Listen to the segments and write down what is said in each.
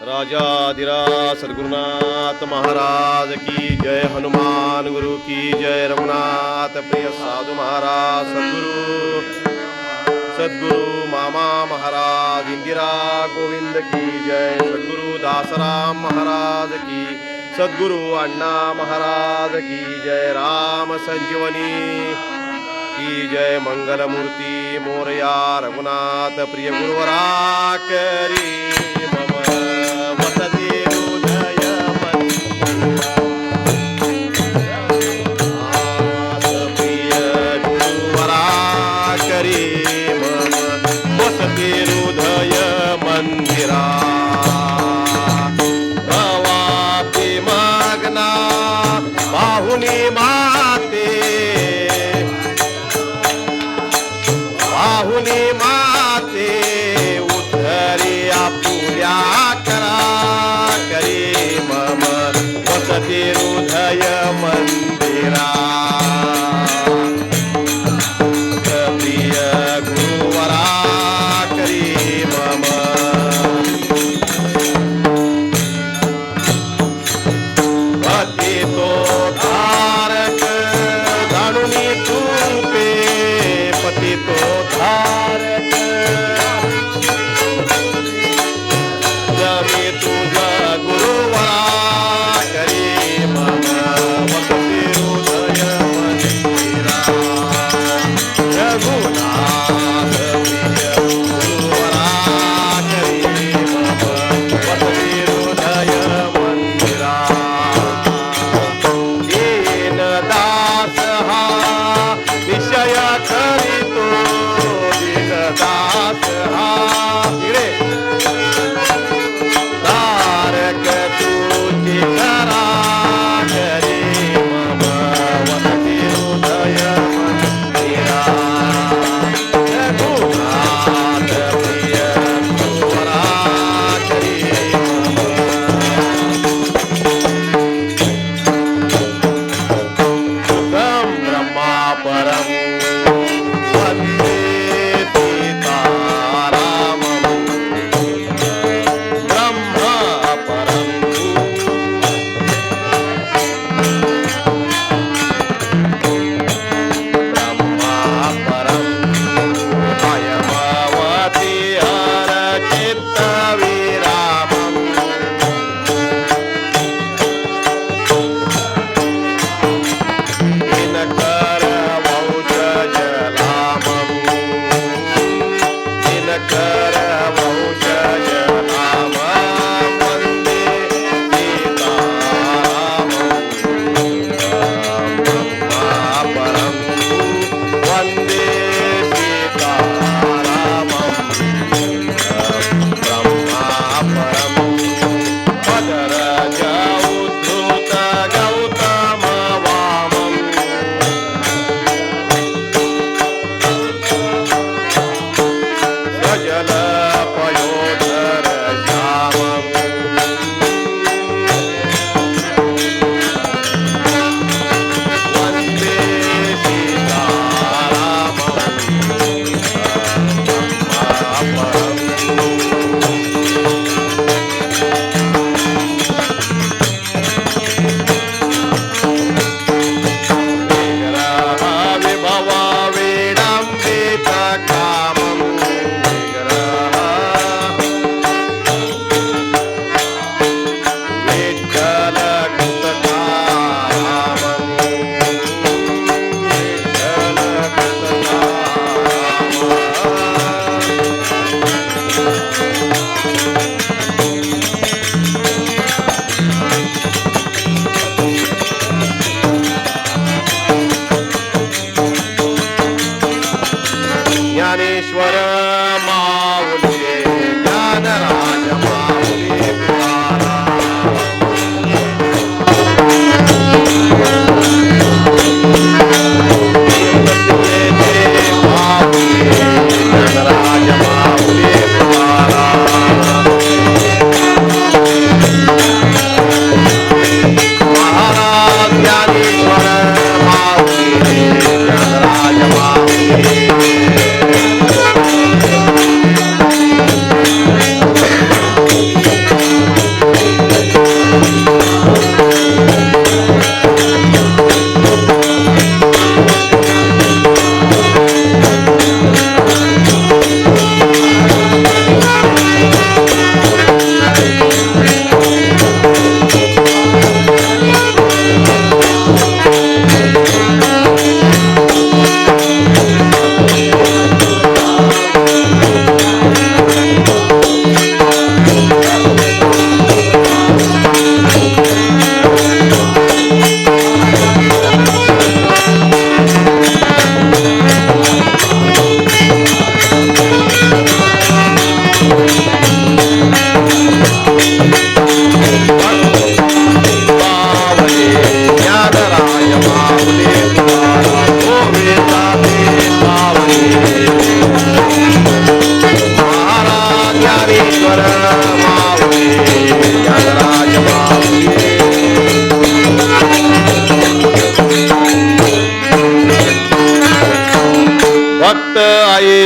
राजाधिराज सद्गुरुनाथ महाराज की जय, हनुमान गुरु की जय, रघुनाथ प्रिय साधु महाराज सद्गुरु मामा महाराज, इंदिरा गोविंद की जय, सद्गुरु दासराम महाराज की, सद्गुरु अण्णा महाराज की जय, राम संजीवनी की जय, मंगलमूर्ती मोरया रघुनाथ प्रिय गुरुवरा करी मम वसति हृदय प्रिय गुरुवरा करी मम वसति हृदय मंदिरा, भवापि मग्ना बाहुनी माते, बाहुनी माते उद्धरी आपुल्या करा करी मम वसति हृदय मंदिरा, प्रिय गुरुवरा करी मम पति तो धारक जाणुनी तूपे, पति तो धारक जमी तुझा गुरुवरा करी मम वसति हृदय मंदिरा, रघुनाथ प्रिय गुरुवरा करी मम वसति हृदय मंदिरा, दीन दास हा विषय करीतो, दीन दास हा इकडे तारक तुझी करा करी मम वसति हृदय मंदिरा, रघुनाथ प्रिय गुरुवरा करी सुखं ब्रह्मा परं वन्दे सीतारामं, ब्रह्मा परं ब्रह्मा परं अयमवति हर चित्तविरामम्, दिनकर वंशजलामम्, दिनकर वंशजलामम्, वन्दे सीतारामम्, ब्रह्मा परं वन्दे सीतारामम्, ब्रह्मा परं पदरज उद्धृत गौतम वामम्, सजल पयोधर श्यामम्, वन्दे सीतारामम्, ब्रह्मा परं विग्रह विभव विडम्बित कामम्, विग्रह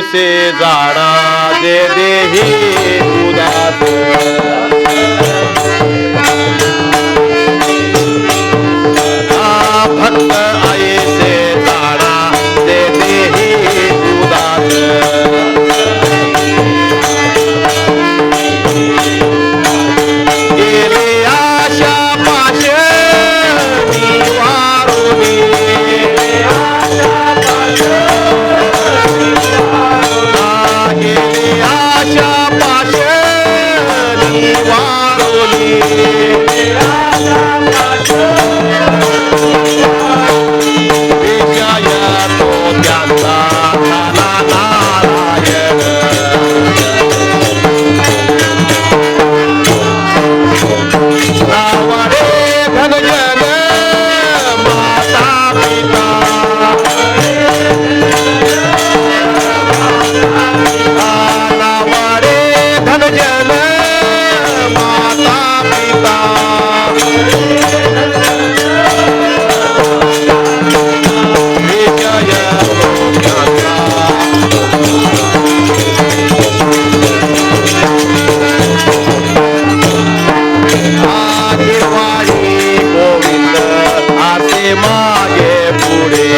ऐसे जाणा जे देही उदास भक्त ऐसे जाणा जे देही उदास गेले आशा पाश निवारुनी गेले आशा पाश निवारुनी विजय तो त्यांचा झाला नारायण नावाडे धनजन माता पिता नावाडे धनजन माता पिता विजय निर्वाणी गोविंद आसे मागे पुढे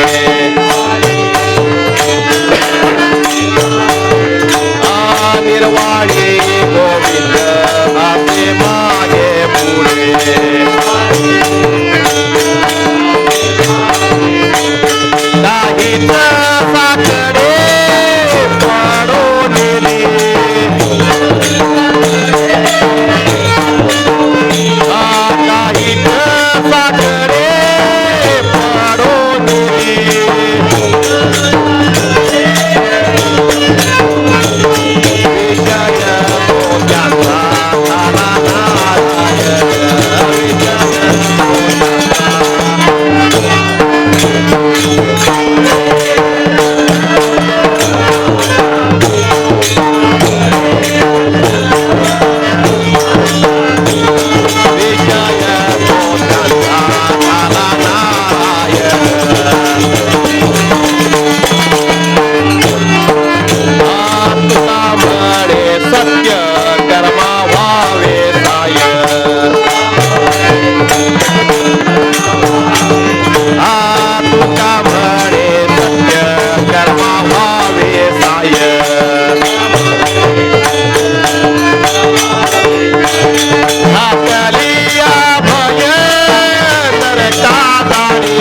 निर्वाणी गोविंद आसे मागे पुढे काहीच साकडे पडून काहीच साकडे पडून विजय मोत्यांचा झाला नारायण सत्य कर्मा व्हावे साय तुका म्हणे सत्य कर्मा व्हावे साय घातलिया भय नरका दाणी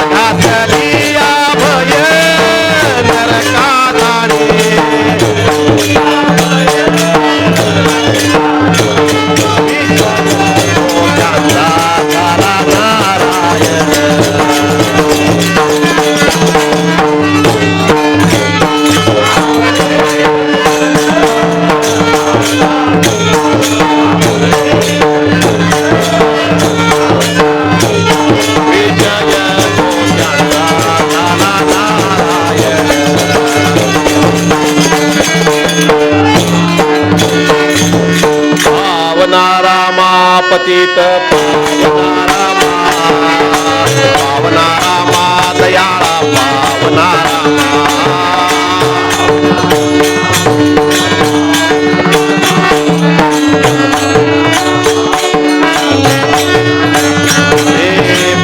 घातलिया भय नरका दाणी त्यांचा झाला नारायण विजय त्यांचा झाला नारायण पावना रामा पतित पावना रामा दयाळा पावना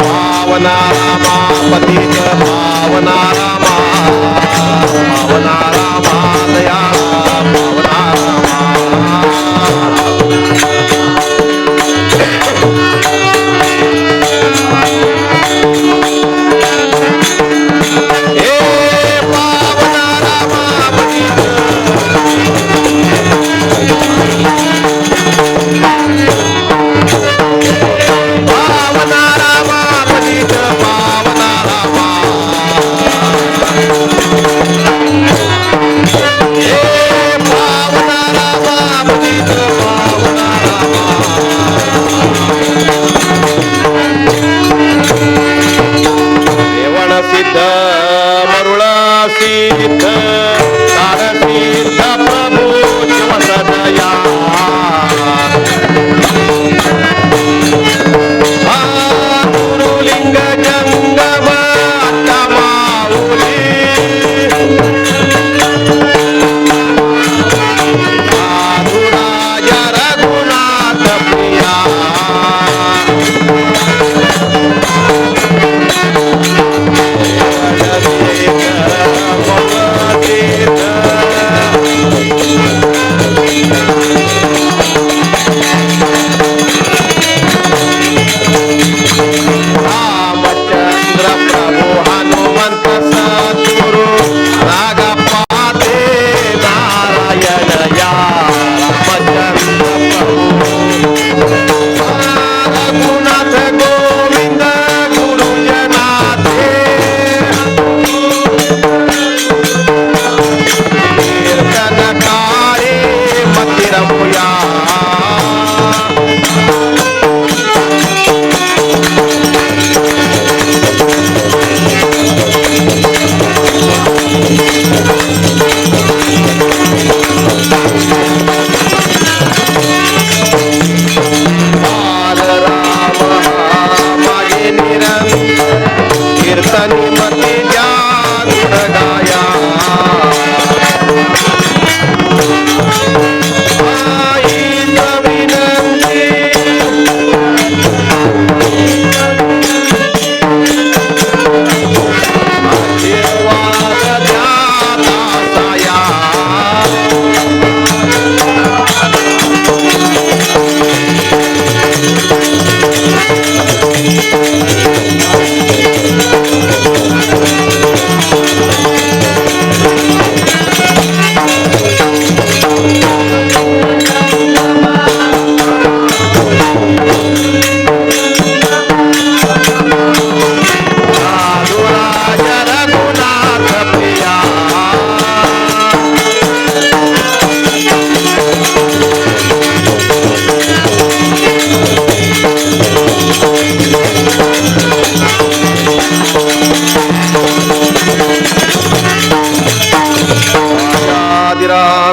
पावना रामा पतित पावना रामा पावना रामा दयाळा पावना गुरुलिंग जंगम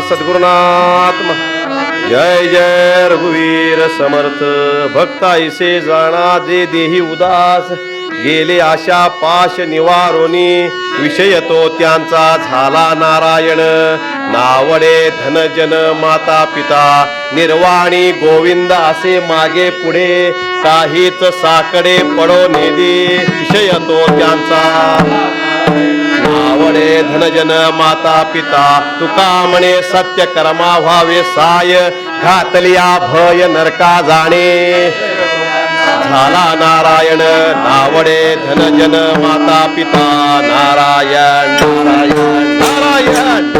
सद्गुरुनाथ महाराज जय जय रघुवीर समर्थ भक्त ऐसे जाणा जे देही उदास गेले आशा पाश निवारोनी विषय तो त्यांचा झाला नारायण नावडे धनजन माता पिता निर्वाणी गोविंद असे मागे पुढे काहीच साकडे पडो नेदी विषय तो त्यांचा नावडे धनजन माता पिता तुका म्हणे सत्य कर्मा व्हावे साय घातलिया भय नरका जाणे झाला नारायण नावडे धनजन माता पिता नारायण नारायण नारायण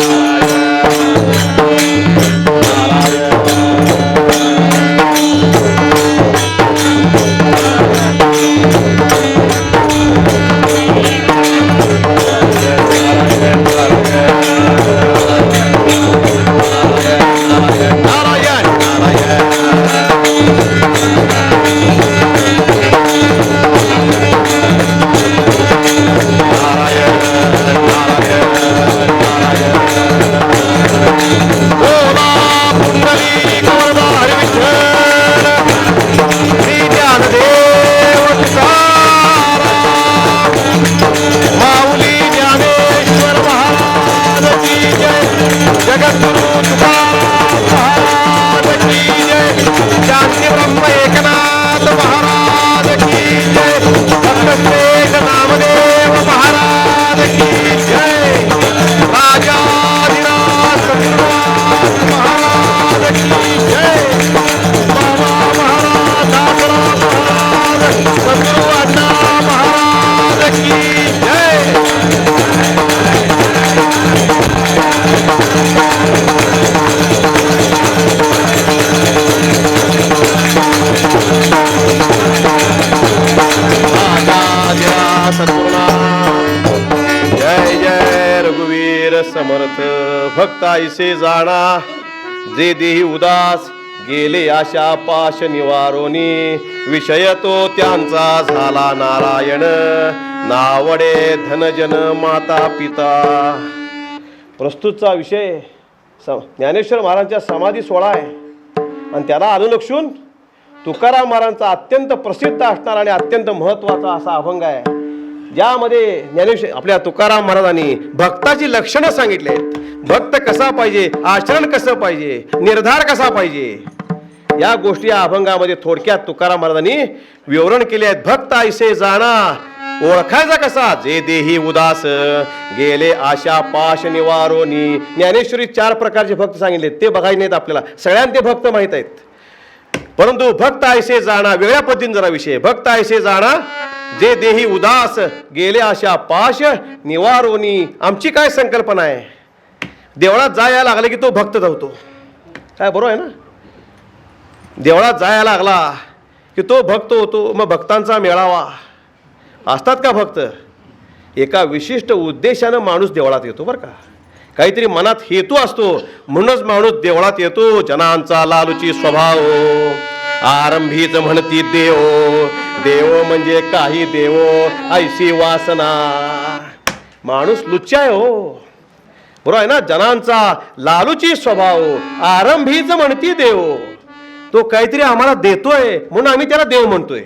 समर्थ भक्त ऐसे जाणा जे देही उदास गेले आशा पाश निवारोनी विषय तो त्यांचा झाला नारायण नावडे धनजन माता पिता. प्रस्तुतचा विषय ज्ञानेश्वर महाराजांच्या समाधी सोहळा आहे आणि त्याला अनुलक्षून तुकाराम महाराजांचा अत्यंत प्रसिद्ध असणारा आणि अत्यंत महत्त्वाचा असा अभंग आहे ज्यामध्ये ज्ञानेश्वर आपल्या तुकाराम महाराजांनी भक्ताची लक्षणं सांगितली आहेत. भक्त कसा पाहिजे, आचरण कसं पाहिजे, निर्धार कसा पाहिजे, या गोष्टी या अभंगामध्ये थोडक्यात तुकाराम महाराजांनी विवरण केले आहेत. भक्त ऐसे जाणा ओळखायचा कसा जे देही उदास गेले आशा पाश निवारोनी. ज्ञानेश्वरी 4 प्रकारचे भक्त सांगितले ते बघायचे नाहीत आपल्याला, सगळ्यांना ते भक्त माहीत आहेत. परंतु भक्त ऐसे जाणा वेगळ्या पद्धतीने जरा विषय. भक्त ऐसे जाणा जे देही उदास गेले आशा पाश निवारोनी. आमची काय संकल्पना आहे, देवळात जायला लागले की तो भक्त धावतो, काय बरोबर आहे ना. देवळात जायला लागला की तो भक्त होतो. मग भक्तांचा मेळावा असतात का भक्त, एका विशिष्ट उद्देशानं माणूस देवळात येतो बरं का. काहीतरी मनात हेतू असतो म्हणूनच माणूस देवळात येतो. जनांचा लालूची स्वभाव आरंभीच म्हणती देव, देव म्हणजे काही देव ऐशी वासना. माणूस लुच्चा आहे हो, बरोबर आहे ना. जनांचा लालूची स्वभाव आरंभीच म्हणती देव. तो काहीतरी आम्हाला देतोय म्हणून आम्ही त्याला देव म्हणतोय.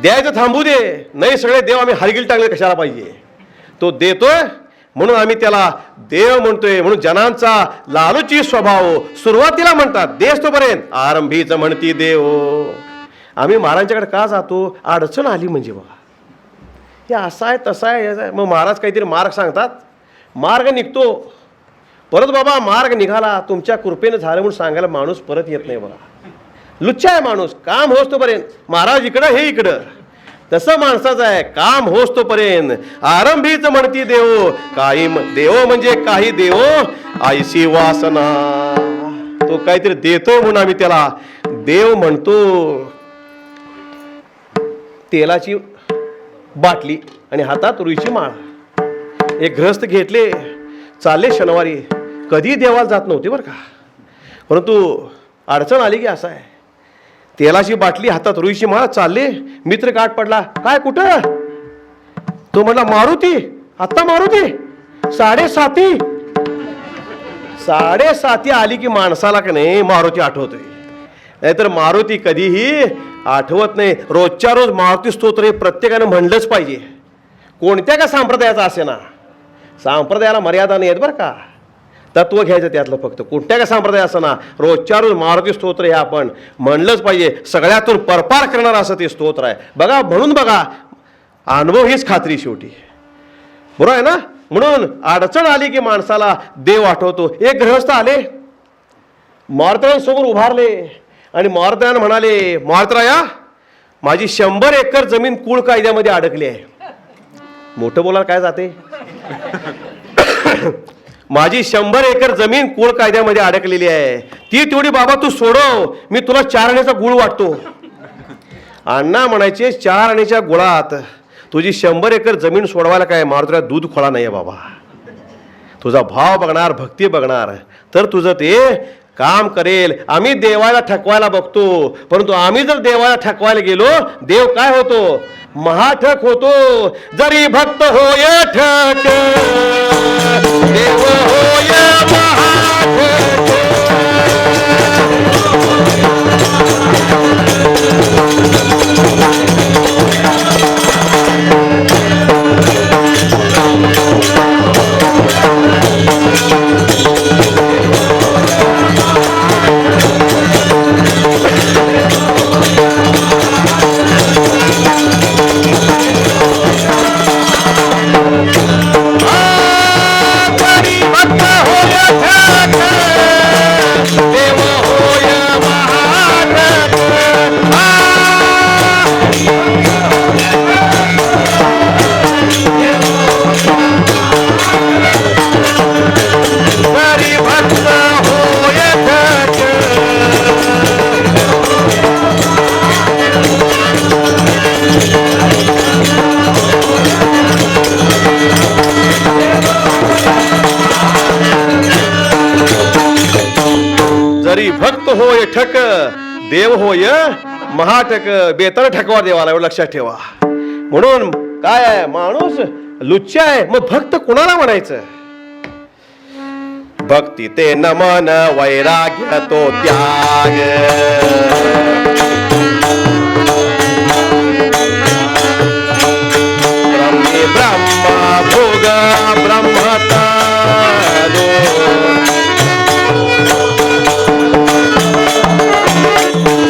द्यायचं थांबू दे, नाही सगळे देव आम्ही हरगिल टाकले कशाला पाहिजे. तो देतोय म्हणून आम्ही त्याला देव म्हणतोय. म्हणून जनांचा लालूची स्वभाव सुरुवातीला म्हणतात देस तोपर्यंत आरंभीच म्हणती देव. आम्ही महाराजांच्याकडे का जातो, अडचण आली म्हणजे बघा हे असं आहे तसं आहे. मग महाराज काहीतरी मार्ग सांगतात, मार्ग निघतो. परत बाबा मार्ग निघाला तुमच्या कृपेनं झालं म्हणून सांगायला माणूस परत येत नाही बघा. लुच्चा आहे माणूस, काम होस तोपर्यंत महाराज इकडं हे इकडं. तसं माणसाचं आहे, काम होस तोपर्यंत आरंभीच म्हणती देव. काही देव म्हणजे काही देव ऐशी वासना. तो काहीतरी देतो म्हणून आम्ही त्याला देव म्हणतो. तेलाची बाटली आणि हातात रुईची माळ. एक गृहस्थ घेतले, चालले शनिवारी. कधी देवाला जात नव्हते बरं का, परंतु अडचण आली की असं आहे. तेलाची बाटली हातात रुईची माळ, चालले. मित्र गाठ पडला, काय कुठं. तो म्हणला मारुती, आत्ता मारुती 7:30. साडेसाती आली की माणसाला का नाही मारुती आठवतोय, नाहीतर मारुती कधीही आठवत नाही. रोजच्या रोज मारुती स्तोत्र हे प्रत्येकानं म्हणलंच पाहिजे, कोणत्या का संप्रदायाचा असे ना. संप्रदायाला मर्यादा नाही आहेत बरं का, तत्व घ्यायचं त्यातलं फक्त. कोणत्या का संप्रदाय असं ना, रोजच्या रोज मारुती स्तोत्र हे आपण म्हणलंच पाहिजे. सगळ्यातून परपार करणार असं ते स्तोत्र आहे बघा. म्हणून बघा, अनुभव हीच खात्री शेवटी, बरोबर आहे ना. म्हणून अडचण आली की माणसाला देव आठवतो. एक गृहस्थ आले, मारुतीराजांसमोर उभारले आणि मारुतीराज म्हणाले, मारुतीराया माझी 100 एकर जमीन कुळ कायद्यामध्ये अडकली आहे. मोठं बोलायला काय जाते. माझी 100 एकर जमीन कुळ कायद्यामध्ये अडकलेली आहे, ती तेवढी बाबा तू सोडव, मी तुला 4 आण्याचा गुळ वाटतो. अण्णा म्हणायचे 4 आण्याच्या गुळात तुझी 100 एकर जमीन सोडवायला काय मारुतीला दूध खोळा नाही आहे बाबा. तुझा भाव बघणार, भक्ती बघणार तर तुझं ते काम करेल. आम्ही देवाला ठकवायला बघतो, परंतु आम्ही जर देवाला ठकवायला गेलो, देव काय होतो, महाठक होतो. जरी भक्त होय ठक, देव होय महाठक. जरी भक्त होय ठक, देव होय महाठक. बेतर ठकवा देवाला, एवढं लक्षात ठेवा. म्हणून काय आहे, माणूस लुच्चा आहे, मग भक्त कुणाला म्हणायचं. भक्ती ते नमन, वैराग्य तो त्याग. ब्रह्मी ब्रह्म भोग ब्रह्मता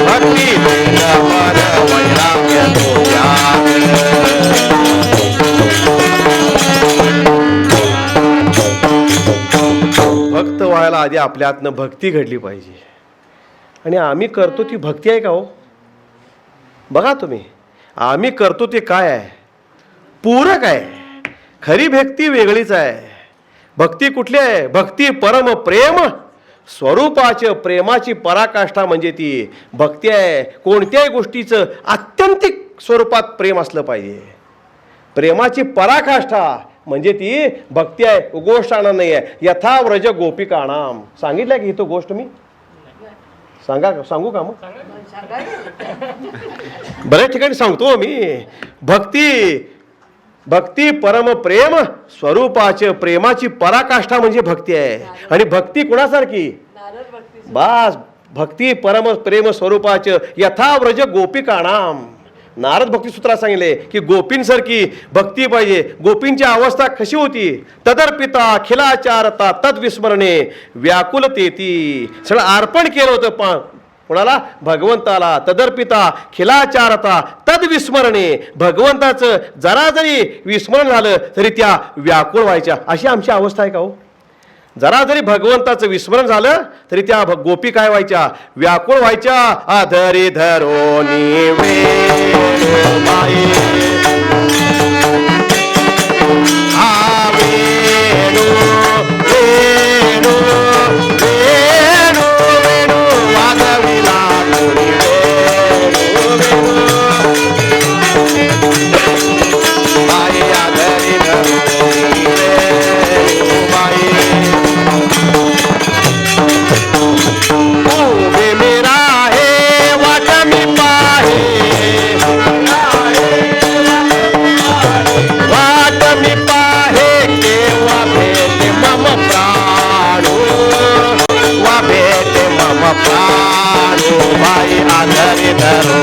भक्ती नमन वैराग्य तो त्याग. भक्त व्हायला आधी आपल्यातनं भक्ती घडली पाहिजे. आणि आम्ही करतो ती भक्ती आहे का हो. बघा तुम्ही, आम्ही करतो ते काय आहे, पूरक आहे. खरी भक्ती वेगळीच आहे. भक्ती कुठली आहे, भक्ती परम प्रेम स्वरूपाच्या प्रेमाची पराकाष्ठा म्हणजे ती भक्ती आहे. कोणत्याही गोष्टीचं आत्यंतिक स्वरूपात प्रेम असलं पाहिजे. प्रेमाची पराकाष्ठा म्हणजे ती भक्ती आहे. गोष्ट आणा नाही आहे. यथा व्रज गोपिकाणाम सांगितलं की तो गोष्ट मी सांगू का मग. बऱ्याच ठिकाणी सांगतो मी. भक्ती परम प्रेम स्वरूपाचे प्रेमाची पराकाष्ठा म्हणजे भक्ती आहे. आणि भक्ती कुणासारखी, बास भक्ती परम प्रेम स्वरूपाचे यथा व्रज गोपिकाणाम. नारद भक्ती सूत्रात सांगितले की गोपींसारखी भक्ती पाहिजे. गोपींची अवस्था कशी होती, तदर्पिता खिलाचारता तद्विस्मरणे व्याकुलतेती. सगळं अर्पण केलं होतं कोणाला, भगवंताला. तदर्पिता खिलाचारता तद्विस्मरणे, भगवंताचं जरा जरी विस्मरण झालं तरी त्या व्याकुळ व्हायच्या. अशी आमची अवस्था आहे का हो. जरा जरी भगवंताचं विस्मरण झालं तरी त्या गोपी काय व्हायच्या, व्याकुळ व्हायच्या. आधरी धरोनी वेणुमाई, वेणू वेणू वेणू वेणू वाजविला आई. आधरी धरोनी वेणुमाई, उभे मेरा है वाट मी पाहे. प्राणूबाई आधारी धरो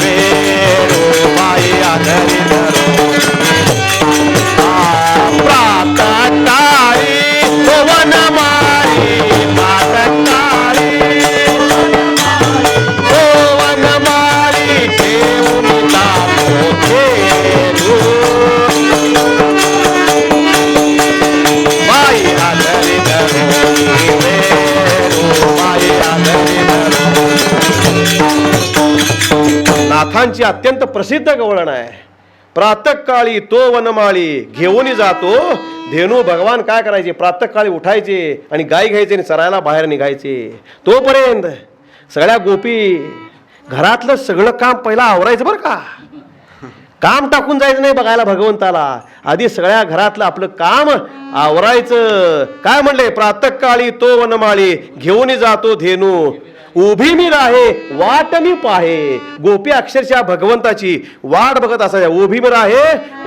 वेणूबाई आधारी धरो प्रातःकाळी वनमाळी प्रातःकाळी वनमाळी घेऊन जातो धेनू बाई आधारी धरो वेणूबाई आधारी धरो. नाथांची अत्यंत प्रसिद्ध गवळण आहे. प्रातःकाळी तो वनमाळी घेऊन जातो धेनू. भगवान काय करायचे, प्रातःकाळी उठायचे आणि गाय घ्यायचे आणि चरायला बाहेर निघायचे. तोपर्यंत सगळ्या गोपी घरातलं सगळं काम पहिला आवरायचं बरं का. काम टाकून जायचं नाही बघायला भगवंताला, आधी सगळ्या घरातलं आपलं काम आवरायचं. काय म्हणले, प्रातःकाळी तो वनमाळी घेऊन जातो धेनू उभी मी राहे वाट मी पाहे. गोपी अक्षरशः भगवंताची वाट बघत असायच्या. उभी मी राहे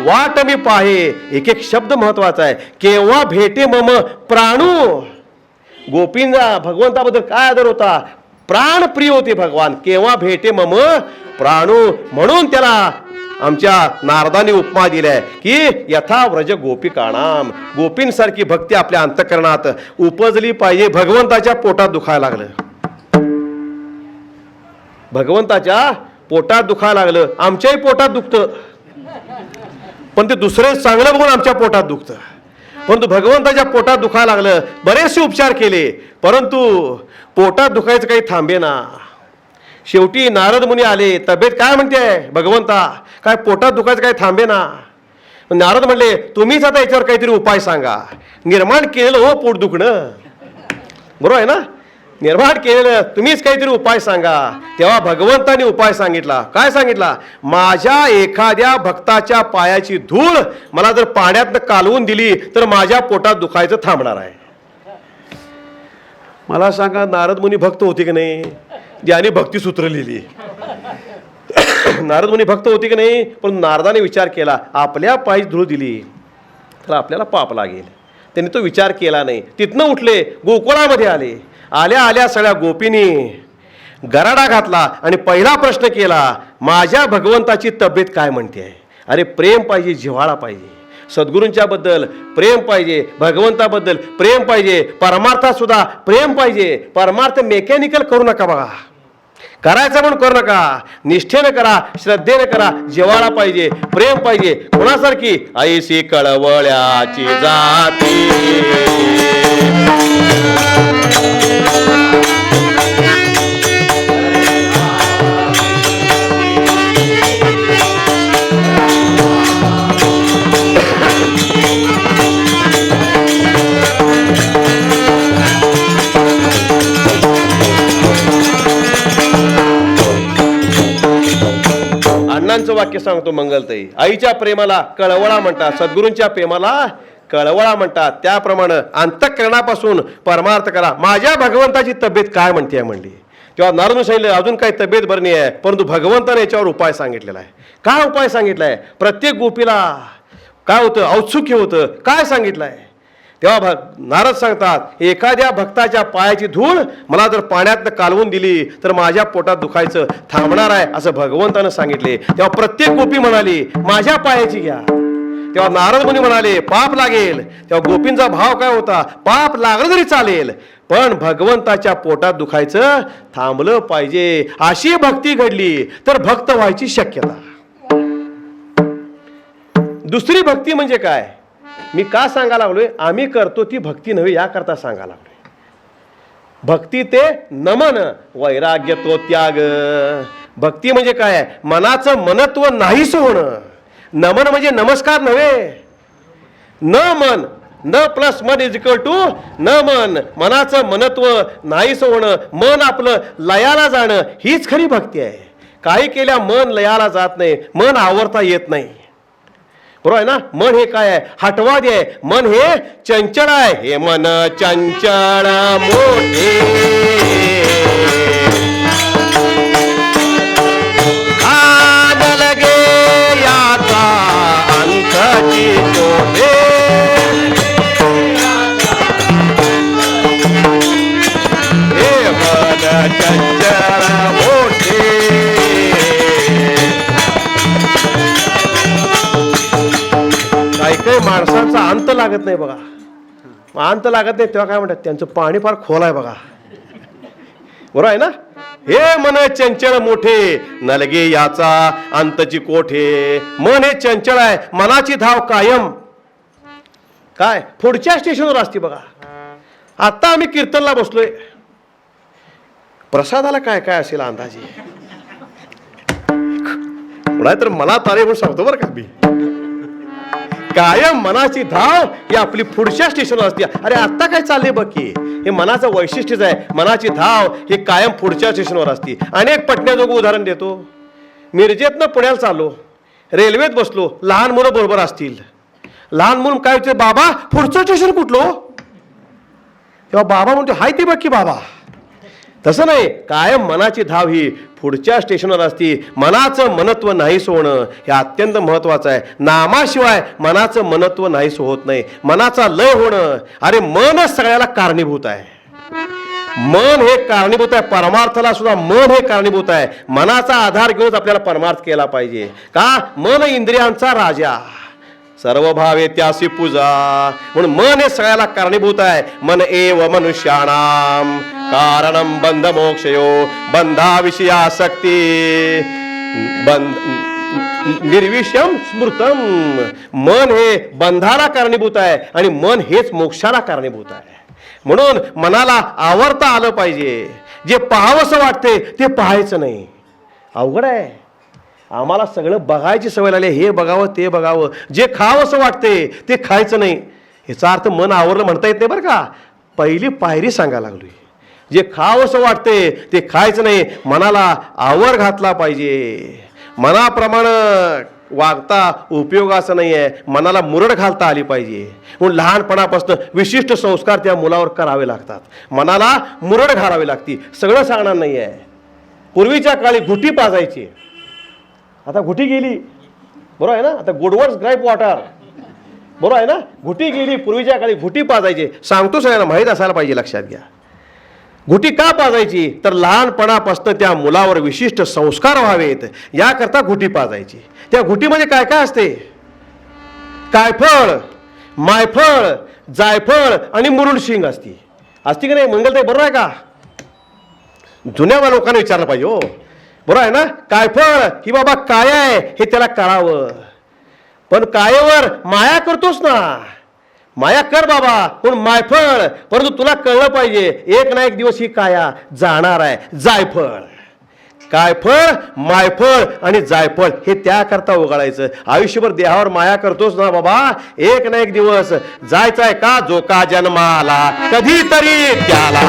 वाट मी पाहे. एक एक शब्द महत्वाचा आहे. केव्हा भेटे मम प्राणू. गोपींचा भगवंताबद्दल काय आदर होता, प्राण प्रिय होते भगवान. केव्हा भेटे मम प्राणू, म्हणून त्याला आमच्या नारदाने उपमा दिलाय की यथा व्रज गोपिकाणाम. गोपींसारखी भक्ती आपल्या अंतःकरणात उपजली पाहिजे. भगवंताच्या पोटात दुखायला लागलं, भगवंताच्या पोटात दुखायला लागलं. आमच्याही पोटात दुखतं, पण ते दुसरे चांगलं बघून आमच्या पोटात दुखतं. परंतु भगवंताच्या पोटात दुखायला लागलं. बरेचसे उपचार केले, परंतु पोटात दुखायचं काही थांबेना. शेवटी नारद मुनी आले. तब्येत काय म्हणते भगवंता, काय पोटात दुखायचं काही थांबेना. नारद म्हणले, तुम्हीच आता याच्यावर काहीतरी उपाय सांगा. निर्माण केलेलं हो पोट दुखणं, बरोबर आहे ना. निर्माण केलेलं तुम्हीच काहीतरी उपाय सांगा. तेव्हा भगवंताने उपाय सांगितला. काय सांगितला, माझ्या एखाद्या भक्ताच्या पायाची धूळ मला जर पाण्यात कालवून दिली तर माझ्या पोटात दुखायचं थांबणार आहे. मला सांगा, नारद मुनी भक्त होते की नाही, ज्याने भक्ती सूत्र लिहिली. नारद मुनी भक्त होते की नाही, पण नारदाने विचार केला, आपल्या पायी धूळ दिली तर आपल्याला पाप लागेल. त्यांनी तो विचार केला नाही. तिथनं उठले, गोकुळामध्ये आले. आल्या आल्या सगळ्या गोपींनी गराडा घातला आणि पहिला प्रश्न केला, माझ्या भगवंताची तब्येत काय म्हणते आहे. अरे प्रेम पाहिजे, जिव्हाळा पाहिजे. सद्गुरूंच्या बद्दल प्रेम पाहिजे, भगवंताबद्दल प्रेम पाहिजे, परमार्थात सुद्धा प्रेम पाहिजे. परमार्थ मेकॅनिकल करू नका बघा, करायचं म्हणून करू नका. निष्ठेनं करा, श्रद्धेनं करा. जिव्हाळा पाहिजे, प्रेम पाहिजे. कोणासारखी, ऐशी कळवळ्याची जाती अण्णांचं वाक्य सांगतो मंगलताई. आईच्या प्रेमाला कळवळा म्हणतात, सद्गुरूंच्या प्रेमाला कळवळा म्हणतात. त्याप्रमाणे अंतःकरणापासून परमार्थ करा. माझ्या भगवंताची तब्येत काय म्हणते म्हणली. तेव्हा नारद सांगितलं, अजून काही तब्येत बरी नाही आहे, परंतु भगवंताने याच्यावर उपाय सांगितलेला आहे. काय उपाय सांगितलाय, प्रत्येक गोपीला काय होतं, औत्सुक्य होतं. काय सांगितलंय, तेव्हा नारद सांगतात, एखाद्या भक्ताच्या पायाची धूळ मला जर पाण्यात कालवून दिली तर माझ्या पोटात दुखायचं थांबणार आहे, असं भगवंतानं सांगितले. तेव्हा प्रत्येक गोपी म्हणाली, माझ्या पायाची घ्या. तेव्हा नारद मुनी म्हणाले, पाप लागेल. तेव्हा गोपींचा भाव काय होता, पाप लागलं तरी चालेल, पण भगवंताच्या पोटात दुखायचं थांबलं पाहिजे. अशी भक्ती घडली तर भक्त व्हायची शक्यता. दुसरी भक्ती म्हणजे काय, मी का सांगायला लागलोय, आम्ही करतो ती भक्ती नव्हे याकरता सांगायला लागलोय. भक्ती ते नमन, वैराग्य तो त्याग. भक्ती म्हणजे काय, मनाचं मनत्व नाहीस होणं. नमन म्हणजे नमस्कार नव्हे. न मन, न प्लस मन इज इक्वल टू न मन. मनाचं मनत्व नाहीस होणं, मन आपलं लयाला जाणं, हीच खरी भक्ती आहे. काही केल्या मन लयाला जात नाही, मन आवरता येत नाही. बरोबर आहे ना. मन हे काय आहे, हटवादी आहे. मन हे चंचल आहे. हे मन चंचल मोठे लगे याचा अंतची तोडे. हे मन लागत नाही बघा. अंत लागत नाही तेव्हा काय म्हणतात, त्यांचं पाणी फार खोल आहे बघा. बरोबर आहे ना. हे मन चंचल मोठे नलगे याचा अंतची कोठे. मन हे चंचल आहे, मनाची धाव कायम काय पुढच्या स्टेशनवर असते बघा. आता आम्ही कीर्तनला बसलोय, प्रसादाला काय काय असेल अंदाजे तर मला तारे म्हणून सांगतो बरं का मी. कायम मनाची धाव ही आपली पुढच्या स्टेशनवर असते. अरे आता काय चाललंय बघ की, हे मनाचं वैशिष्ट्यच आहे. मनाची धाव ही कायम पुढच्या स्टेशनवर असते. अनेक पटण्याजोगं उदाहरण देतो. मिरजेतनं पुण्याला चाललो, रेल्वेत बसलो, लहान मुलं बरोबर असतील. लहान मुलं काय विचार, बाबा पुढचं स्टेशन कुठलं? तेव्हा बाबा म्हणतो हाय ते बघ की बाबा. तसं नाही, कायम मनाची धाव ही पुढच्या स्टेशनवर असती. मनाचं मनत्व नाहीस होणं हे अत्यंत महत्वाचं आहे. नामाशिवाय मनाचं मनत्व नाहीस होत नाही. मनाचा लय होणं, अरे मनच सगळ्याला कारणीभूत आहे. मन हे कारणीभूत आहे, परमार्थाला सुद्धा मन हे कारणीभूत आहे. मनाचा आधार घेऊनच आपल्याला परमार्थ केला पाहिजे. का? मन इंद्रियांचा राजा, सर्व भावे त्यासी पूजा. म्हणून मन हे सगळ्याला कारणीभूत आहे. मन एव मनुष्याणाम कारणम बंध मोक्षयो बंधाविषयी आसक्ती निर्विषम स्मृतम. मन हे बंधाला कारणीभूत आहे आणि मन हेच मोक्षाला कारणीभूत आहे. म्हणून मनाला आवरता आलं पाहिजे. जे पाहावंसं वाटते ते पाहायचं नाही. अवघड आहे. आम्हाला सगळं बघायची सवय लागली. हे बघावं ते बघावं. जे खावंसं वाटते ते खायचं नाही. ह्याचा अर्थ मन आवरलं म्हणता येत नाही बरं का. पहिली पायरी सांगायला लागलोय. जे खावंसं वाटते ते खायचं नाही. मनाला आवर घातला पाहिजे. मनाप्रमाणे वागता उपयोगाचं नाही आहे. मनाला मुरड घालता आली पाहिजे. म्हणून लहानपणापासून विशिष्ट संस्कार त्या मुलावर करावे लागतात. मनाला मुरड घालावी लागती. सगळं सांगणार नाही आहे. पूर्वीच्या काळी घुटी पाजायची, आता घुटी गेली. बरोबर आहे ना. आता गुडवर्ड्स ग्राईप वॉटर, बरोबर आहे ना. घुटी गेली. पूर्वीच्या काळी घुटी पाजायची. सांगतो सगळ्यांना माहीत असायला पाहिजे, लक्षात घ्या. घुटी का पाजायची? तर लहानपणापासून त्या मुलावर विशिष्ट संस्कार व्हावेत याकरता घुटी पाजायची. त्या घुटीमध्ये काय काय असते? कायफळ, मायफळ, जायफळ आणि मुरुड शिंग असती. असती की नाही मंगलताई? बरोबर आहे का? जुन्या लोकांना विचारलं पाहिजे हो. बरोबर आहे ना. कायफळ ही बाबा काय आहे हे त्याला कळावं. पण कायेवर माया करतोस ना, माया कर बाबा. पण मायफळ, परंतु तुला कळलं पाहिजे एक ना एक दिवस ही काया जाणार आहे. जायफळ, कायफळ, मायफळ आणि जायफळ हे त्याकरता उगाळायचं. आयुष्यभर देहावर माया करतोस ना बाबा, एक ना एक दिवस जायचं आहे. का? जो का जन्माला कधीतरी त्याला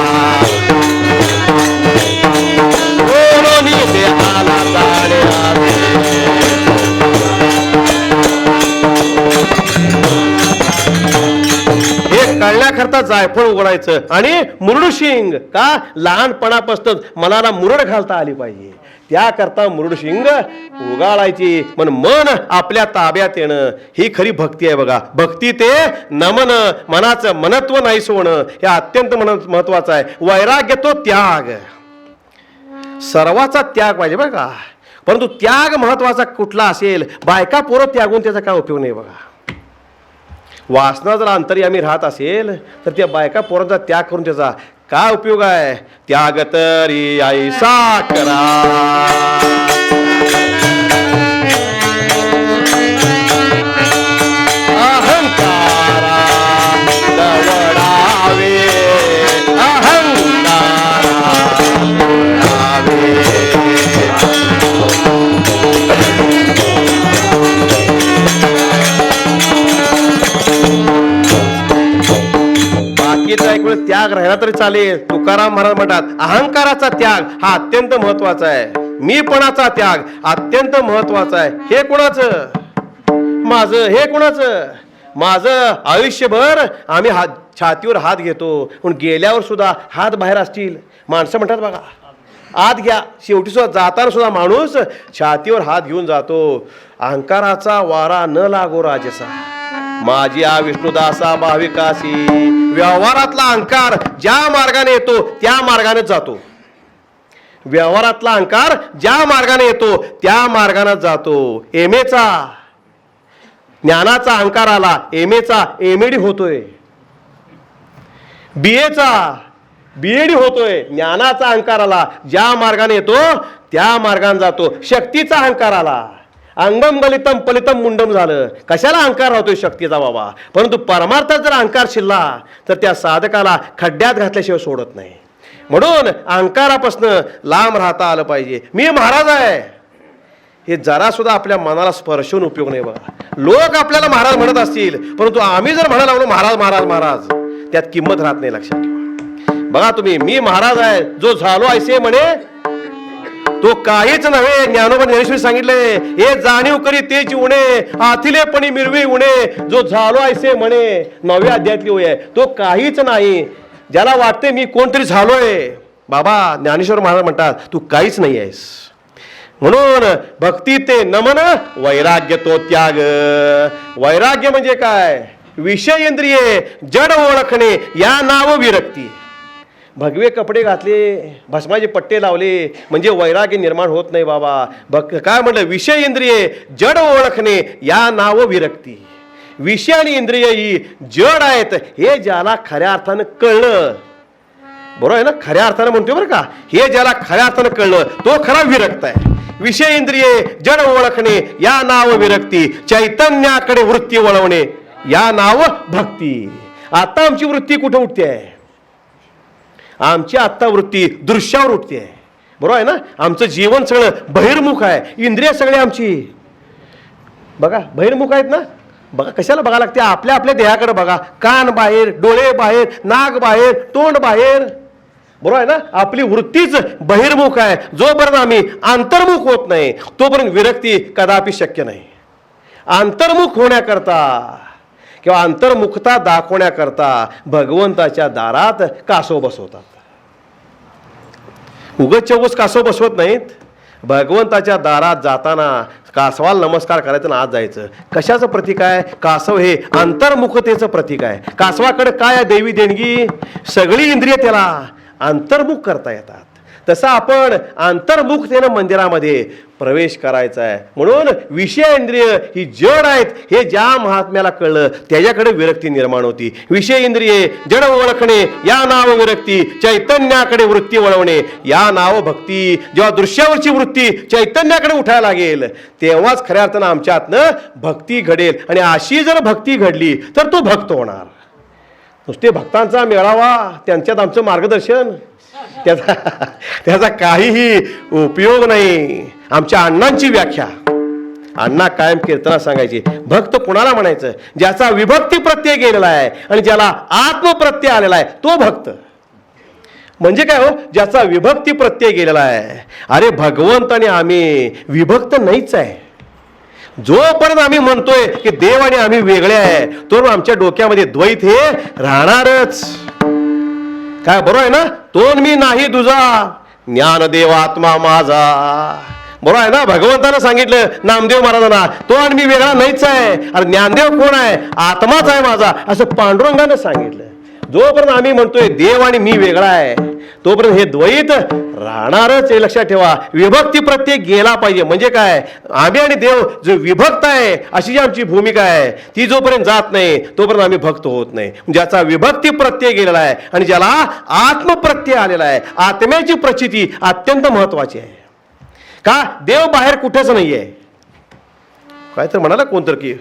हे कळण्याकरता जायफळ उघडायचं. आणि मुरुडशिंग का? लहानपणापासून मनाला मुरड घालता आली पाहिजे त्याकरता मुरुडशिंग उगाळायची. पण मन आपल्या ताब्यात येणं ही खरी भक्ती आहे बघा. भक्ती ते नमन, मनाचं मनत्व नाही सोडणं हे अत्यंत महत्वाचं आहे. वैराग्य तो त्याग, सर्वाचा त्याग पाहिजे बरं का. परंतु त्याग महत्वाचा कुठला असेल? बायका पोरं त्यागून त्याचा काय उपयोग नाही बघा. वासना जर अंतर्यामी राहत असेल तर त्या बायका पोरांचा त्याग करून त्याचा काय उपयोग आहे? त्याग तरी ऐसा करा अहंकारा दवडावे, अहंकारा बाकीचा एक वेळ त्याग राहिला तरी चालेल. तुकाराम महाराज म्हणतात अहंकाराचा त्याग हा अत्यंत महत्वाचा आहे. मीपणाचा त्याग अत्यंत महत्वाचा आहे. हे कोणाचं? माझं. हे कोणाचं? माझं. आयुष्यभर आम्ही छातीवर हात घेतो, पण गेल्यावर सुद्धा हात बाहेर असतील. माणसं म्हणतात बघा आत घ्या. शेवटी सुद्धा जाताना सुद्धा माणूस छातीवर हात घेऊन जातो. अहंकाराचा वारा न लागो राजसा, माझी आ विष्णुदासा भाविकासी. व्यवहारातला अहंकार ज्या मार्गाने येतो त्या मार्गाने जातो. व्यवहारातला अहंकार ज्या मार्गाने येतो त्या मार्गाने जातो. एमेचा ज्ञानाचा अहंकार आला, MA MD होतोय, BA BEd होतोय. ज्ञानाचा अहंकार आला, ज्या मार्गाने येतो त्या मार्गाने जातो. शक्तीचा अहंकार आला, अंगम बलितम फलितम मुंडम झालं. कशाला अहंकार राहतोय शक्तीचा बाबा? परंतु परमार्थात जर अहंकार शिरला तर त्या साधकाला खड्ड्यात घातल्याशिवाय सोडत नाही. म्हणून अहंकारापासून लांब राहता आलं पाहिजे. मी महाराज आहे हे जरा सुद्धा आपल्या मनाला स्पर्शून उपयोग नाही बघा. लोक आपल्याला महाराज म्हणत असतील, परंतु आम्ही जर म्हणायला लागलो महाराज महाराज महाराज, त्यात किंमत राहत नाही. लक्षात ठेवा बघा तुम्ही, मी महाराज आहे जो झालो ऐसे म्हणे तो काहीच नव्हे. ज्ञानोबा ज्ञानेश्वरी सांगितले, हे जाणीव करी तेच उणे, आथिलेपणी मिरवी उणे, जो झालो ऐसे म्हणे. 9व्या अध्यायातली ओळ आहे. तो काहीच नाही. ज्याला वाटते मी कोणतरी झालोय, बाबा ज्ञानेश्वर महाराज म्हणतात तू काहीच नाही आहेस. म्हणून भक्ती ते नमन, वैराग्य तो त्याग. वैराग्य म्हणजे काय? विषय इंद्रिये जड ओळखणे, या नाव विरक्ती. भगवे कपडे घातले, भस्माचे पट्टे लावले म्हणजे वैराग्य निर्माण होत नाही बाबा. काय म्हटलं? विषय इंद्रिये जड ओळखणे, या नाव विरक्ती. विषय आणि इंद्रिय ही जड आहेत हे ज्याला खऱ्या अर्थानं कळलं, बरोबर आहे ना? खऱ्या अर्थानं म्हणतोय बरं का, हे ज्याला खऱ्या अर्थानं कळलं तो खरा विरक्त आहे. विषय इंद्रिये जड ओळखणे, या नाव विरक्ती. चैतन्याकडे वृत्ती वळवणे, या नाव भक्ती. आता आमची वृत्ती कुठे उठते आहे? आमची आत्ता वृत्ती दृश्यावर उठते आहे, बरोबर आहे ना? आमचं जीवन सगळं बहिर्मुख आहे. इंद्रिय सगळे आमची बघा बहिर्मुख आहेत ना. बघा कशाला बघा लागते? आपल्या आपल्या देहाकडे बघा. कान बाहेर, डोळे बाहेर, नाक बाहेर, तोंड बाहेर, बरोबर आहे ना? आपली वृत्तीच बहिर्मुख आहे. जोपर्यंत आम्ही अंतर्मुख होत नाही तोपर्यंत विरक्ती कदापि शक्य नाही. अंतर्मुख होण्याकरता किंवा अंतर्मुखता दाखवण्याकरता भगवंताच्या दारात कासव बसवतात. उगाच चौगस कासव बसवत नाहीत. भगवंताच्या दारात जाताना कासवाला नमस्कार करायचं ना आत जायचं. कशाचं प्रतीक आहे? कासव हे अंतर्मुखतेचं प्रतीक आहे. कासवाकडे काय आहे? देवी देणगी. सगळी इंद्रिय त्याला अंतर्मुख करता येतात. तसं आपण अंतर्मुखतेनं मंदिरामध्ये प्रवेश करायचा आहे. म्हणून विषय इंद्रिय ही जड आहेत हे ज्या महात्म्याला कळलं त्याच्याकडे विरक्ती निर्माण होती. विषय इंद्रिये जड ओळखणे, या नाव विरक्ती. चैतन्याकडे वृत्ती वळवणे, या नाव भक्ती. जेव्हा दृश्यावरची वृत्ती चैतन्याकडे उठायला लागेल तेव्हाच खऱ्या अर्थानं आमच्यातनं भक्ती घडेल. आणि अशी जर भक्ती घडली तर तो भक्त होणार. नुसते भक्तांचा मेळावा, त्यांच्यात आमचं मार्गदर्शन, त्याचा काहीही उपयोग नाही. आमच्या अण्णांची व्याख्या, अण्णा कायम कीर्तना सांगायची, भक्त कुणाला म्हणायचं? ज्याचा विभक्ती प्रत्यय गेलेला आहे आणि ज्याला आत्मप्रत्यय आलेला आहे तो भक्त. म्हणजे काय हो? ज्याचा विभक्ती प्रत्यय गेलेला आहे. अरे भगवंत आणि आम्ही विभक्त नाहीच आहे. जोपर्यंत आम्ही म्हणतोय की देव आणि आम्ही वेगळे आहे तो आमच्या डोक्यामध्ये द्वैत हे राहणारच. काय बरोबर आहे ना? तो मी नाही तुझा, ज्ञानदेव आत्मा माझा. बरोबर आहे ना? भगवंतानं सांगितलं नामदेव महाराजांना, तो आणि मी वेगळा नाहीच आहे. अरे ज्ञानदेव कोण आहे? आत्माच आहे माझा, असं पांडुरंगानं सांगितलं. जोपर्यंत आम्ही म्हणतोय देव आणि मी वेगळा आहे तोपर्यंत हे द्वैत राहणारच हे लक्षात ठेवा. विभक्ती प्रत्यय गेला पाहिजे. म्हणजे काय? आम्ही आणि देव जो विभक्त आहे अशी जी आमची भूमिका आहे ती जोपर्यंत जात नाही तोपर्यंत आम्ही भक्त होत नाही. ज्याचा विभक्ती प्रत्यय गेलेला आहे आणि ज्याला आत्मप्रत्यय आलेला आहे, आत्म्याची प्रचिती अत्यंत महत्वाची आहे. का? देव बाहेर कुठेच नाही आहे. काय तर म्हणाला कोणतर की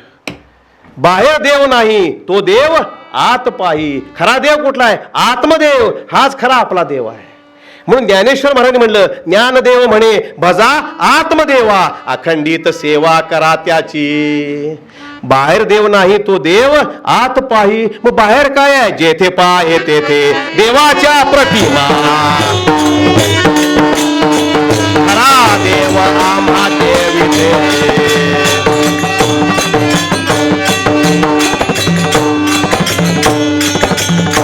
बाहेर देव नाही, तो देव आत पाही. खरा देव कुठला आहे? आत्मदेव. हाच खरा आपला देव आहे. म्हणून ज्ञानेश्वर महाराजांनी म्हणलं, ज्ञानदेव म्हणे भजा आत्मदेवा, अखंडित सेवा करा त्याची. बाहेर देव नाही, तो देव आत पाही. मग बाहेर काय आहे? जेथे पाहे तेथे देवाच्या प्रतिमा. खरा देव आम्हा देविते.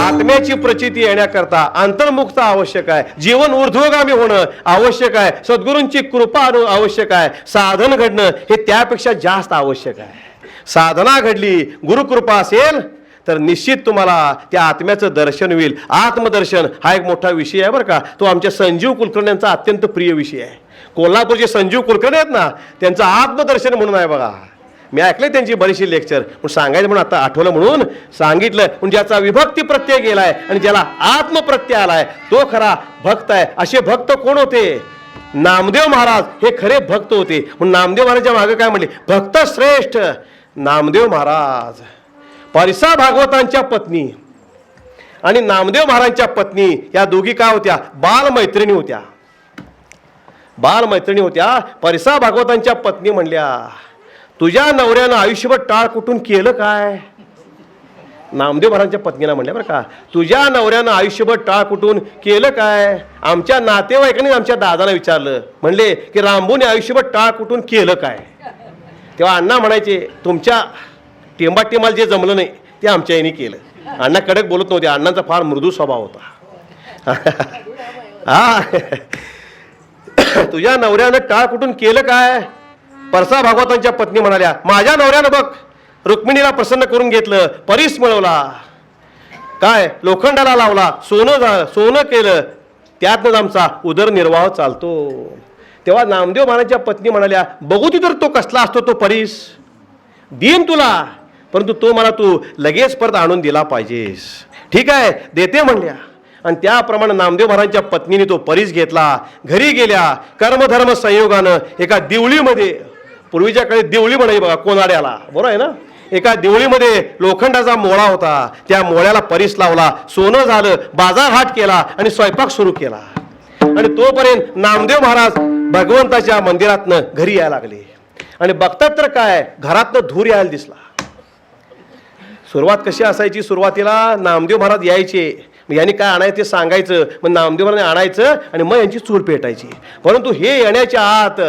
आत्म्याची प्रचिती येण्याकरता अंतर्मुखता आवश्यक आहे. जीवन ऊर्ध्वगामी होणं आवश्यक आहे. सद्गुरूंची कृपा आवश्यक आहे. साधन घडणं हे त्यापेक्षा जास्त आवश्यक आहे. साधना घडली, गुरुकृपा असेल तर निश्चित तुम्हाला त्या आत्म्याचं दर्शन होईल. आत्मदर्शन हा एक मोठा विषय आहे बरं का. तो आमच्या संजीव कुलकर्णी यांचा अत्यंत प्रिय विषय आहे. कोल्हापूरचे संजीव कुलकर्णी आहेत ना, त्यांचं आत्मदर्शन म्हणून आहे बघा. मी ऐकलंय त्यांची बरीचशी लेक्चर, पण सांगायचं म्हणून आता आठवलं म्हणून सांगितलं. पण ज्याचा विभक्ती प्रत्यय गेलाय आणि ज्याला आत्मप्रत्यय आलाय तो खरा भक्त आहे. असे भक्त कोण होते? नामदेव महाराज हे खरे भक्त होते. म्हणून नामदेव महाराजांच्या मागे काय म्हणले? भक्त श्रेष्ठ नामदेव महाराज. परिसा भागवतांच्या पत्नी आणि नामदेव महाराजांच्या पत्नी या दोघी काय होत्या? बालमैत्रिणी होत्या. बालमैत्रिणी होत्या. परिसा भागवतांच्या पत्नी म्हणल्या, तुझ्या नवऱ्यानं आयुष्यभर टाळ कुठून केलं काय? नामदेव महाराजांच्या पत्नीला म्हणल्या बरं का, तुझ्या नवऱ्यानं आयुष्यभर टाळ कुठून केलं काय? आमच्या नातेवाईकांनी आमच्या दादाला विचारलं, म्हणले की रामबूने आयुष्यभर टाळ कुठून केलं काय? तेव्हा अण्णा म्हणायचे, तुमच्या टेंबाटेमाला जे जमलं नाही ते आमच्या याने केलं. अण्णा कडक बोलत नव्हते, अण्णांचा फार मृदू स्वभाव होता. हा तुझ्या नवऱ्यानं टाळ कुठून केलं काय? परसा भागवतांच्या पत्नी म्हणाल्या, माझ्या नवऱ्यानं बघ रुक्मिणीला प्रसन्न करून घेतलं, परीस मिळवला, काय लोखंडाला लावला, सोनं केलं, त्यातनंच आमचा उदरनिर्वाह चालतो. तेव्हा नामदेव महाराजांच्या पत्नी म्हणाल्या, बघू ती तर तो कसला असतो तो परीस, देईन तुला, परंतु तो मला तू लगेच परत आणून दिला पाहिजेस. ठीक आहे देते म्हणल्या. आणि त्याप्रमाणे नामदेव महाराजांच्या पत्नीने तो परीस घेतला. घरी गेल्या. कर्मधर्म संयोगानं एका दिवळीमध्ये, पूर्वीच्या काळी दिवळी म्हणायची बघा कोणाड्याला, बरोबर आहे ना, एका दिवळीमध्ये लोखंडाचा मोळा होता, त्या मोळ्याला परीस लावला, सोनं झालं, बाजार हाट केला आणि स्वयंपाक सुरू केला. आणि तोपर्यंत नामदेव महाराज भगवंताच्या मंदिरातनं घरी यायला लागले. आणि बघतात तर काय, घरातनं धूर यायला दिसला. सुरुवात कशी असायची? सुरुवातीला नामदेव महाराज यायचे, यांनी काय आणायचं ते सांगायचं, मग नामदेव महाराज आणायचं आणि मग यांची चूल पेटायची. परंतु हे येण्याच्या आत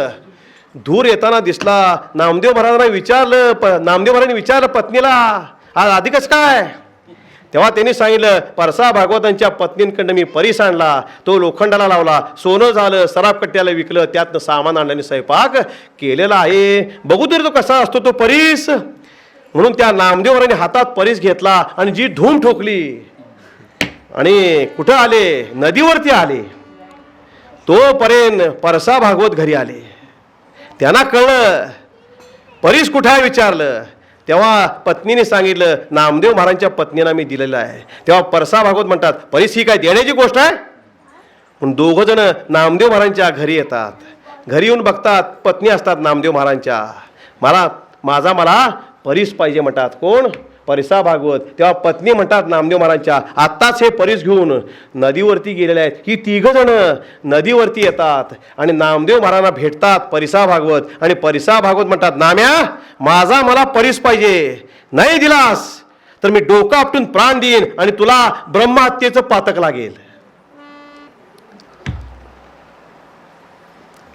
धूर येताना दिसला. नामदेव महाराजांना विचारलं, नामदेव महाराजांनी विचारलं पत्नीला, आज अधिकच काय? तेव्हा त्यांनी सांगितलं, परसा भागवतांच्या पत्नींकडनं मी परीस आणला, तो लोखंडाला लावला, सोनं झालं, सराफकट्ट्याला विकलं, त्यातनं सामान आणल्याने स्वयंपाक केलेला आहे, बघू तरी तो कसा असतो तो परीस. म्हणून त्या नामदेव महाराजांनी हातात परीस घेतला आणि जी धूम ठोकली आणि कुठं आले? नदीवरती आले. तोपर्यंत परसा भागवत घरी आले. त्यांना कळलं परीस कुठं आहे विचारलं. तेव्हा पत्नीने सांगितलं, नामदेव महाराजांच्या पत्नीला मी दिलेलं आहे. तेव्हा परसा भागवत म्हणतात, परीस ही काय देण्याची गोष्ट आहे? म्हणून दोघं जण नामदेव महाराजांच्या घरी येतात. घरी येऊन बघतात पत्नी असतात नामदेव महाराजांच्या. मला परीस पाहिजे म्हणतात. कोण? परिसा भागवत. तेव्हा पत्नी म्हणतात नामदेव महाराजांच्या, आत्ताच हे परीस घेऊन नदीवरती गेलेले आहेत. ही तिघ जण नदीवरती येतात आणि नामदेव महाराजांना भेटतात परिसा भागवत. आणि परिसा भागवत म्हणतात, नाम्या मला परीस पाहिजे, नाही दिलास तर मी डोकं आपटून प्राण देईन आणि तुला ब्रह्महत्येचं पातक लागेल.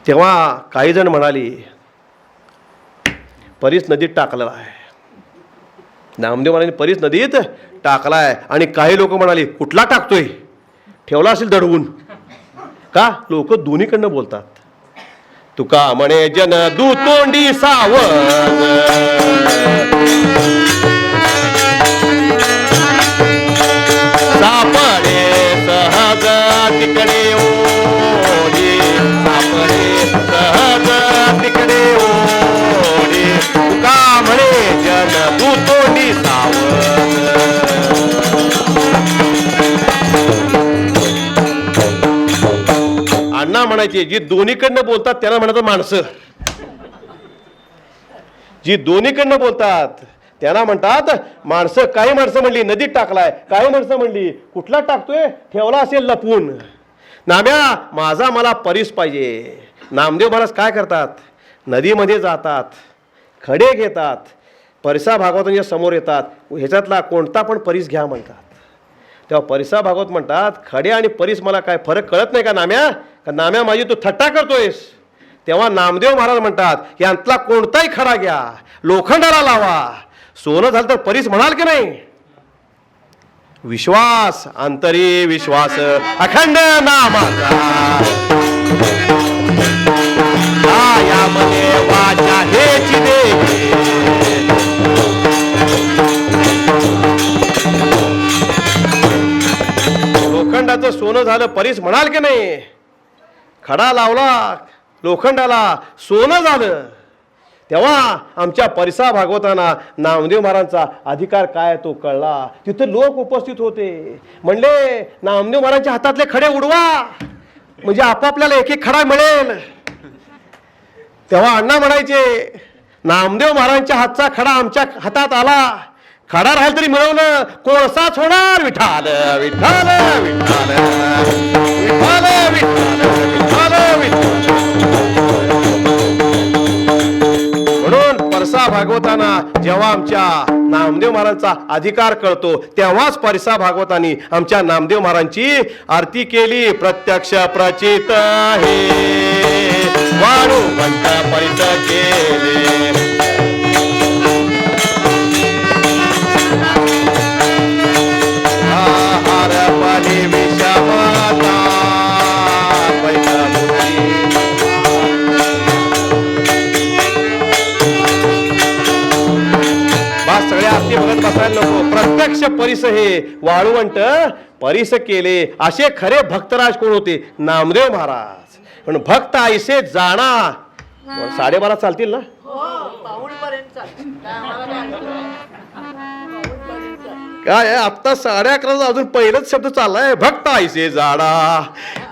तेव्हा काही जण म्हणाली, परीस नदीत टाकलेला आहे. नामदेव महाराजांनी परीस नदीत टाकलाय. आणि काही लोक म्हणाले, कुठला टाकतोय? ठेवला असेल दडवून का? लोक दोन्हीकडनं बोलतात. तुका म्हणे जन दुतोंडी सावध, सापडे सहज तिकडे ओढे, सापडे सहज तिकडे ओढे, तुका म्हणे जन दुतोंडी सावध. अण्णा म्हणायचे, जी दोन्हीकडनं बोलतात त्यांना म्हणायचं माणसं. जी दोन्हीकडनं बोलतात त्यांना म्हणतात माणसं. काही माणसं म्हणली नदीत टाकलाय, काही माणसं म्हणली कुठला टाकतोय? ठेवला असेल लपवून. नाम्या मला परीस पाहिजे. नामदेव महाराज काय करतात? नदीमध्ये जातात, खडे घेतात, परिसा भागवतांच्या समोर येतात, ह्याच्यातला कोणता पण परीस घ्या म्हणतात. तेव्हा परिसा भागवत म्हणतात, खडे आणि परीस मला काय फरक कळत नाही का नाम्या? का नाम्या माझी तू थट्टा करतोयस? तेव्हा नामदेव महाराज म्हणतात, यांतला कोणताही खडा घ्या, लोखंडाला लावा, सोनं झालं तर परीस म्हणाल की नाही? विश्वास, अंतरी विश्वास, अखंड नामाचा यामध्ये वाचा हेची देही. लोखंडाचं सोनं झालं परीस म्हणाल की नाही? खडा लावला लोखंडाला, सोनं झालं, तेव्हा आमच्या परिसा भागवताना नामदेव महाराजांचा अधिकार काय तो कळला. तिथं लोक उपस्थित होते. म्हणले नामदेव महाराजांच्या हातातले खडे उडवा, म्हणजे आपापल्याला एक एक खडा मिळेल. तेव्हा अण्णा म्हणायचे नामदेव महाराजांच्या हातचा खडा आमच्या हातात आला, खडा राहील तरी मिळवणं कोळसाच होणार. विठाल विठाल विठाल विठाल विठाल विठाल. म्हणून परसा भागवताना जेव्हा आमच्या नामदेव महाराजांचा अधिकार कळतो तेव्हाच परसा भागवतानी आमच्या नामदेव महाराजांची आरती केली. प्रत्यक्ष प्रचित हे वाळू पंत परिस केले. सगळ्या आरती बघत बसायला नको. प्रत्यक्ष परिस हे वाळवंट परिस केले. असे खरे भक्तराज कोण होते? नामदेव महाराज. पण भक्त ऐसे जाणा. 12:30 चालतील ना? काय आता 11:30 अजून पहिलाच शब्द चाललाय. भक्त ऐसे जाणा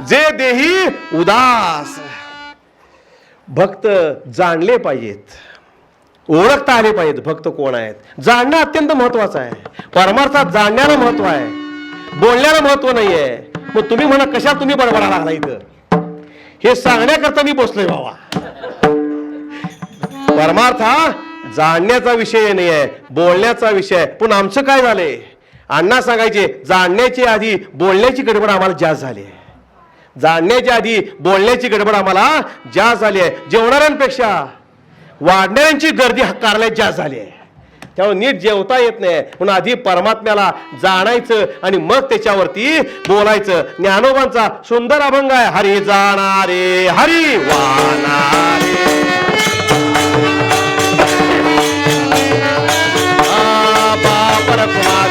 जे देही उदास. भक्त जाणले पाहिजेत, ओळखता आले पाहिजेत भक्त कोण आहेत. जाणणं अत्यंत महत्वाचं आहे. परमार्थात जाणण्याला महत्व आहे, बोलण्याला महत्व नाहीये. मग तुम्ही म्हणा कशा तुम्ही बडबडा लागला इथं, हे सांगण्याकरता मी बसलोय बाबा. परमार्थ हा जाणण्याचा विषय नाही आहे, बोलण्याचा विषय. पण आमचं काय झालंय, अण्णा सांगायचे जाणण्याची आधी बोलण्याची गडबड आम्हाला जास्त झाली आहे. जाणण्याच्या आधी बोलण्याची गडबड आम्हाला जास्त झाली आहे. जेवणाऱ्यांपेक्षा वाढणाऱ्यांची गर्दी कार्यालयात जास्त झाली आहे. त्यामुळे नीट जेवता येत नाही. म्हणून आधी परमात्म्याला जाणायचं आणि मग त्याच्यावरती बोलायचं. ज्ञानोबांचा सुंदर अभंग आहे, हरी जाणारे हरी वाणारे.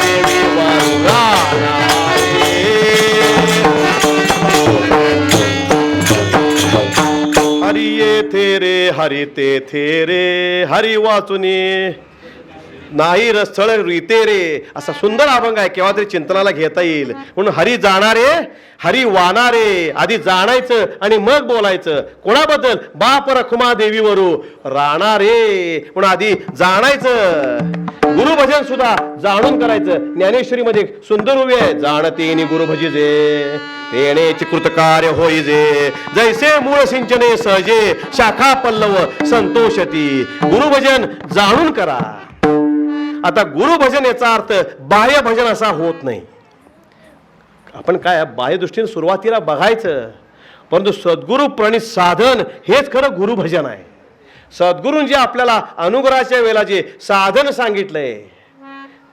देवी हरी येथे रे हरी तेथे रे, हरी वाचुनी नाही रस्थळ रीते रे. असा सुंदर अभंग आहे, केव्हा तरी चिंतनाला घेता येईल. म्हणून हरी जाणारे हरी वाणारे. आधी जाणायचं आणि मग बोलायचं. कोणाबद्दल? बाप रखुमा देवीवरू राणारे. म्हणून आधी जाणायचं. गुरुभजन सुद्धा जाणून करायचं. ज्ञानेश्वरी मध्ये सुंदर उभी आहे, जाणतेनी गुरुभजिजे तेनेच कृतकार्य होईजे, जैसे मूळ सिंचने सहजे शाखा पल्लव संतोषती. गुरुभजन जाणून करा. आता गुरुभजन याचा अर्थ बाह्य भजन असा होत नाही. आपण काय बाह्य दृष्टीने सुरुवातीला बघायचं, परंतु सद्गुरु प्रणित साधन हेच खरं गुरुभजन आहे. सद्गुरूंनी जे आपल्याला अनुग्रहाच्या वेळेला जे साधन सांगितलंय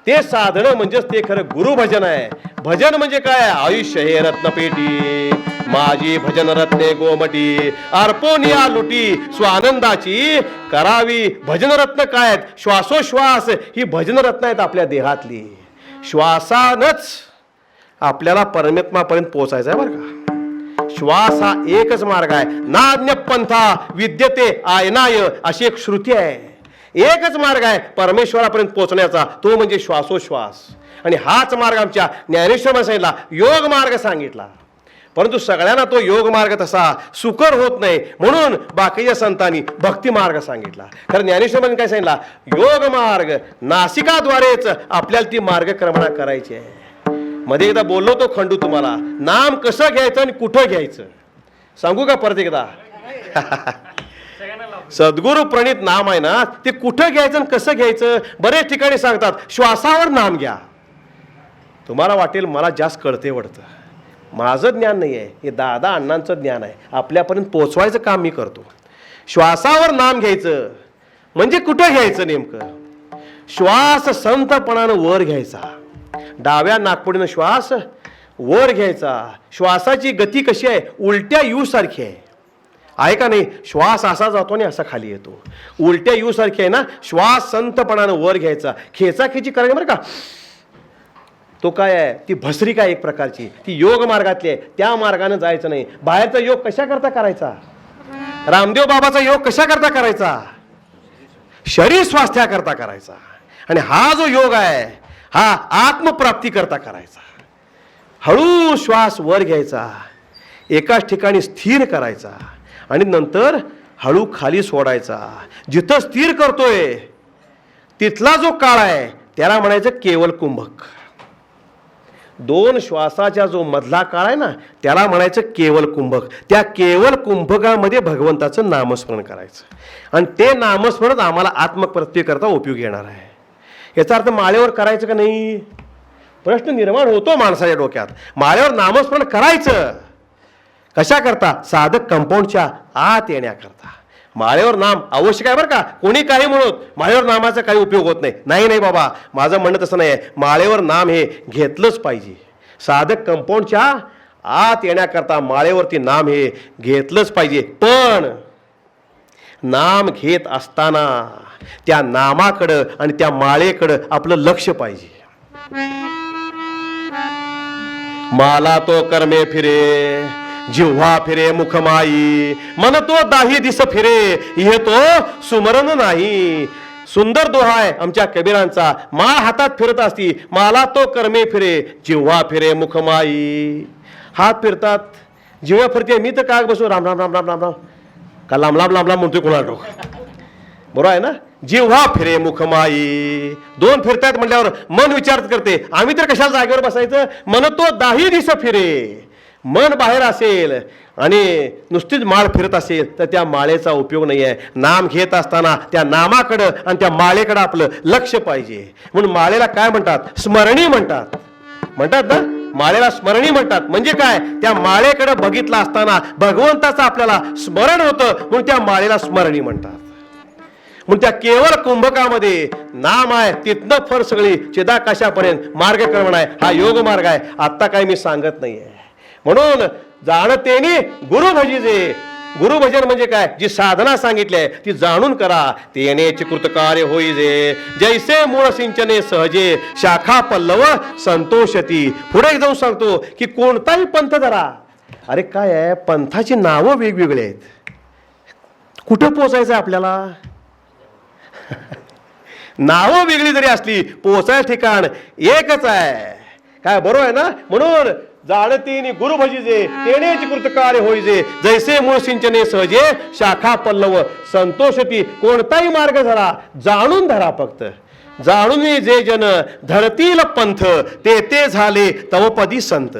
ते साधन म्हणजेच ते खरं गुरुभजन आहे. भजन म्हणजे काय? आयुष्य हे रत्नपेटी माझी भजन रत्ने गोमटी, अर्पोनिया लुटी स्वानंदाची करावी. भजन रत्न काय आहेत? श्वासोश्वास ही भजन रत्न आहेत आपल्या देहातली. श्वासानच आपल्याला परमात्मापर्यंत पोहोचायचं आहे बरं का. श्वास हा एकच मार्ग आहे. नाज्ञ पंथा विद्यते आयनाय अशी एक श्रुती आहे. एकच मार्ग आहे परमेश्वरापर्यंत पोहोचण्याचा, तो म्हणजे श्वासोश्वास. आणि हाच मार्ग आमच्या ज्ञानेश्वरांनी सांगितला, योग मार्ग सांगितला. परंतु सगळ्यांना तो योग मार्ग तसा सुकर होत नाही, म्हणून बाकीच्या संतांनी भक्ती मार्ग सांगितला. कारण ज्ञानेश्वरांनी काय सांगितला? योग मार्ग नासिकाद्वारेच आपल्याला ती मार्गक्रमणा करायची आहे. मध्ये एकदा बोललो तो खंडू तुम्हाला, नाम कसं घ्यायचं आणि कुठं घ्यायचं सांगू का परत एकदा? सद्गुरु प्रणित नाम आहे ना, ते कुठं घ्यायचं आणि कसं घ्यायचं बरेच ठिकाणी सांगतात. श्वासावर नाम घ्या. तुम्हाला वाटेल मला जास्त कळते वाटतं. माझं ज्ञान नाही आहे, हे दादा अण्णांचं ज्ञान आहे. आपल्यापर्यंत पोचवायचं काम मी करतो. श्वासावर नाम घ्यायचं म्हणजे कुठं घ्यायचं नेमकं? श्वास संतपणानं वर घ्यायचा. डाव्या नाकपुडीनं श्वास वर घ्यायचा. श्वासाची गती कशी आहे? उलट्या यू सारखी आहे का नाही? श्वास असा जातो आणि असा खाली येतो. उलट्या यू सारखी आहे ना. श्वास संतपणानं वर घ्यायचा. खेचाखेची करायची बरं का. तो काय आहे? ती भस्रिका एक प्रकारची, ती योग मार्गातली आहे. त्या मार्गाने जायचं नाही. बाहेरचा योग कशा करता करायचा? रामदेव बाबाचा योग कशा करता करायचा? शरीर स्वास्थ्याकरता करायचा. आणि हा जो योग आहे हा आत्मप्राप्तीकरता करायचा. हळू श्वास वर घ्यायचा, एकाच ठिकाणी स्थिर करायचा आणि नंतर हळू खाली सोडायचा. जिथं स्थिर करतोय तिथला जो काळ आहे त्याला म्हणायचं केवल कुंभक. 2 श्वासाच्या जो मधला काळ आहे ना त्याला म्हणायचं केवल कुंभक. त्या केवल कुंभकामध्ये भगवंताचं नामस्मरण करायचं आणि ते नामस्मरण आम्हाला आत्मप्रत्येकरता उपयोगी येणार आहे. याचा अर्थ माळेवर करायचं का नाही प्रश्न निर्माण होतो माणसाच्या डोक्यात. माळेवर नामस्मरण करायचं कशा करता? साधक कंपाऊंडच्या आत येण्याकरता. माळेवर नाम आवश्यक आहे बरं का. कोणी काही म्हणत माळेवर नामाचा काही उपयोग होत नाही. नाही बाबा, माझं म्हणणं तसं नाही आहे. माळेवर नाम हे घेतलंच पाहिजे. साधक कंपाऊंडच्या आत येण्याकरता माळेवरती नाम हे घेतलंच पाहिजे. पण नाम घेत असताना त्या नामाकडं आणि त्या माळेकडं आपलं लक्ष पाहिजे. माला तो कर्मे फिरे, जिव्हा फिरे मुखमाई, मन तो दाही दिस फिरे, हे तो सुमरण नाही. सुंदर दोहा आहे आमच्या कबीरांचा. माळ हातात फिरत असती, माला तो कर्मे फिरे, जिव्हा फिरे मुखमाई. हात फिरतात, जिव्हा फिरते. मी तर काय बसू राम राम राम राम राम राम का लांब लांब लांब लांब म्हणतोय कोणाला डोक. बरोबर आहे ना. जिव्हा फिरे मुखमाई. 2 फिरतायत म्हटल्यावर मन विचार करते आम्ही तर कशाला जागेवर बसायचं. मन तो दाही दिस फिरे. मन बाहेर असेल आणि नुसतीच माळ फिरत असेल तर त्या माळेचा उपयोग नाही आहे. नाम घेत असताना त्या नामाकडं आणि त्या माळेकडं आपलं लक्ष पाहिजे. म्हणून माळेला काय म्हणतात? स्मरणी म्हणतात. म्हणतात ना, माळेला स्मरणी म्हणतात. म्हणजे काय? त्या माळेकडे बघितलं असताना भगवंताचं आपल्याला स्मरण होतं म्हणून त्या माळेला स्मरणी म्हणतात. म्हणून त्या केवळ कुंभकामध्ये नाम आहे, तिथनं फर सगळी चिदाकाशापर्यंत मार्गक्रमण आहे. हा योग मार्ग आहे. आत्ता काय मी सांगत नाहीये. म्हणून जाणतेनी गुरु भजीजे. गुरुभजन म्हणजे काय? जी साधना सांगितली आहे ती जाणून करा. तेनेची कृतकार्य होईजे, जैसे मूळ सिंचने सहजे, शाखा पल्लव संतोषती. पुढे जाऊन सांगतो की कोणताही पंथ धरा. अरे काय आहे, पंथाची नावं वेगवेगळी आहेत. कुठं पोचायचं आपल्याला? नावं वेगळी जरी असली पोचायचं ठिकाण एकच आहे. काय बरोबर आहे ना. म्हणून जाणतीनी गुरु भजीजे, तेनेची कृतकार्य होईजे, जैसे मूळ सिंचने सहजे, शाखा पल्लव संतोषती. कोणताही मार्ग धरा, जाणून धरा. फक्त जाणून जे जन धरतील पंथ, ते झाले तवपदी संत.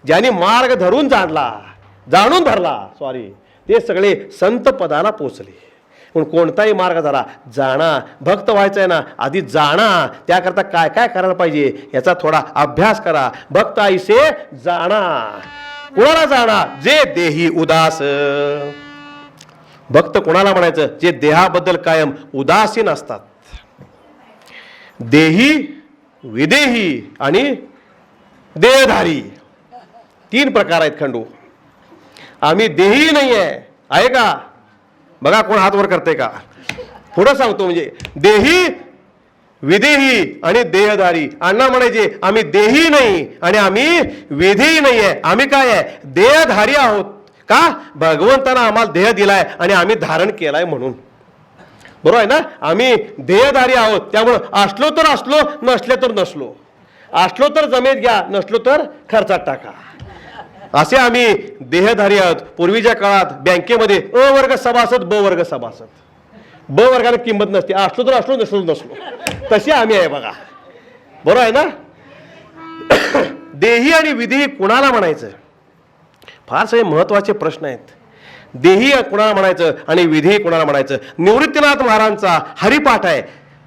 ज्याने मार्ग धरून जाणून धरला ते सगळे संत पदाला पोचले. पण कोणताही मार्ग धरा, जाणा. भक्त व्हायचं आहे ना, आधी जाणा. त्याकरता काय काय करायला पाहिजे याचा थोडा अभ्यास करा. भक्त ऐसे जाणा. कोणाला जाणा? जे देही उदास. भक्त कोणाला म्हणायचं? जे देहाबद्दल कायम उदासीन असतात. देही, विदेही आणि देहधारी 3 प्रकार आहेत खंडू. आम्ही देही नाही आहे का? बघा कोण हात वर करते का? पुढं सांगतो. म्हणजे देही, विदेही आणि देहधारी. अण्णा म्हणायचे आम्ही देही नाही आणि आम्ही विधेही नाही आहे. आम्ही काय आहे? देहधारी आहोत. का? भगवंतानं आम्हाला देह दिलाय आणि आम्ही धारण केलाय म्हणून. बरोबर आहे ना. आम्ही देहधारी आहोत. त्यामुळं असलो तर असलो, नसले तर नसलो. असलो तर जमेत घ्या, नसलो तर खर्चात टाका. असे आम्ही देहधारी आहोत. पूर्वीच्या काळात बँकेमध्ये अ वर्ग सभासद, ब वर्ग सभासद. ब वर्गाला किंमत नसते. असलो तर असलो, नसलो नसलो. तसे आम्ही आहे बघा. बरोबर आहे ना. देही आणि विदेही कुणाला म्हणायचं? फार सगळे महत्वाचे प्रश्न आहेत. देही कुणाला म्हणायचं आणि विधेही कुणाला म्हणायचं? निवृत्तीनाथ महाराजांचा हरिपाठ आहे.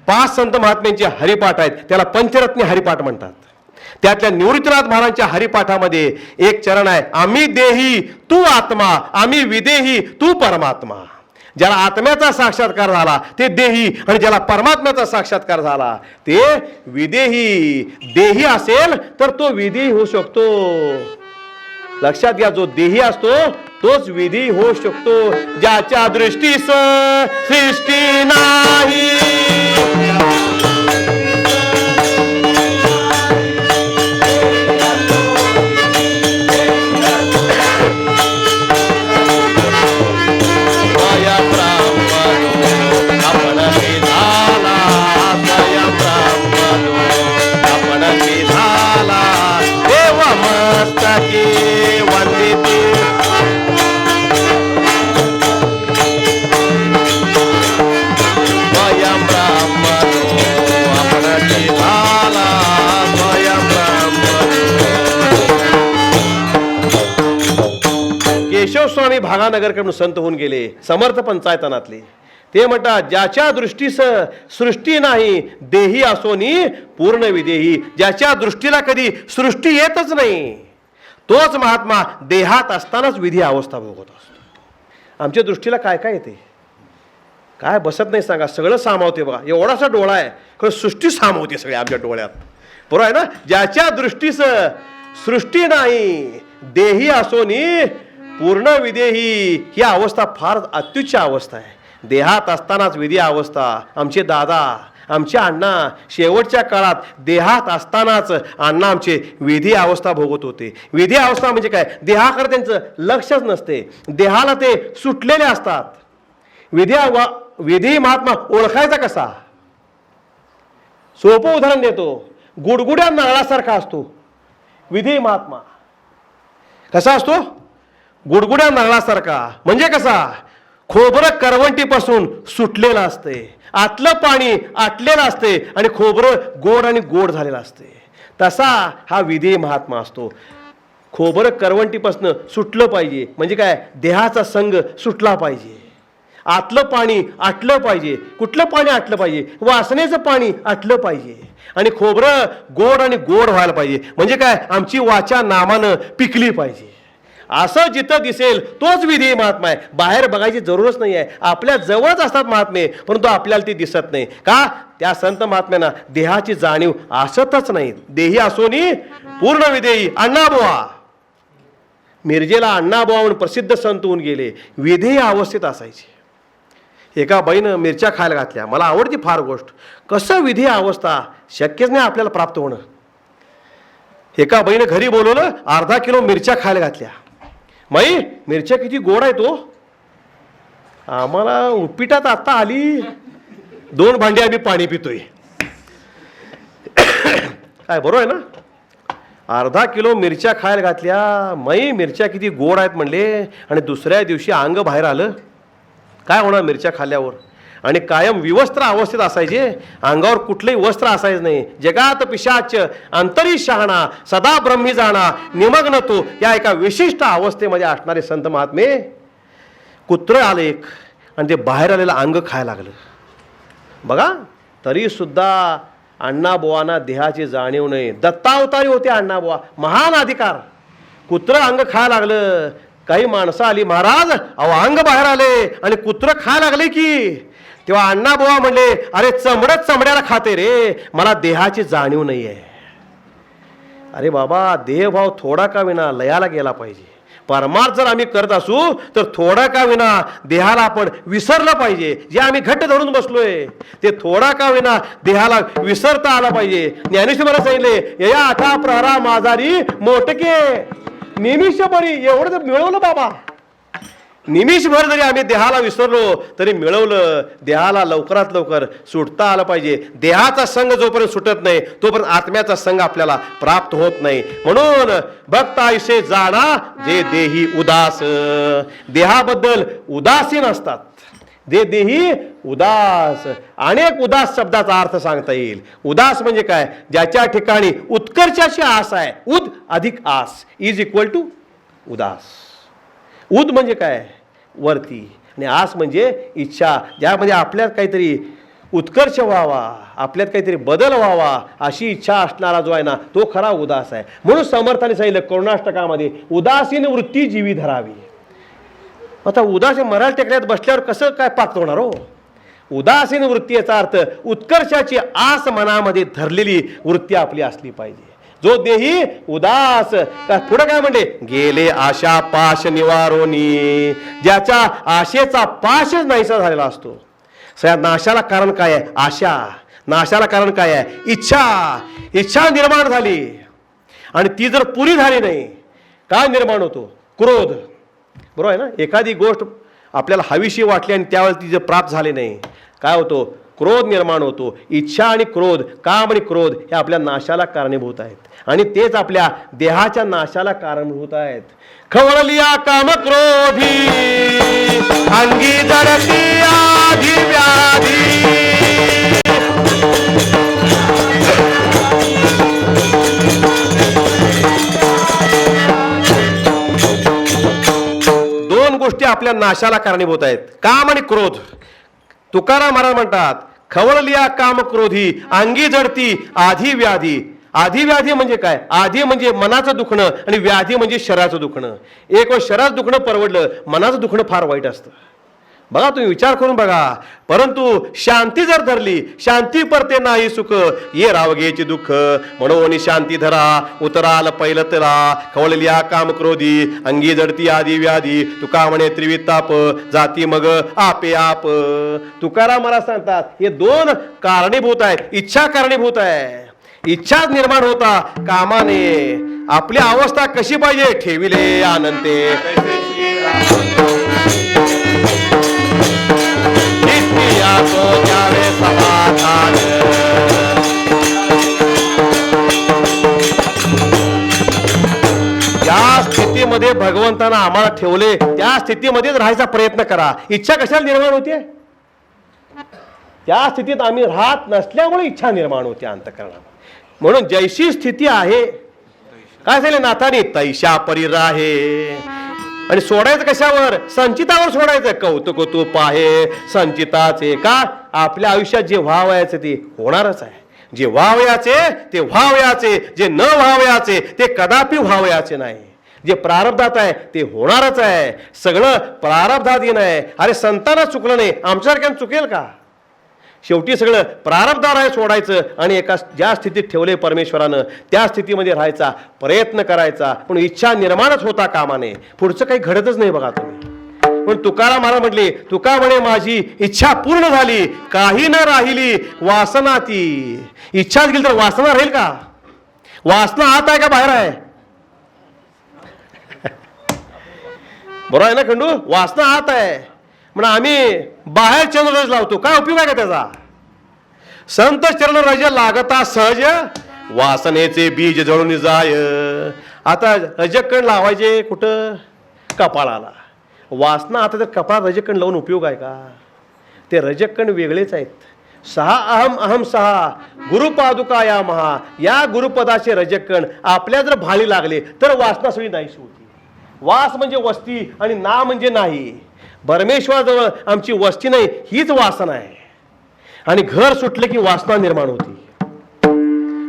5 संत महात्म्यांचे हरिपाठ आहेत. त्याला पंचरत्नी हरिपाठ म्हणतात. त्यातल्या निवृत्तीनाथ महाराजांच्या हरिपाठामध्ये एक चरण आहे, आम्ही देही तू आत्मा, आम्ही विदेही तू परमात्मा. ज्याला आत्म्याचा साक्षात्कार झाला ते देही आणि ज्याला परमात्म्याचा साक्षात्कार झाला ते विदेही. देही असेल तर तो विदेही होऊ शकतो. लक्षात घ्या, जो देही असतो तोच विधी होऊ शकतो. ज्याच्या दृष्टीस सृष्टी नाही, आपण आपणाची वंदिती स्वयं ब्रह्मनो आपणाची झाला स्वयं ब्रह्मनो. केशव स्वामी भागानगरकडून संत होऊन गेले, समर्थ पंचायतनातले. ते म्हणतात ज्याच्या दृष्टीस सृष्टी नाही देही असोनी पूर्ण विदेही. ज्याच्या दृष्टीला कधी सृष्टी येतच नाही तोच महात्मा देहात असतानाच विधी अवस्था भोगत असतो. आमच्या दृष्टीला काय काय येते, काय बसत नाही सांगा, सगळं सामावते बघा. एवढासा डोळा आहे खरं सृष्टी सामावते सगळे आमच्या डोळ्यात, बरोबर आहे ना. ज्याच्या दृष्टीस सृष्टी नाही देही असोनी पूर्ण विदेही ही अवस्था फार अत्युच्च अवस्था आहे. देहात असतानाच विधी अवस्था. आमचे दादा आमचे अण्णा शेवटच्या काळात देहात असतानाच अण्णा आमचे विधी अवस्था भोगत होते. विधी अवस्था म्हणजे काय, देहाकडे त्यांचं लक्षच नसते, देहाला ते सुटलेले असतात. विधी महात्मा ओळखायचा कसा, सोपं उदाहरण देतो. गुडगुड्या नारळासारखा असतो विधी महात्मा. कसा असतो, गुडगुड्या नारळासारखा. म्हणजे कसा, खोबरं करवंटीपासून सुटलेलं असते, आतलं पाणी आटलेलं असते आणि खोबरं गोड आणि गोड झालेलं असते. तसा हा विधी महात्मा असतो. खोबरं करवंटीपासून सुटलं पाहिजे म्हणजे काय, देहाचा संग सुटला पाहिजे, आतलं पाणी आटलं पाहिजे. कुठलं पाणी आटलं पाहिजे, वासनेचं पाणी आटलं पाहिजे आणि खोबरं गोड आणि गोड व्हायला पाहिजे. म्हणजे काय, आमची वाचा नामानं पिकली पाहिजे. असं जिथं दिसेल तोच विधी महात्मा आहे. बाहेर बघायची जरूरच नाही आहे, आपल्या जवळच असतात महात्मे, परंतु आपल्याला ती दिसत नाही. का, त्या संत महात्म्यांना देहाची जाणीव असतच नाही. देही असोनी पूर्ण विधेयी. अण्णाबुवा मिरजेला अण्णाबुवा म्हणून प्रसिद्ध संत होऊन गेले, विधेयी अवस्थेत असायचे. एका बाईनं मिरच्या खायला घातल्या. मला आवडती फार गोष्ट, कसं विधी अवस्था शक्यच नाही आपल्याला प्राप्त होणं. एका बाईनं घरी बोलवलं, अर्धा किलो मिरच्या खायला घातल्या. माई मिरच्या किती गोड आहे तो, आम्हाला उपीटात आता आली, 2 भांडी आम्ही पाणी पितोय. काय बरोबर आहे ना. अर्धा किलो मिरच्या खायला घातल्या. माई मिरच्या किती गोड आहेत म्हणले आणि दुसऱ्या दिवशी अंग बाहेर आलं. काय होणार मिरच्या खाल्ल्यावर. आणि कायम विवस्त्र अवस्थेत असायचे, अंगावर कुठलंही वस्त्र असायचं नाही. जगात पिशाच अंतरी शहाणा सदा ब्रह्मी जाणा निमग्न तो, या एका विशिष्ट अवस्थेमध्ये असणारे संत महात्मे. कुत्र आलं एक आणि ते बाहेर आलेलं अंग खायला लागलं. बघा तरी सुद्धा अण्णाबुवांना देहाची जाणीव नाही. दत्तावतारी होते अण्णाबुवा, महान अधिकार. कुत्र अंग खायला लागलं. काही माणसं आली, महाराज अहो अंग बाहेर आले आणि कुत्र खायला लागले की. तेव्हा अण्णाबुवा म्हणले, अरे चमडच चमड्याला खाते रे, मला देहाची जाणीव नाही आहे. अरे बाबा, देहभाव थोडा का विना लयाला गेला पाहिजे. परमार्थ जर आम्ही करत असू तर थोडा का विना देहाला आपण विसरलं पाहिजे. जे आम्ही घट्ट धरून बसलोय ते थोडा का विना देहाला विसरता आला पाहिजे. ज्ञानेश्वरांनी सांगितले, या आठा प्रहरा माझारी मोटके निमिषभरी. एवढं जर मिळवलं बाबा, निमिषभर जरी आम्ही देहाला विसरलो तरी मिळवलं. देहाला लवकरात लवकर सुटता आलं पाहिजे. देहाचा संग जोपर्यंत सुटत नाही तोपर्यंत आत्म्याचा संग आपल्याला प्राप्त होत नाही. म्हणून भक्त आयुष्य जाणा जे देही उदास. देहाबद्दल उदासीन असतात, जे देही उदास. अनेक उदास शब्दाचा अर्थ सांगता येईल. उदास म्हणजे काय, ज्याच्या ठिकाणी उत्कर्षाची आस आहे. उद अधिक आस इज इक्वल टू उदास. उद म्हणजे काय, वरती, आणि आस म्हणजे इच्छा, ज्यामध्ये आपल्यात काहीतरी उत्कर्ष व्हावा, आपल्यात काहीतरी बदल व्हावा अशी इच्छा असणारा जो आहे ना तो खरा उदास आहे. म्हणून समर्थाने सांगितलं करुणाष्टकामध्ये, उदासीन वृत्ती जीवी धरावी. आता उदासीन मराल टेकड्यात बसल्यावर कसं काय पात्र होणार हो. उदासीन वृत्ती याचा अर्थ उत्कर्षाची आस मनामध्ये धरलेली वृत्ती आपली असली पाहिजे. जो देही उदास, पुढे काय म्हणले, गेले आशा पाश निवारोनी. ज्याच्या आशेचा पाशच नाहीसा झालेला असतो. सगळ्या नाशाला कारण काय आहे, आशा. नाशाला कारण काय आहे, इच्छा. इच्छा निर्माण झाली आणि ती जर पुरी झाली नाही काय निर्माण होतो, क्रोध. बरोबर आहे ना. एखादी गोष्ट आपल्याला हवीशी वाटली आणि त्यावेळेला ती जर प्राप्त झाली नाही काय होतो, क्रोध निर्माण होतो. इच्छा आणि क्रोध, काम आणि क्रोध हे आपल्या नाशाला कारणीभूत आहेत आणि तेच आपल्या देहाच्या नाशाला कारणीभूत आहेत. खवळलिया काम क्रोधी अंगी जडती आधी व्याधी. दोन गोष्टी आपल्या नाशाला कारणीभूत आहेत, काम आणि क्रोध. तुकाराम महाराज म्हणतात खवळलिया काम क्रोधी अंगी जडती आधी व्याधी. आधी व्याधी म्हणजे काय? आधी म्हणजे मनाचं दुखणं आणि व्याधी म्हणजे शरीराचं दुखणं. एक वेळ शरीराचं दुखणं परवडलं, मनाचं दुखणं फार वाईट असतं. बघा, तुम्ही विचार करून बघा. परंतु शांती जर धरली, शांती परते नाही सुख, ये रावगेची दुःख म्हणून शांती धरा उतराल पैलतला. खवळलिया काम क्रोधी अंगी जडती आधी व्याधी. तुका म्हणे त्रिविध ताप जाती मग आपे आप. तुकाराम महाराज सांगतात हे दोन कारणीभूत आहेत. इच्छा कारणीभूत आहे. इच्छा निर्माण होता कामाने. आपली अवस्था कशी पाहिजे? ठेविले आनंदे समाधान. ज्या स्थितीमध्ये भगवंतानं आम्हाला ठेवले त्या स्थितीमध्येच राहायचा प्रयत्न करा. इच्छा कशाला निर्माण होते? त्या स्थितीत आम्ही राहत नसल्यामुळे इच्छा निर्माण होते अंतःकरणात. म्हणून जैशी स्थिती आहे, काय झाले नाथाने तैशा परी राहे. आणि सोडायचं कशावर? संचितावर सोडायचं. कौतुक तू पाहे संचिताचे. का? आपल्या आयुष्यात जे व्हावयाचे ते होणारच आहे. जे व्हावयाचे ते व्हावयाचे, जे न व्हावयाचे ते कदापि व्हावयाचे नाही. जे प्रारब्धात आहे ते होणारच आहे. सगळं प्रारब्धात येणं आहे. अरे संतांना चुकलं नाही, आमच्यासारख्यानं चुकेल का? शेवटी सगळं प्रारब्धावर आहे सोडायचं आणि एका ज्या स्थितीत ठेवले परमेश्वरानं त्या स्थितीमध्ये राहायचा प्रयत्न करायचा. पण इच्छा निर्माणच होता कामाने. पुढचं काही घडतच नाही बघा तुम्ही. पण तुकाराम महाराज म्हटले, तुका म्हणे माझी इच्छा पूर्ण झाली, काही न राहिली वासना ती. इच्छाच गेली तर वासना राहील का? वासना आत आहे का बाहेर आहे? बरोबर आहे ना खंडू? वासना आत आहे. म्हणून आम्ही बाहेर चरणरज लावतो, काय उपयोग आहे का त्याचा? संत चरणरज लागता सहज वासनेचे बीज जळून जाय. आता रजकण लावायचे कुठं? कपाळाला. वासना आता तर कपाळात रजकण लावून उपयोग आहे का? ते रजकण वेगळेच आहेत. सहा अहम अहम सहा गुरुपादुका या महा. या गुरुपदाचे रजकण आपल्या जर भाळी लागले तर वासना सगळी नाहीशी होती. वास म्हणजे वस्ती आणि ना म्हणजे नाही. परमेश्वराजवळ आमची वस्ती नाही, हीच वासना आहे. आणि घर सुटले की वासना निर्माण होती.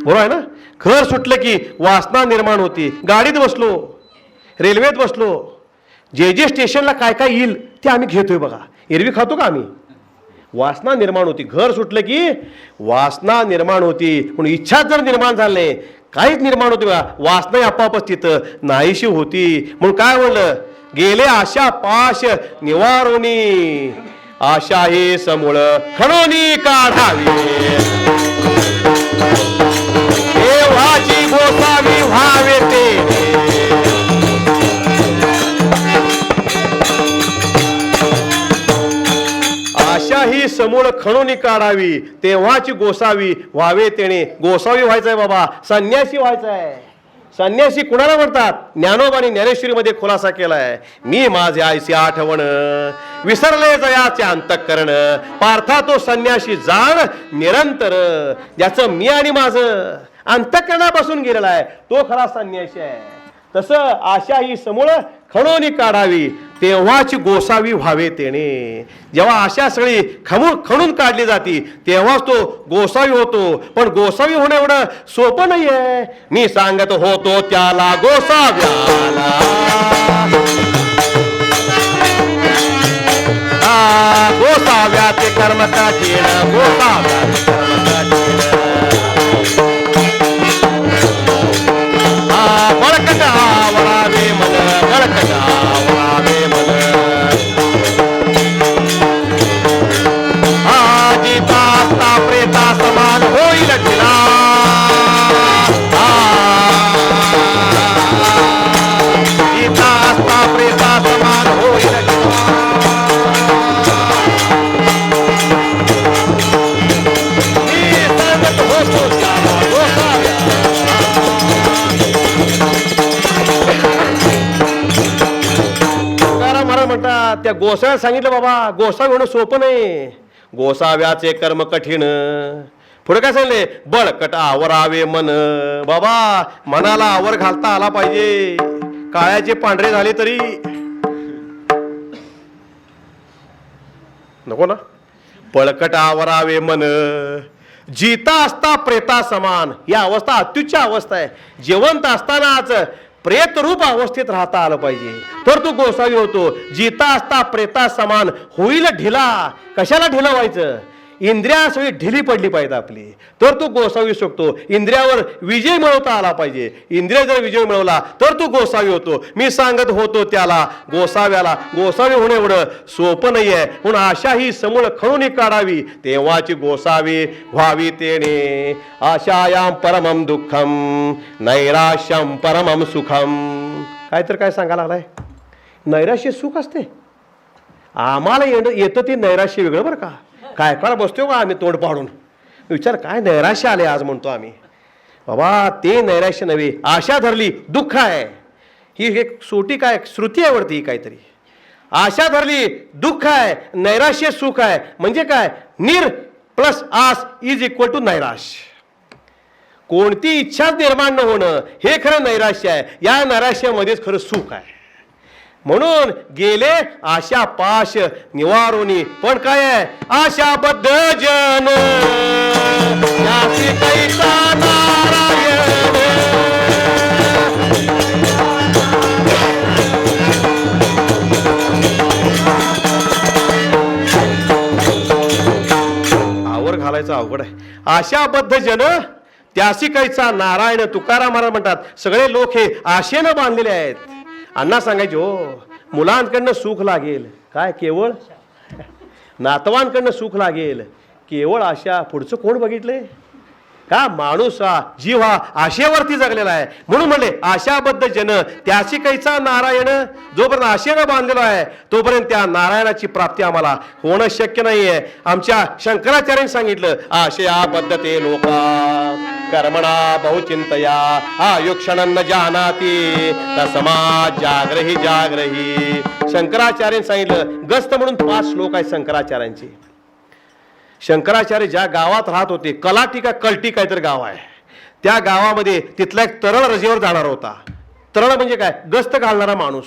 बरोबर आहे ना? घर सुटले की वासना निर्माण होती. गाडीत बसलो, रेल्वेत बसलो, जे जे स्टेशनला काय काय येईल ते आम्ही घेतोय बघा. एरवी खातो का आम्ही? वासना निर्माण होती. घर सुटलं की वासना निर्माण होती. पण इच्छा जर निर्माण झाली काहीच निर्माण होती बघा. वासना आपापच तिथं नाहीशी होती. म्हणून काय म्हणलं? गेले आशा पाश निवारोनी. आशा हे समूळ खणोनी काढावी. देवाची गोसावी व्हावे ते. आशा ही समूळ खणोनी काढावी, तेव्हाची गोसावी व्हावे तेने. गोसावी व्हायचंय बाबा, संन्यासी व्हायचंय. संन्यासी कुणाला म्हणतात? ज्ञानोबानी ज्ञानेश्वरीमध्ये खुलासा केलाय. मी माझे आयसी आठवण विसरले जयाचे अंतःकरण. पार्था तो संन्यासी जाण निरंतर. ज्याचं मी आणि माझं अंतःकरणापासून गेलेला आहे तो खरा संन्यासी आहे. तसं आशा ही समूळ खणोनी काढावी, तेव्हाची गोसावी व्हावे तेने. जेव्हा आशा सगळी खणून काढली जाती तेव्हाच तो गोसावी होतो. पण गोसावी होणं एवढं सोपं नाहीये. मी सांगत होतो त्याला गोसाव्याला. गोसाव्याचे कर्म काठीण, गोसाव्याचे कर्म काठीण. बळकट आवळावे मन, बळकट आवळावे मन. जिता आत्ता प्रेता समान होईल तिला. जिता आत्ता प्रेता समान होईल तिला. त्या गोसाव्याला सांगितलं बाबा गोसावी होणं सोपं नाही, गोसाव्याचे कर्म कठीण. पुढे काय सांगितले, बळकट आवरावे मन. बाबा मनाला आवर घालता आला पाहिजे, काळ्याचे पांढरे झाले तरी नको ना. बळकट आवरावे मन, जीता असता प्रेता समान. ही अवस्था अत्युच्च अवस्था आहे. जिवंत असतानाच प्रेतरूप अवस्थेत राहता आलं पाहिजे, तर तू गोसावी होतो. जीता असता प्रेता समान होईल ढिला. कशाला ढिला व्हायचं, इंद्रियासोयी ढिली पडली पाहिजे आपली, तर तू गोसावी शकतो. इंद्रियावर विजय मिळवता आला पाहिजे. इंद्रिय जर विजय मिळवला तर तू गोसावी होतो. मी सांगत होतो त्याला गोसाव्याला, गोसावी होणे एवढं सोपं नाही आहे. म्हणून आशा ही समूळ खणून काढावी, तेव्हाची गोसावी व्हावी तेने. आशायाम परमम दुःखम नैराश्यम परमम सुखम. काय तर काय सांगायला लागलाय, नैराश्य सुख असते. आम्हाला येतं ते नैराश्य वेगळं बरं का. काय करा बसतो का आम्ही तोंड पाडून, विचार काय नैराश्य आले आज म्हणतो आम्ही. बाबा ते नैराश्य नव्हे, आशा धरली दुःख आहे. ही एक सोटी काय श्रुती आहे वरती काहीतरी. आशा धरली दुःख आहे, नैराश्य सुख आहे. म्हणजे काय, निर प्लस आस इज इक्वल टू नैराश्य. कोणती इच्छा निर्माण न होणं हे खरं नैराश्य आहे. या नैराश्यामध्येच खरं सुख आहे. म्हणून गेले आशा पाश निवारोनी. पण काय आहे, आशाबद्ध जन यासी कैसा नारायण. आवर घालायचं अवघड आहे. आशाबद्ध जन त्यासी कैसा नारायण. तुकाराम महाराज म्हणतात सगळे लोक हे आशेनं बांधलेले आहेत. अण्णा सांगायचे हो, मुलांकडनं सुख लागेल काय केवळ, नातवांकडनं सुख लागेल केवळ आशा. पुढचं कोण बघितलंय का, माणूस हा जीव हा आशेवरती जगलेला आहे. म्हणून म्हणले आशाबद्ध जन त्याची कैसा नारायण. जोपर्यंत आशेनं बांधलेला आहे तोपर्यंत त्या नारायणाची प्राप्ती आम्हाला होणं शक्य नाहीये. आमच्या शंकराचार्यांनी सांगितलं, आशयाबद्ध ते लोका कर्मणा बहुचिंतया आयुक्षणं जानाती तस्मा जाग्रही जाग्रही. शंकराचार्यांनी सांगितलं. गस्त म्हणून 5 श्लोक आहेत शंकराचार्यांचे. शंकराचार्य ज्या गावात राहत होते, कलाटी का कलटी काहीतरी गाव आहे, त्या गावामध्ये तिथला एक तरळ रजेवर जाणार होता. तरळ म्हणजे काय, गस्त घालणारा माणूस.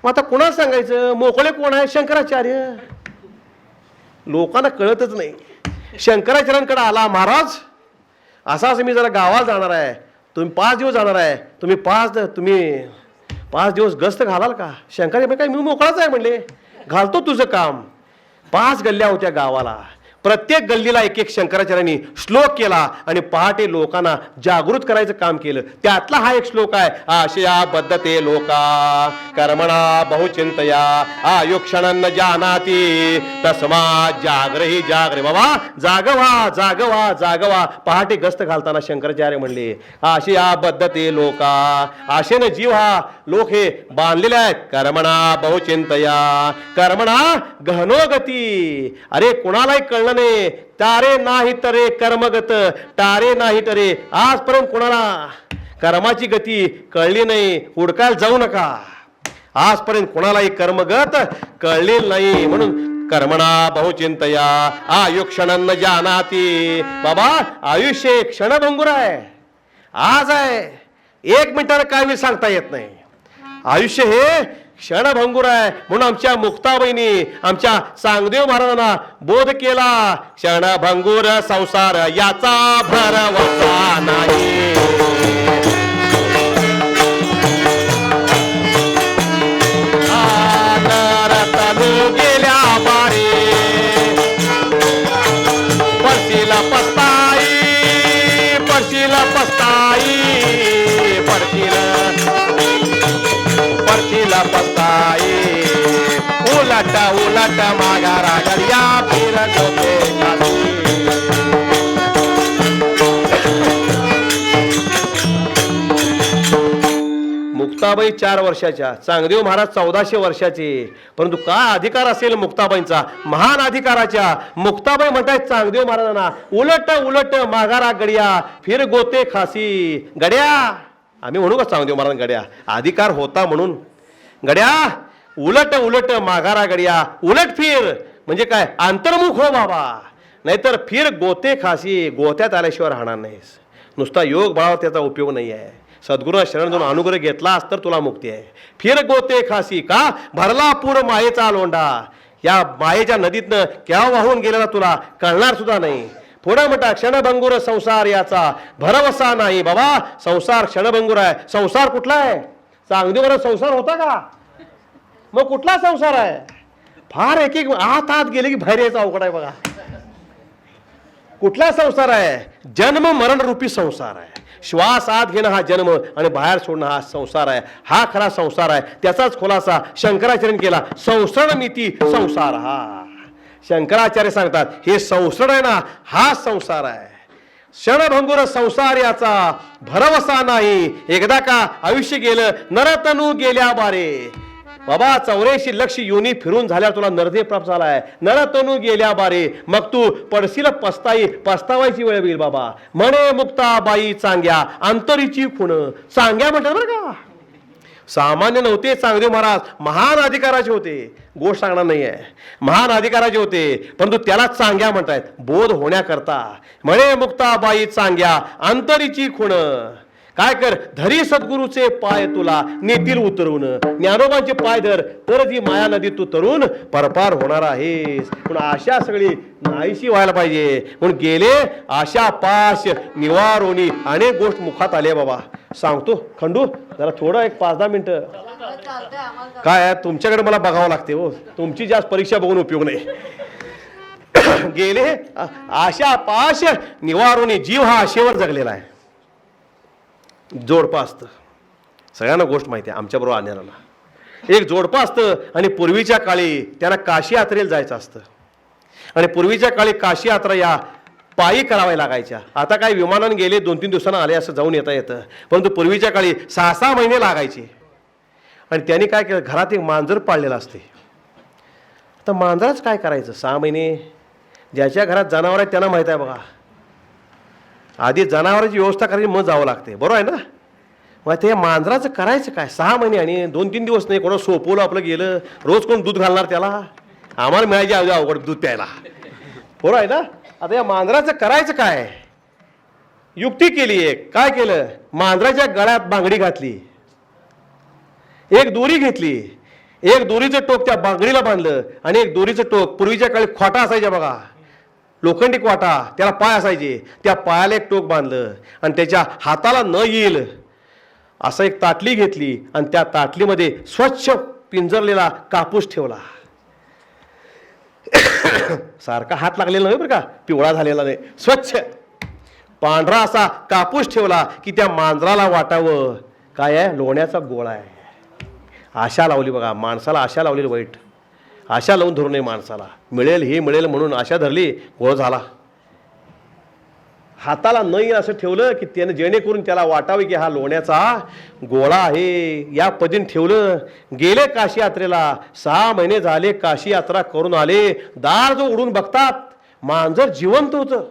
मग आता कोणाला सांगायचं, मोकळे कोण आहे, शंकराचार्य. लोकांना कळतच नाही. शंकराचार्यांकडे आला, महाराज असं मी जरा गावाला जाणार आहे, तुम्ही 5 दिवस जाणार आहे, तुम्ही 5 दिवस गस्त घालाल का. शंकराचार्य काय मी मोकळाच आहे म्हणले, घालतो तुझं काम. 5 गल्ल्या होत्या गावाला, प्रत्येक गल्लीला एक एक शंकराचार्यांनी श्लोक केला आणि पहाटे लोकांना जागृत करायचं काम केलं. त्यातला हा एक श्लोक आहे, आशया बद्धते लोका कर्मणा बहुचिंतया आयुक्षणं जानाती तस्मा जाग्रही जाग्रे. बाबा जागवा जागवा जागवा. पहाटे गस्त घालताना शंकराचार्य म्हणले आशया बद्धते लोका. आशेनं जीव हा लोक हे बांधलेले आहेत. कर्मणा बहुचिंतया, कर्मणा गहनोगती. अरे कोणालाही कळलं नाही, तारे नाही तरे कर्मगत तारे नाही तरे. आजपर्यंत कोणाला कर्माची गती कळली नाही, हुडकायला जाऊ नका. आजपर्यंत कोणालाही कर्मगत कळली नाही. म्हणून कर्मणा बहुचिंतया आयुक्षणं जानाती. बाबा आयुष्य क्षणभंगुर आहे, आज आहे, 1 मिनिटाला काय मी सांगता येत नाही. आयुष्य हे क्षणभंगुर आहे. म्हणून आमच्या मुक्ताबाईंनी आमच्या चांगदेव महाराजांना बोध केला, क्षणभंगुर संसार याचा भरवसा नाही. रतनू गेल्या बारी परशीला पस्ताई, परशीला पस्ताई, परशीला पस्ताई. उलट उलट माघारा गलिया फिरत होते खाली. मुक्ताबाई 4 वर्षाच्या, चांगदेव महाराज 1400 वर्षाचे. परंतु काय अधिकार असेल मुक्ताबाईंचा, महान अधिकाराच्या. मुक्ताबाई म्हणतायत चांगदेव महाराजांना, उलट उलट माघारा गडिया फिर गोते खासी. गड्या, आम्ही म्हणू का चांगदेव महाराज गड्या, अधिकार होता म्हणून. गड्या उलट उलट माघारा गडिया, उलट फिर म्हणजे काय, अंतर्मुख हो बाबा, नाहीतर फिर गोते खासी, गोत्यात आल्याशिवाय राहणार नाहीस. नुसता योग बळावर त्याचा उपयोग नाही आहे. सद्गुरूंना शरण जाऊन अनुग्रह घेतलास तर तुला मुक्ती आहे. फिर गोते खासी का, भरला पूर मायेचा लोंढा, या मायेच्या नदीतनं केव्हा वाहून गेलेला तुला कळणार सुद्धा नाही. पुढे म्हणता क्षणभंगुर संसार याचा भरवसा नाही. बाबा संसार क्षणभंगुर आहे. संसार कुठला आहे? चांगदेवर संसार होता का? मग कुठला संसार आहे? फार एक एक आत गेले की बाहेर यायचा अवघड आहे बघा. कुठला संसार आहे? जन्म मरण रूपी संसार आहे. श्वास आत घेणं हा जन्म आणि बाहेर सोडणं हा संसार आहे. हा खरा संसार आहे. त्याचाच खुलासा शंकराचार्य केला. संसरणमिती संसार हा. शंकराचार्य सांगतात हे संसरण आहे ना, हा संसार आहे. क्षणभंगुर संसार याचा भरवसा नाही. एकदा का आयुष्य गेलं नरतनू गेल्या बारे. बाबा 84 लक्ष योनी फिरून झाल्या तुला नरदेह प्राप्त झालाय. नरतनू गेल्या बारे, मग तू पडशील पस्तावायची वेळ येईल. बाबा म्हणे मुक्ताबाई चांग्या, अंतरीची खुण. चांग्या म्हणतात बरं का, सामान्य नव्हते चांगदेव महाराज, महान अधिकाराचे होते. गोष्ट सांगणार नाही आहे, महान अधिकाराचे होते, परंतु त्याला चांग्या म्हणतायत बोध होण्याकरता. म्हणे मुक्ताबाई चांग्या, अंतरीची खुण. काय कर, धरी सद्गुरूचे पाय तुला नेतील उतरवून. ज्ञानोबांचे पाय धर तर ती माया नदी तू तरुण परपार होणार आहेस. म्हणून आशा सगळी नाहीशी व्हायला पाहिजे. म्हणून गेले आशा पाश निवारोनी. अनेक गोष्ट मुखात आले बाबा. सांगतो खंडू जरा थोडं एक 5-10 मिनिटं. काय तुमच्याकडे मला बघावं लागते हो, तुमची जास्त परीक्षा बघून उपयोग नाही. गेले आशा पाश निवारोनी. जीव हा आशेवर जगलेला आहे. जोडपं असतं, सगळ्यांना गोष्ट माहिती आहे. आमच्याबरोबर आलेला एक जोडपं असतं आणि पूर्वीच्या काळी त्यांना काशी यात्रेला जायचं असतं. आणि पूर्वीच्या काळी काशी यात्रा या पायी कराव्या लागायच्या. आता काय विमानानं गेले 2-3 दिवसांना आले असं जाऊन येता येतं, परंतु पूर्वीच्या काळी 6-6 महिने लागायचे. आणि त्यांनी काय केलं, घरात एक मांजर पाळलेला असते. आता मांजराच काय करायचं 6 महिने. ज्याच्या घरात जनावर आहेत त्यांना माहीत आहे बघा, आधी जनावरांची व्यवस्था करायची मग जावं लागते, बरोबर आहे ना. मग ते मांजराचं करायचं काय 6 महिने आणि 2-3 दिवस नाही. कोणा सोपवलं आपलं गेलं, रोज कोण दूध घालणार त्याला. आम्हाला मिळायचे अवघड दूध प्यायला, बरोबर आहे ना. आता या मांजराचं करायचं काय, युक्ती केली. एक काय केलं, मांजराच्या गळ्यात बांगडी घातली, एक दोरी घेतली, एक दोरीचं टोक त्या बांगडीला बांधलं आणि एक दोरीचं टोक, पूर्वीच्या काळी खोटा असायचा बघा, लोखंडी वाटा, त्याला पाय असायचे, त्या पायाला एक टोक बांधलं आणि त्याच्या हाताला न येईल असं एक ताटली घेतली आणि त्या ताटलीमध्ये स्वच्छ पिंजरलेला कापूस ठेवला. सारखा हात लागलेला नाही बरं का, पिवळा झालेला नाही, स्वच्छ पांढरा असा कापूस ठेवला की त्या मांजराला वाटावं काय आहे, लोण्याचा गोळा आहे. आशा लावली बघा, माणसाला आशा लावलेली वाईट. आशा लावून धरू नये माणसाला, मिळेल हे मिळेल म्हणून आशा धरली, गोळ झाला. हाताला नाही असं ठेवलं की त्यानं जेणेकरून त्याला वाटावे की हा लोण्याचा गोळा आहे, या पद्धतीने ठेवलं. गेले काशी यात्रेला, 6 महिने झाले काशी यात्रा करून आले. दार जो उडून बघतात मांजर जिवंत होतं.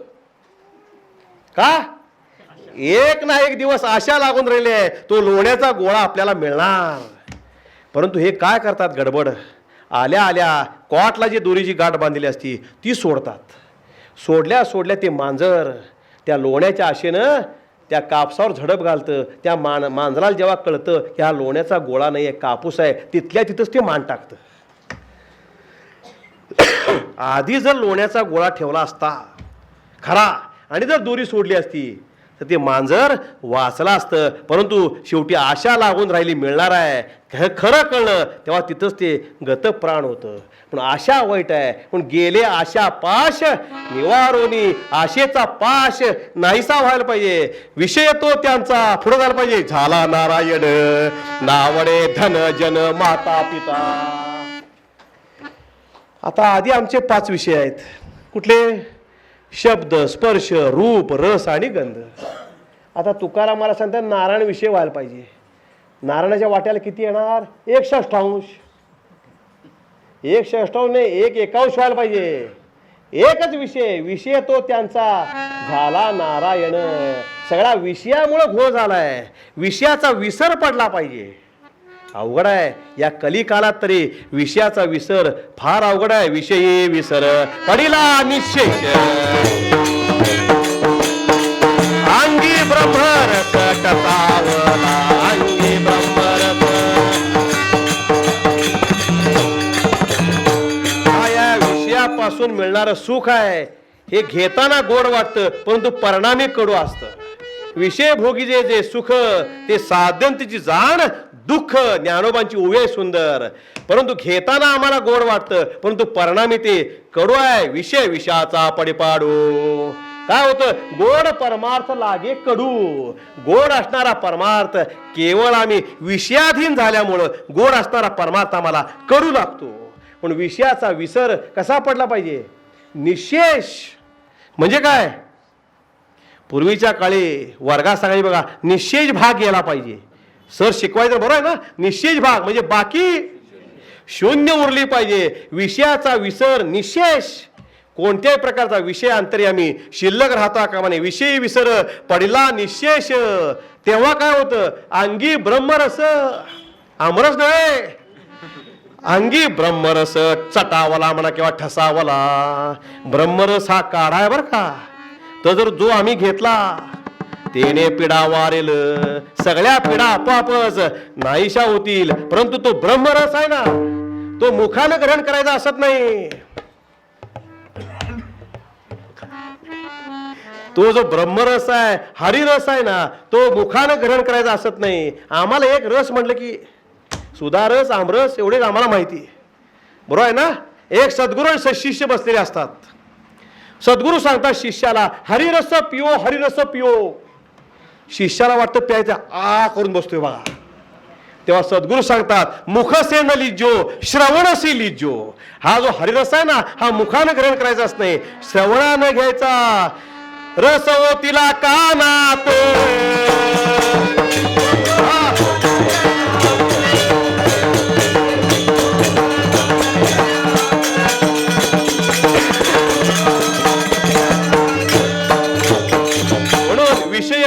का, एक ना एक दिवस आशा लागून राहिले तो लोण्याचा गोळा आपल्याला मिळणार. परंतु हे काय करतात, गडबड आल्या आल्या कॉटला जी दोरीची गाठ बांधलेली असती ती सोडतात. सोडल्या सोडल्या ते मांजर त्या लोण्याच्या आशेनं त्या कापसावर झडप घालतं. त्या मांजराला जेव्हा कळतं की हा लोण्याचा गोळा नाही आहे, कापूस आहे, तिथल्या तिथंच ते मान टाकतं. आधी जर लोण्याचा गोळा ठेवला असता खरा आणि जर दोरी सोडली असती तर ते मांजर वाचलं असतं. परंतु शेवटी आशा लागून राहिली, मिळणार आहे, खरं कळलं तेव्हा तिथंच ते गतप्राण होतं. पण आशा वाईट आहे. पण गेले आशा पाश निवारोनी. आशेचा पाश नाहीसा व्हायला पाहिजे. विषय तो त्यांचा पुढे झाला पाहिजे, झाला नारायण नावडे धन जन माता पिता. आता आधी आमचे 5 विषय आहेत. कुठले? शब्द, स्पर्श, रूप, रस आणि गंध. आता तुकाराम मला सांगतात नारायण विषय व्हायला पाहिजे. नारायणाच्या वाट्याला किती येणार? 1/6. 1/6 नाही, 1/51 व्हायला पाहिजे. एकच विषय, विषय तो त्यांचा झाला नारायण. सगळा विषयामुळे घोळ झालाय, विषयाचा विसर पडला पाहिजे. अवघड आहे या कलिकालात तरी विषयाचा विसर फार अवघड आहे. विषयी विसर पडिला निश्चय अंगी ब्रह्मरस टकावला अंगी ब्रह्मरस. या विषयापासून मिळणारं सुख आहे हे घेताना गोड वाटतं परंतु परिणामी कडू असतं. विषय भोगी जे सुख ते साध्यंतीची जाण दुःख. ज्ञानोबांची उवे सुंदर परंतु घेताना आम्हाला गोड वाटतं परंतु परिणामी ते कडू आहे. विषय विषयाचा पडिपाडू. काय होतं गोड परमार्थ लागे कडू. गोड असणारा परमार्थ केवळ आम्ही विषयाधीन झाल्यामुळं गोड असणारा परमार्थ आम्हाला कडू लागतो. पण विषयाचा विसर कसा पडला पाहिजे. निशेष म्हणजे काय. पूर्वीच्या काळी वर्गात सांगायचे बघा निशेष भाग गेला पाहिजे. सर शिकवायचं बरोबर आहे ना. निशेष भाग म्हणजे बाकी शून्य उरली पाहिजे. विषयाचा विसर निशेष कोणत्याही प्रकारचा विषय अंतर्यामी शिल्लक राहता कामा नये. विषयी विसर पडला निशेष तेव्हा काय होतं अंगी ब्रह्मरस. आमरस नाही अंगी ब्रह्मरस चटावला म्हणा किंवा ठसावला. ब्रह्मरस हा काढा आहे बरं का. तर जर जो आम्ही घेतला तेने पिढा वारेल. सगळ्या पिढा आपोआपच नाहीशा होतील परंतु तो ब्रह्मरस आहे ना तो मुखानं ग्रहण करायचा असत नाही. तो जो ब्रह्मरस आहे हरिरस आहे ना तो मुखानं ग्रहण करायचा असत नाही. आम्हाला एक रस म्हटलं की सुधारस आमरस एवढेच आम्हाला माहिती बरोबर आहे ना. एक सद्गुरू आणि शिष्य बसलेले असतात. सद्गुरू सांगतात शिष्याला हरिरस पिओ हरिरस पिओ. शिष्याला वाटतं प्यायचं आ करून बसतोय बघा. तेव्हा सद्गुरू सांगतात मुख से न लिजो श्रवण से लिजो. हा जो हरिरस आहे ना हा मुखानं ग्रहण करायचाच नाही श्रवणानं घ्यायचा. रस तिला कानात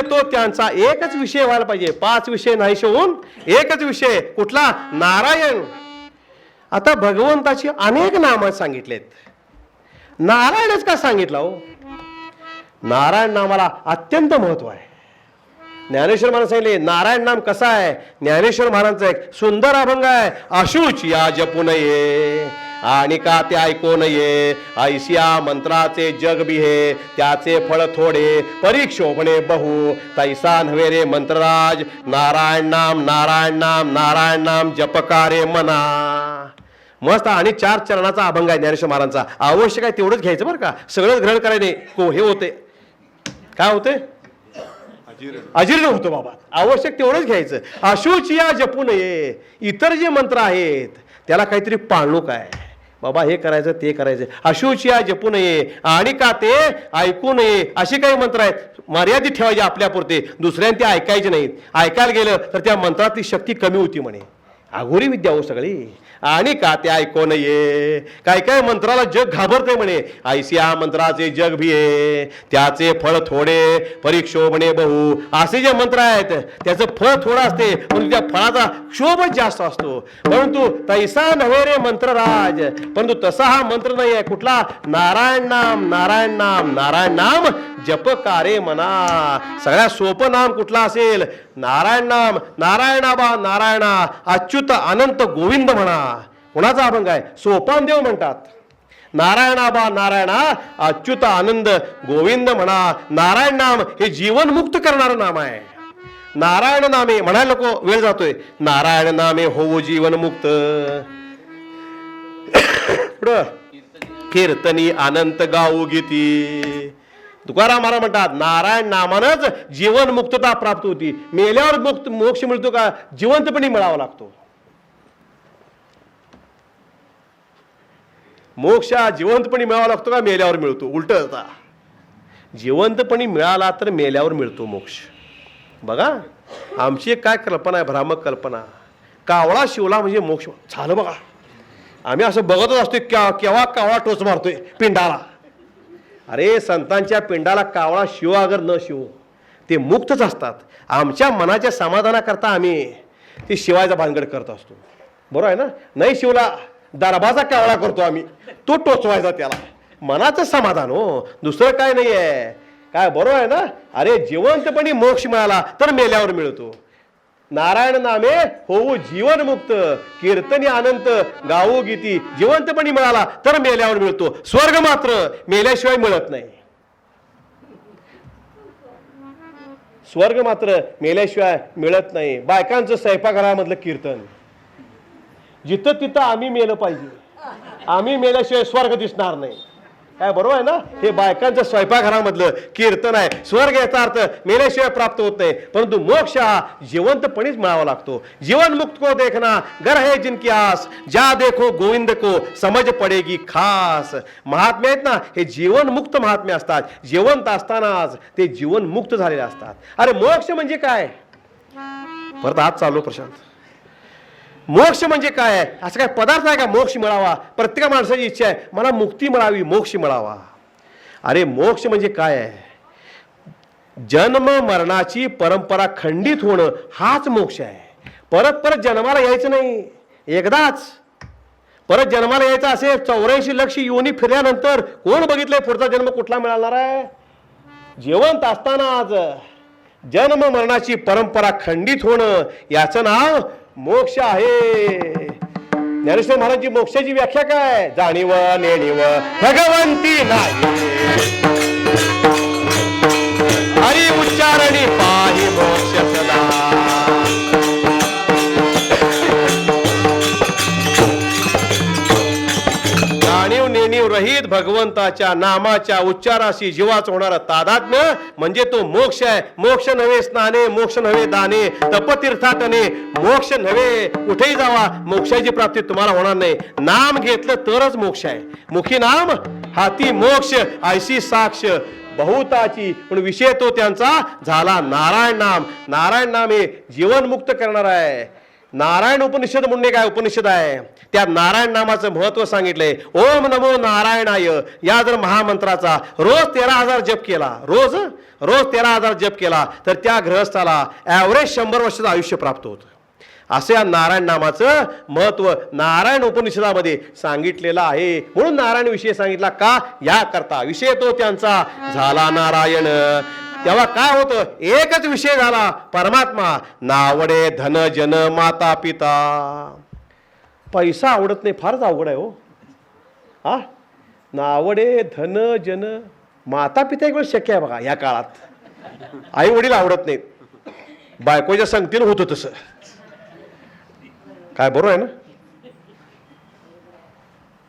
तो त्यांचा एकच विषय व्हायला पाहिजे. 5 विषय नाही होऊन एकच विषय कुठला नारायण. आता भगवंताची अनेक नामं सांगितलेत. नारायणच का सांगितलं हो. नारायण नामाला अत्यंत महत्व आहे. ज्ञानेश्वर महाराज सांगितले नारायण नाम कसा आहे. ज्ञानेश्वर महाराजांचा एक सुंदर अभंग आहे. अशुच या जपू नये आणि का ते ऐकू नये. ऐसिया मंत्राचे जग बिहे त्याचे फळ थोडे परीक्षोभणे बहु. तैसा नव्हे रे मंत्रराज नारायण नाम नारायण नाम नारायण नाम जपकारे मना. मस्त आणि 4 चरणाचा अभंग आहे ज्ञानेश्वर महाराजांचा. आवश्यक आहे तेवढंच घ्यायचं बरं का. सगळंच ग्रहण करायने हे होते काय होते अजीर्ण होतो बाबा. आवश्यक तेवढंच घ्यायचं. अशुचिया जपू नये. इतर जे मंत्र आहेत त्याला काहीतरी पाळणूक आहे बाबा. हे करायचं ते करायचं. अशुचिया जपू नये आणि का ते ऐकू नये. असे काही मंत्र आहेत मर्यादित ठेवायचे आपल्यापुरते. दुसऱ्यांनी ते ऐकायचे नाहीत. ऐकायला गेलं तर त्या मंत्रातली शक्ती कमी होती म्हणे. अघोरी विद्या हो सगळी. आणि का ते ऐकू नये. काय काय मंत्राला जग घाबरते म्हणे. ऐसिया मंत्राचे जग भिये त्याचे फळ थोडे परीक्षोभणे बहु. असे जे मंत्र आहेत त्याचं फळ थोडं असते परंतु त्या फळाचा क्षोभच जास्त असतो. परंतु तैसा नव्हे रे मंत्रराज. परंतु तसा हा मंत्र नाही आहे. कुठला नारायण नाम नारायण नाम नारायण नाम जपकारे मना. सगळ्यात सोपं नाम कुठला असेल नारायण नाम. नारायणाबा नारायणा अच्युत अनंत गोविंद म्हणा. कोणाचा अभंग आहे. सोपानदेव म्हणतात नारायणाबा नारायणा अच्युत आनंद गोविंद म्हणा. नारायण नाम हे जीवन मुक्त करणारं नाम आहे. नारायण नामे म्हणायला नको वेळ जातोय. नारायण नामे होऊ जीवन मुक्त. कीर्तनी अनंत गाऊ गीती. तुकाराम महाराज म्हणतात नारायण नामानच जीवन मुक्तता प्राप्त होती. मेल्यावर मोक्ष मिळतो का जिवंतपणी मिळावा लागतो. मोक्ष जिवंतपणी मिळावा लागतो का मेल्यावर मिळतो. उलट होता. जिवंतपणी मिळाला तर मेल्यावर मिळतो मोक्ष. बघा आमची एक काय कल्पना आहे भ्रामक कल्पना. कावळा शिवला म्हणजे मोक्ष झालं बघा. आम्ही असं बघतच असतो केव्हा कावळा टोच मारतोय पिंडाला. अरे संतांच्या पिंडाला कावळा शिव अगर न शिव ते मुक्तच असतात. आमच्या मनाच्या समाधानाकरता आम्ही ती शिवायचा भानगड करत असतो. बरोबर आहे ना? नाही शिवला दरबाजा कावळा करतो आम्ही, तो टोचवायचा त्याला. मनाचं समाधान हो, दुसरं काय नाही आहे. काय बरोबर आहे ना? अरे जिवंतपणी मोक्ष मिळाला तर मेल्यावर मिळतो. नारायण नामे होऊ जीवनमुक्त, कीर्तनी अनंत गाऊ गीती. जिवंतपणी मिळाला तर मेल्यावर मिळतो. स्वर्ग मात्र मेल्याशिवाय मिळत नाही. स्वर्ग मात्र मेल्याशिवाय मिळत नाही. बायकांचं स्वयंपाकघरामधलं कीर्तन, जिथं तिथं आम्ही मेलं पाहिजे. आम्ही मेल्याशिवाय स्वर्ग दिसणार नाही. काय बरोबर आहे ना? हे बायकांचं स्वयंपाकघरामधलं कीर्तन आहे. स्वर्ग याचा अर्थ मेल्याशिवाय प्राप्त होत नाही, परंतु मोक्ष हा जिवंतपणीच मिळावा लागतो. जीवन मुक्त को देखना गर है जिनकी आस, ज्या देखो गोविंद को समज पडेगी खास. महात्मे आहेत ना, हे जीवन मुक्त महात्मे असतात. जिवंत असतानाच ते जीवन मुक्त झालेले असतात. अरे मोक्ष म्हणजे काय? परत आज चालू प्रशांत. मोक्ष म्हणजे काय आहे? असं काय पदार्थ आहे का मोक्ष मिळावा? प्रत्येक माणसाची इच्छा आहे मला मुक्ती मिळावी, मोक्ष मिळावा. अरे मोक्ष म्हणजे काय आहे? जन्म मरणाची परंपरा खंडित होणं हाच मोक्ष आहे. परत परत जन्माला यायचं नाही. एकदाच परत जन्माला यायचं असेल 84 लक्ष योनी फिरल्यानंतर कोण बघितलंय पुढचा जन्म कुठला मिळणार आहे? जिवंत असतानाच जन्म मरणाची परंपरा खंडित होणं याचं नाव मोक्ष आहे. ज्ञानेश्वर महाराजांची मोक्षाची व्याख्या काय? जाणीव नेणीव भगवंती नाही, हरी उच्चारणी पाहि मोक्ष सदा. जाणीव नेणीव रहित भगवंताच्या नामाच्या उच्चाराशी जीवाचं होणारा तादात्म्य म्हणजे तो मोक्ष आहे. मोक्ष नव्हे स्नाने, मोक्ष नव्हे दाने, तपतीर्थाटने, मोक्ष नव्हे कुठेही जावा, मोक्षाची प्राप्ती तुम्हाला होणार नाही. नाम घेतलं तरच मोक्ष आहे. मुखी नाम हाती मोक्ष ऐशी साक्ष बहुताची. पण विषय तो त्यांचा झाला नारायण नाम. नारायण नाम हे जीवनमुक्त करणार आहे. नारायण उपनिषद म्हणणे काय उपनिषद आहे? त्या नारायण नामाचं महत्व सांगितलंय. ओम नमो नारायणाय या जर महामंत्राचा रोज 13,000 जप केला, रोज 13,000 जप केला तर त्या गृहस्थाला ॲव्हरेज 100 वर्षाचं आयुष्य प्राप्त होतं. असं या नारायण नामाचं महत्व नारायण उपनिषदामध्ये सांगितलेलं आहे. म्हणून नारायण विषय सांगितला का? या करता विषय तो त्यांचा झाला नारायण. तेव्हा काय होतं? एकच विषय झाला परमात्मा. नावडे धन जन माता पिता. पैसा आवडत नाही, फारच अवघड आहे हो. हा, नावडे धन जन माता पिता एक वेळ शक्य आहे बघा. या काळात आई वडील आवडत नाहीत. बायकोच्या संगतीनं होतं तसं. काय बरोबर आहे ना?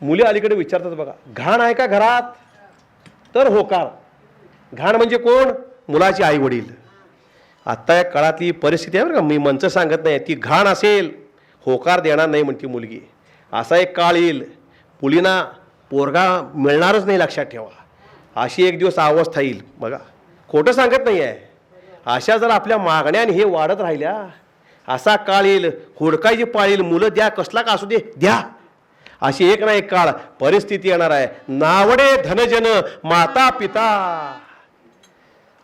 मुली अलीकडे विचारतात बघा, घाण आहे का घरात? तर होकार. घाण म्हणजे कोण? मुलाची आई वडील. आत्ता या काळातली परिस्थिती आहे बरं का, मी मंच सांगत नाही. ती घाण असेल होकार देणार नाही म्हणती मुलगी. असा एक काळ येईल मुलींना पोरगा मिळणारच नाही, लक्षात ठेवा. अशी एक दिवस अवस्था येईल बघा. खोटं सांगत नाही आहे. अशा जर आपल्या मागण्याने हे वाढत राहिल्या असा काळ येईल. हुडकायची पाळ येईल. मुलं द्या, कसला का असू दे द्या. अशी एक ना एक काळ परिस्थिती येणार आहे. नावडे धनजन माता पिता.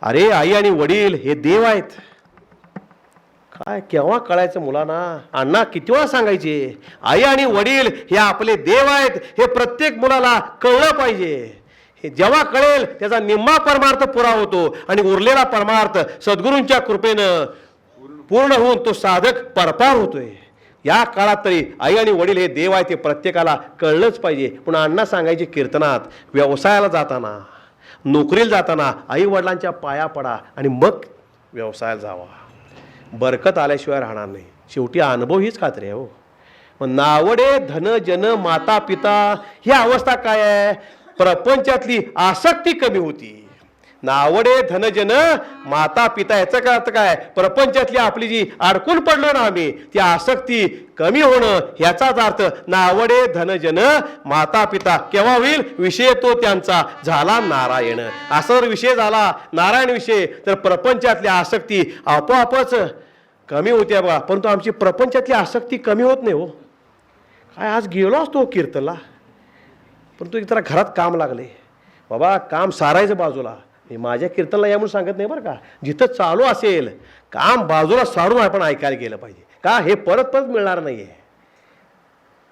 अरे आई आणि वडील हे देव आहेत. काय केव्हा कळायचं मुलांना? अण्णा किती वेळा सांगायचे आई आणि वडील हे आपले देव आहेत. हे प्रत्येक मुलाला कळलं पाहिजे. हे जेव्हा कळेल त्याचा निम्मा परमार्थ पुरा होतो आणि उरलेला परमार्थ सद्गुरूंच्या कृपेनं पूर्ण होऊन तो साधक परपार होतोय. या काळात तरी आई आणि वडील हे देव आहेत ते प्रत्येकाला कळलंच पाहिजे. पण अण्णा सांगायचे कीर्तनात, व्यवसायाला जाताना, नोकरीला जाताना आई वडिलांच्या पाया पडा आणि मग व्यवसायाला जावा. बरकत आल्याशिवाय राहणार नाही. शेवटी अनुभव हीच खात्री आहे हो. मग नावडे धन जन माता पिता ही अवस्था काय आहे? प्रपंचातली आसक्ती कमी होती. नावडे धनजन माता पिता याचा काय अर्थ काय? प्रपंचातली आपली जी अडकून पडलो ना आम्ही, ती आसक्ती कमी होणं ह्याचाच अर्थ नावडे धनजन माता पिता. केव्हा होईल? विषय तो त्यांचा झाला नारायण. असा जर विषय झाला नारायण विषय तर प्रपंचातली आसक्ती आपोआपच कमी होते बघा. परंतु आमची प्रपंचातली आसक्ती कमी होत नाही हो. काय आज गेलो असतो कीर्तनला, परंतु एक जरा घरात काम लागले बाबा. काम सारायचं बाजूला. मी माझ्या कीर्तनला या म्हणून सांगत नाही बरं का. जिथं चालू असेल काम बाजूला सारून आपण ऐकायला गेलं पाहिजे. का हे परत परत मिळणार नाहीये.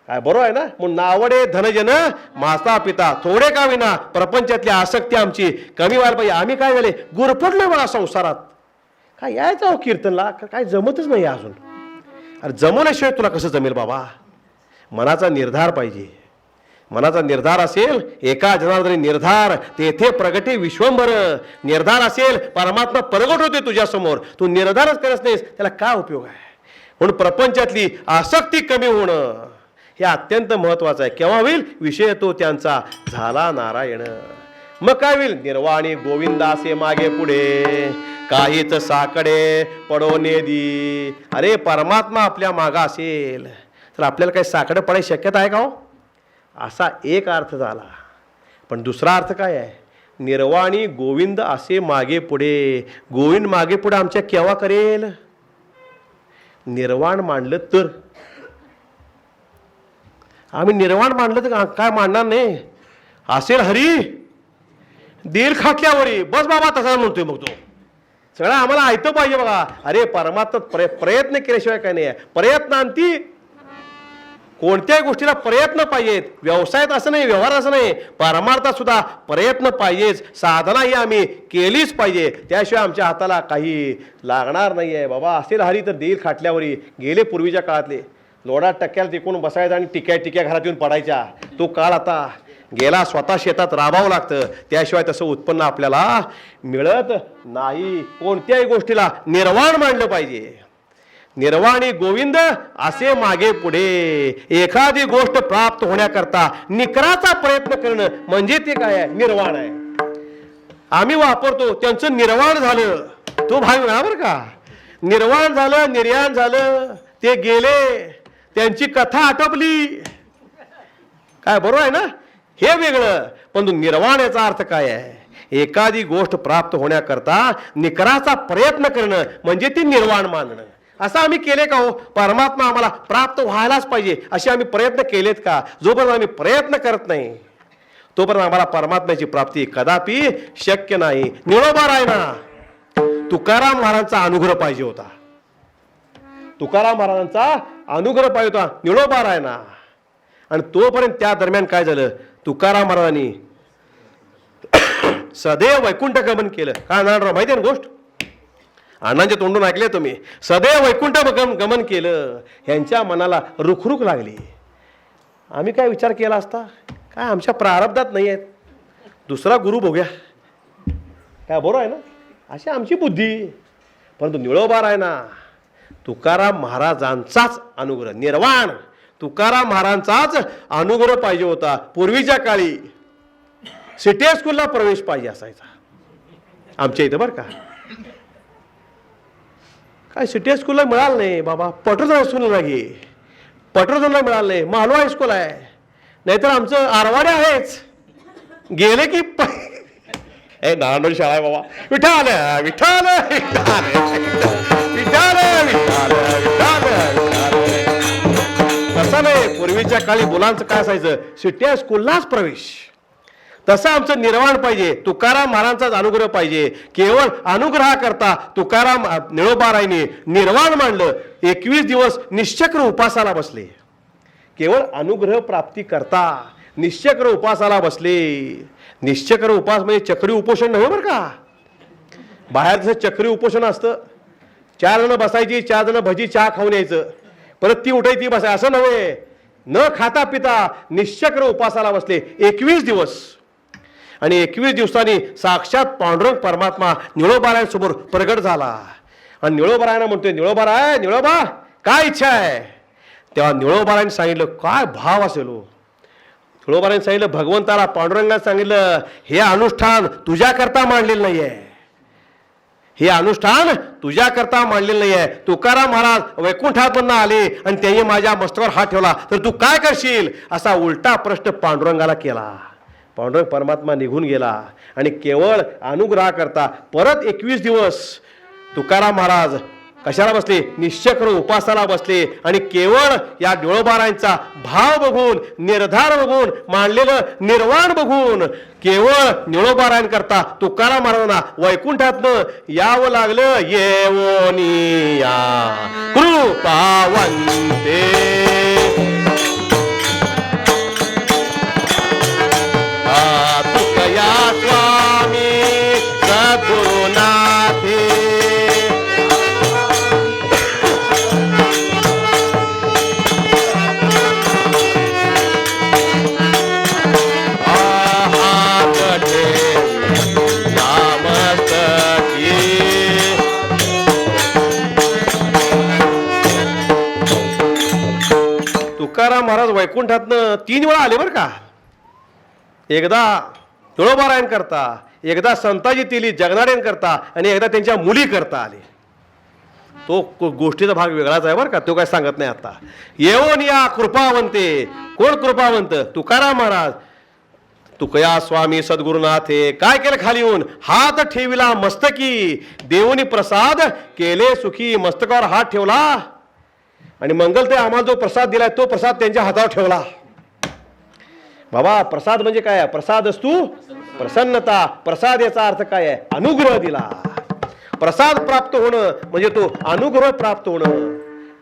काय बरोबर आहे ना. मग नावडे धनजन माता पिता थोडे का विना प्रपंचातली आसक्ती आमची कमी व्हायला पाहिजे. आम्ही काय झाले गुरफटलो मला संसारात. काय यायचं अहो कीर्तनला काय जमतच नाही अजून. अरे जमवल्याशिवाय तुला कसं जमेल बाबा. मनाचा निर्धार पाहिजे. मनाचा निर्धार असेल एका जनार्दनी निर्धार तेथे प्रगटे विश्वंभर. निर्धार असेल परमात्मा प्रगट होते तुझ्यासमोर. तू निर्धारच करत नाहीस त्याला काय उपयोग आहे. म्हणून प्रपंचातली आसक्ती कमी होणं हे अत्यंत महत्वाचं आहे. केव्हा होईल विषय तो त्यांचा झाला नारायण. मग काय होईल निर्वाणी गोविंदासे मागे पुढे काहीच साकडे पडो नेदी. अरे परमात्मा आपल्या मागा असेल तर आपल्याला काही साकडे पडायची शक्यता आहे का हो. असा एक अर्थ झाला. पण दुसरा अर्थ काय आहे निर्वाणी गोविंद असे मागे पुढे. गोविंद मागे पुढे आमच्या केव्हा करेल. निर्वाण मांडलं तर. आम्ही निर्वाण मांडलं तर काय मांडणार नाही. असेल हरी देईल खाटल्यावरी बस बाबा तसा म्हणतोय. मग तो सगळं आम्हाला ऐकतं पाहिजे बघा. अरे परमात्मा प्रयत्न केल्याशिवाय काय नाही आहे. प्रयत्नांती कोणत्याही गोष्टीला प्रयत्न पाहिजेत. व्यवसायात असं नाही व्यवहार असं नाही परमार्थात सुद्धा प्रयत्न पाहिजेच. साधना ही आम्ही केलीच पाहिजे. त्याशिवाय आमच्या हाताला काही लागणार नाही आहे. बाबा असेल हरी तर देईल खाटल्यावरी. गेले पूर्वीच्या काळातले लोडा टक्क्याला टिकून बसायचं आणि टिक्या घरात येऊन पडायच्या. तो काळ आता गेला. स्वतः शेतात राबावं लागतं त्याशिवाय तसं उत्पन्न आपल्याला मिळत नाही. कोणत्याही गोष्टीला निर्वाण मांडलं पाहिजे. निर्वाणी गोविंद असे मागे पुढे. एखादी गोष्ट प्राप्त होण्याकरता निकराचा प्रयत्न करणं म्हणजे ते काय आहे निर्वाण आहे. आम्ही वापरतो त्यांचं निर्वाण झालं तो भाग मिळा बरं का. निर्वाण झालं निर्याण झालं ते गेले त्यांची कथा आटोपली. काय बरोबर आहे ना. हे वेगळं. पण निर्वाण याचा अर्थ काय आहे एखादी गोष्ट प्राप्त होण्याकरता निकराचा प्रयत्न करणं म्हणजे ती निर्वाण मानणं. असं आम्ही केले का हो. परमात्मा आम्हाला प्राप्त व्हायलाच पाहिजे असे आम्ही प्रयत्न केलेत का. जोपर्यंत आम्ही प्रयत्न करत नाही तोपर्यंत आम्हाला परमात्म्याची प्राप्ती कदापि शक्य नाही. निळोबा रायना तुकाराम महाराजांचा अनुग्रह पाहिजे होता. तुकाराम महाराजांचा अनुग्रह पाहिजे होता निळोबा रायना. आणि तोपर्यंत त्या दरम्यान काय झालं तुकाराम महाराजांनी सदैव वैकुंठ गमन केलं. काय नारायणराव माहिती आहे ना गोष्ट. अण्णांच्या तोंडून ऐकले तुम्ही. सदैव वैकुंठ गमन केलं. ह्यांच्या मनाला रुखरुख लागली. आम्ही काय विचार केला असता काय आमच्या प्रारब्धात नाही आहेत. दुसरा गुरु बघूया काय बरोबर आहे ना. अशी आमची बुद्धी. परंतु निळोबा आहे ना तुकाराम महाराजांचाच अनुग्रह निर्वाण तुकाराम महाराजांचाच अनुग्रह पाहिजे होता. पूर्वीच्या काळी सिटी स्कूलला प्रवेश पाहिजे असायचा आमच्या इथं बरं का. काय सिटी स्कूलला मिळालं नाही बाबा. पटोदा हायस्कूलला घे पटोदाला मिळालं नाही. मालवा हायस्कूल आहे नाहीतर आमचं आरवाडे आहेच. गेले की ए नारायण शाळा आहे बाबा. विठाल विठाल तसं नाही. पूर्वीच्या काळी मुलांचं काय असायचं सिटी स्कूललाच प्रवेश. तसं आमचं निर्वाण पाहिजे. तुकाराम महाराजांचाच अनुग्रह पाहिजे. केवळ अनुग्रह करता तुकाराम निळोबारायने निर्वाण मांडलं. 21 दिवस निश्चक्र उपासाला बसले. केवळ अनुग्रह प्राप्ती करता निश्चक्र उपासाला बसले. निश्चक्र उपास म्हणजे चक्री उपोषण नव्हे बरं का. बाहेर जसं चक्री उपोषण असतं 4 जण बसायची 4 जण भजी चहा खाऊन यायचं परत ती उठायची ती बसाय असं नव्हे. न खाता पिता निश्चक्र उपासाला बसले 21 दिवस. आणि 21 दिवसांनी साक्षात पांडुरंग परमात्मा निळोबारायांसमोर प्रगट झाला. आणि निळोबारायांना म्हणतोय निळोबाराय निळोबा काय इच्छा आहे. तेव्हा निळोबारायांनी सांगितलं काय भाव असेल हो. निळोबारायांनी सांगितलं भगवंताला पांडुरंगाने सांगितलं हे अनुष्ठान तुझ्याकरता मांडलेलं नाही आहे. हे अनुष्ठान तुझ्याकरता मांडलेलं नाही आहे. तुकाराम महाराज वैकुंठातून आले आणि त्यांनी माझ्या मस्तकावर हात ठेवला तर तू काय करशील असा उलटा प्रश्न पांडुरंगाला केला. पांडुरंग परमात्मा निघून गेला आणि केवळ अनुग्रह करता परत 21 दिवस तुकाराम महाराज कशाला बसले? निश्चय करून उपासाला बसले आणि केवळ या डोळोबारांचा भाव बघून, निर्धार बघून, मांडलेलं निर्वाण बघून केवळ निळोबारायण करता तुकाराम महाराजांना वैकुंठातनं यावं लागलं. येवोनिया कृपावंते तुकया स्वामी सद्गुरुनाथे तुकाराम महाराज वैकुंठातनं 3 वेळा आले बरं का. एकदा तुळोबारायण करता, एकदा संताजी तिली जगनारायण करता आणि एकदा त्यांच्या मुली करता आले. तो गोष्टीचा भाग वेगळाच आहे बरं का, तो काय सांगत नाही आता. येऊन या कृपावंते. कोण कृपावंत? तुकाराम महाराज. तुकया स्वामी सद्गुरुनाथे. काय केलं? खाली येऊन हात ठेविला मस्तकी, देवनी प्रसाद केले सुखी. मस्तकावर हात ठेवला आणि मंगलते आम्हाला जो प्रसाद दिलाय तो प्रसाद त्यांच्या हातावर ठेवला. बाबा प्रसाद म्हणजे काय? प्रसाद असतो प्रसन्नता. प्रसाद याचा अर्थ काय आहे? अनुग्रह दिला. प्रसाद प्राप्त होणं म्हणजे तो अनुग्रह प्राप्त होणं.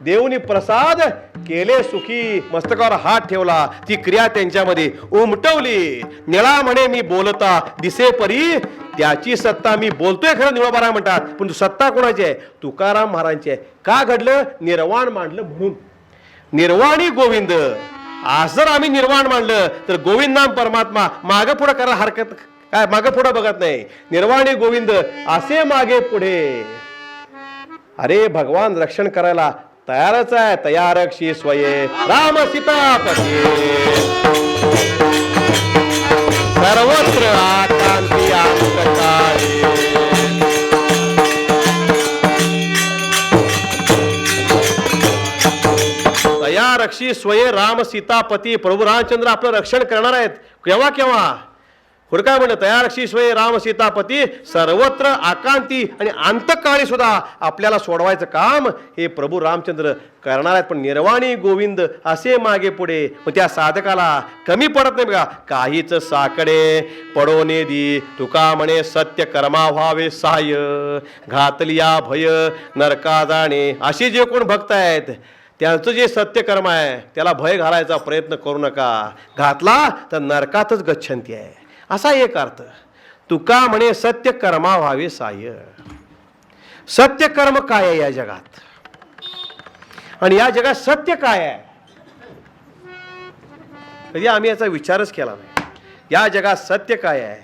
देवनी प्रसाद केले सुखी. मस्तकावर हात ठेवला. ती क्रिया त्यांच्यामध्ये उमटवली. निळा म्हणे मी बोलता दिसे परी, त्याची सत्ता. मी बोलतोय खरं निळोबारायण म्हणतात, पण सत्ता कोणाची आहे? तुकाराम महाराजांची आहे. का घडलं? निर्वाण मांडलं म्हणून. निर्वाणी गोविंद. आज जर आम्ही निर्वाण मांडलं तर गोविंद नाम परमात्मा मागे पुढे करायला हरकत काय? मागे पुढे बघत नाही. निर्वाणी गोविंद असे मागे पुढे. अरे भगवान रक्षण करायला तयारच आहे. तयारक्षी स्वये राम सीतापती. सर्वत्र आकांती आकाळी. तयारक्षी स्वये राम सीतापती. प्रभू रामचंद्र आपलं रक्षण करणार आहेत. केव्हा केव्हा? पुढे काय म्हणलं? तयारक्षी स्वये राम सीतापती. सर्वत्र आकांती आणि अंतकाळी सुद्धा आपल्याला सोडवायचं काम हे प्रभू रामचंद्र करणार आहेत. पण निर्वाणी गोविंद असे मागे पुढे. मग त्या साधकाला कमी पडत नाही बघा. काहीच साकडे पडोने दी, तुका म्हणे सत्य कर्मा व्हावे साय. घातलिया भय नरका जाणे. असे जे कोण भक्त आहेत त्यांचं जे सत्यकर्म आहे त्याला भय घालायचा प्रयत्न करू नका. घातला तर नरकातच गच्छंती आहे. असा एक अर्थ. तुका म्हणे सत्य कर्मा व्हावे साय. सत्यकर्म काय आहे या जगात? आणि या जगात सत्य काय आहे? कधी आम्ही याचा विचारच केला नाही. या जगात सत्य काय आहे?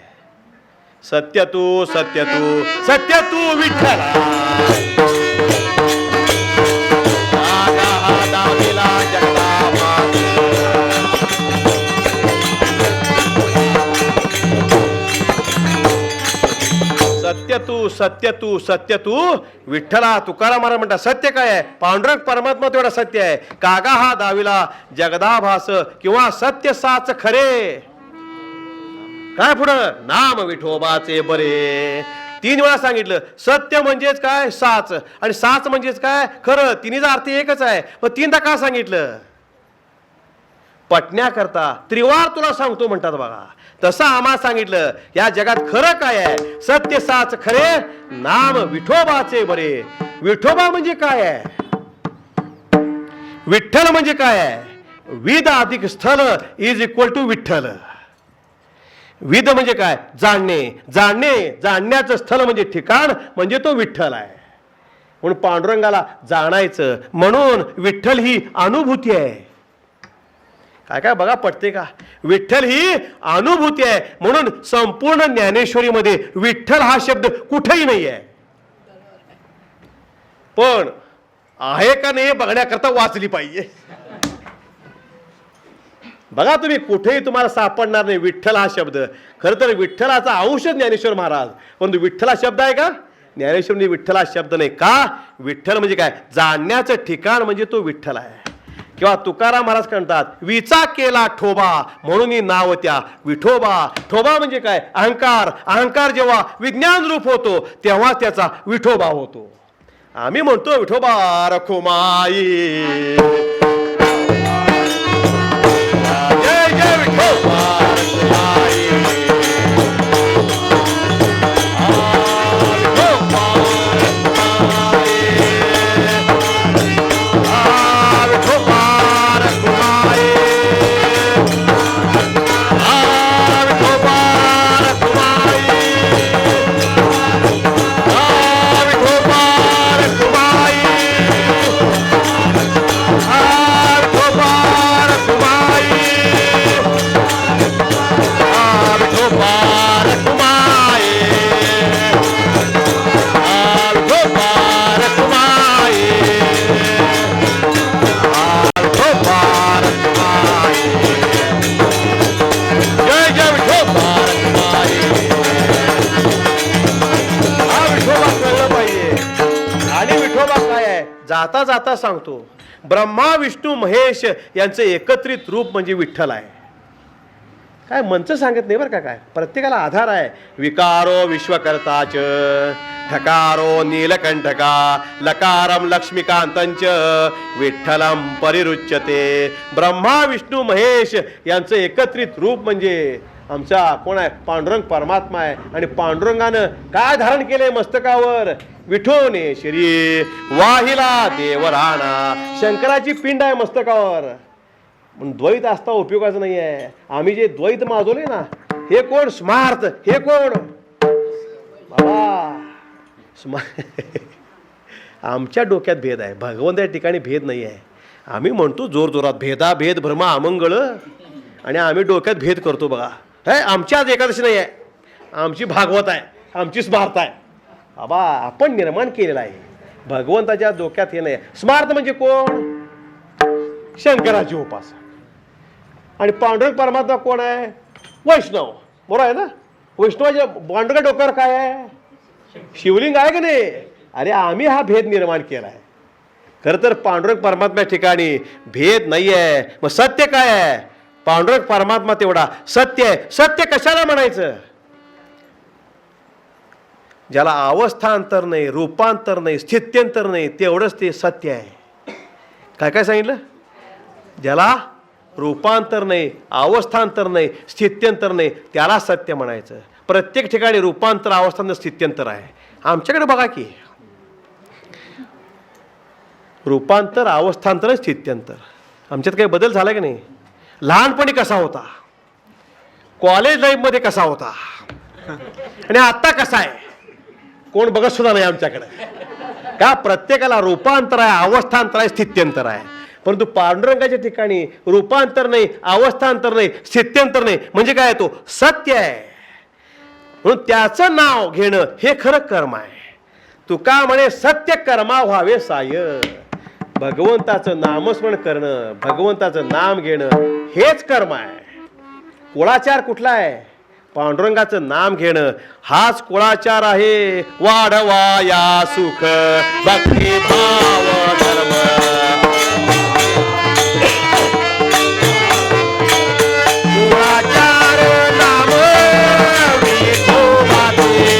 सत्य तू सत्य तू सत्य तू विठ्ठला. सत्य तू सत्य तू सत्य तू विठ्ठला. तुकाराम महाराज म्हणतात सत्य काय आहे? पांडुरंग परमात्मा तेवढा सत्य आहे. कागा हा दाविला जगदाभास किंवा सत्य साच खरे. काय पुढं? नाम विठोबाचे बरे. 3 वेळा सांगितलं. सत्य म्हणजेच काय? साच. आणि साच म्हणजेच काय? खरं. तिन्हीचा अर्थ एकच आहे. मग 3दा का सांगितलं? पटण्याकरता. त्रिवार तुला सांगतो म्हणतात बघा. तसं आम्हाला सांगितलं या जगात खरं काय आहे? सत्य साच खरे, नाम विठोबाचे बरे. विठोबा म्हणजे काय आहे? विठ्ठल म्हणजे काय आहे? विद अधिक स्थल इज इक्वल टू विठ्ठल. विद म्हणजे काय? जाणणे. जाणणे, जाणण्याचं स्थल म्हणजे ठिकाण म्हणजे तो विठ्ठल आहे. म्हणून पांडुरंगाला जाणायचं म्हणून विठ्ठल ही अनुभूती आहे. काय काय बघा पटते का? विठ्ठल ही अनुभूती आहे. म्हणून संपूर्ण ज्ञानेश्वरीमध्ये विठ्ठल हा शब्द कुठेही नाही आहे. पण आहे का नाही बघण्याकरता वाचली पाहिजे. बघा तुम्ही कुठेही तुम्हाला सापडणार नाही विठ्ठल हा शब्द. खरं तर विठ्ठलाचा अंश ज्ञानेश्वर महाराज, परंतु विठ्ठल हा शब्द आहे का? ज्ञानेश्वर म्हणजे विठ्ठल हा शब्द नाही. का? विठ्ठल म्हणजे काय? जाणण्याचं ठिकाण म्हणजे तो विठ्ठल आहे. किंवा तुकाराम महाराज म्हणतात विचा केला ठोबा म्हणून नाव त्या विठोबा. ठोबा म्हणजे काय? अहंकार. अहंकार जेव्हा विज्ञान रूप होतो तेव्हा त्याचा विठोबा होतो. आम्ही म्हणतो विठोबा रखुमाई. जय जय विठोबा रखुमाई. जाता जाता सांगतो, ब्रह्मा विष्णू महेश यांचं एकत्रित रूप म्हणजे विठ्ठल आहे. काय मंच सांगत नाही बरं का, काय प्रत्येकाला आधार आहे. विकारो विश्वकर्ताच, ठकारो नीलकंठका, लकारम लक्ष्मीकांतंच, विठ्ठलम परिरुच्यते. ब्रह्मा विष्णू महेश यांचं एकत्रित रूप म्हणजे आमचा कोण आहे? पांडुरंग परमात्मा आहे. आणि पांडुरंगानं काय धारण केलंय मस्तकावर? विठोने श्री वाहिला देवराणा. शंकराची पिंड आहे मस्तकावर. पण द्वैत असता उपयोगाचं नाही आहे. आम्ही जे द्वैत माजवले ना, हे कोण? स्मार्थ. हे कोण बाबा? आमच्या डोक्यात भेद आहे, भगवंत या ठिकाणी भेद नाही आहे. आम्ही म्हणतो जोरजोरात भेद भ्रमा अमंगळ, आणि आम्ही डोक्यात भेद करतो बघा. हे आमच्याच एकादशी नाही आहे, आमची भागवत आहे, आमची स्मार्थ आहे. बाबा आपण निर्माण केलेला आहे, भगवंताच्या डोक्यात हे नाही. स्मार्थ म्हणजे कोण? शंकराची उपासना. आणि पांडुरंग परमात्मा कोण आहे? वैष्णव. बरोबर आहे ना? वैष्णवाच्या पांडुरंगा डोक्यावर काय आहे? शिवलिंग आहे का नाही? अरे आम्ही हा भेद निर्माण केला आहे. खरं तर पांडुरंग परमात्म्या ठिकाणी भेद नाही आहे. मग सत्य काय आहे? पांडुरंग परमात्मा तेवढा सत्य आहे. सत्य कशाला म्हणायचं? ज्याला अवस्थांतर नाही, रूपांतर नाही, स्थित्यंतर नाही, तेवढंच ते सत्य आहे. काय काय सांगितलं? ज्याला रूपांतर नाही, अवस्थांतर नाही, स्थित्यंतर नाही, त्याला सत्य म्हणायचं. प्रत्येक ठिकाणी रूपांतर, अवस्थांतर, स्थित्यंतर आहे. आमच्याकडे बघा की रूपांतर, अवस्थांतर, स्थित्यंतर. आमच्यात काही बदल झाला की नाही? लहानपणी कसा होता, कॉलेज लाईफमध्ये कसा होता, आणि आता कसा आहे कोण बघत सुद्धा नाही आमच्याकडे. का? प्रत्येकाला रूपांतर आहे, अवस्थांतर आहे, स्थित्यंतर आहे. परंतु पांडुरंगाच्या ठिकाणी रूपांतर नाही, अवस्थांतर नाही, स्थित्यंतर नाही. म्हणजे काय? तो सत्य आहे. म्हणून त्याचं नाव घेणं हे खरं कर्म आहे. तुका म्हणे सत्य कर्मा व्हावे साय. भगवंताचं नामस्मरण करणं, भगवंताचं नाम घेणं हेच कर्म आहे. कुळाचार कुठला आहे? पांडुरंगाचं नाम घेणं हाच कुळाचार आहे. वाढवाया सुख भक्ती भाव धर्म. कुळाचार नाम विठोबाचे.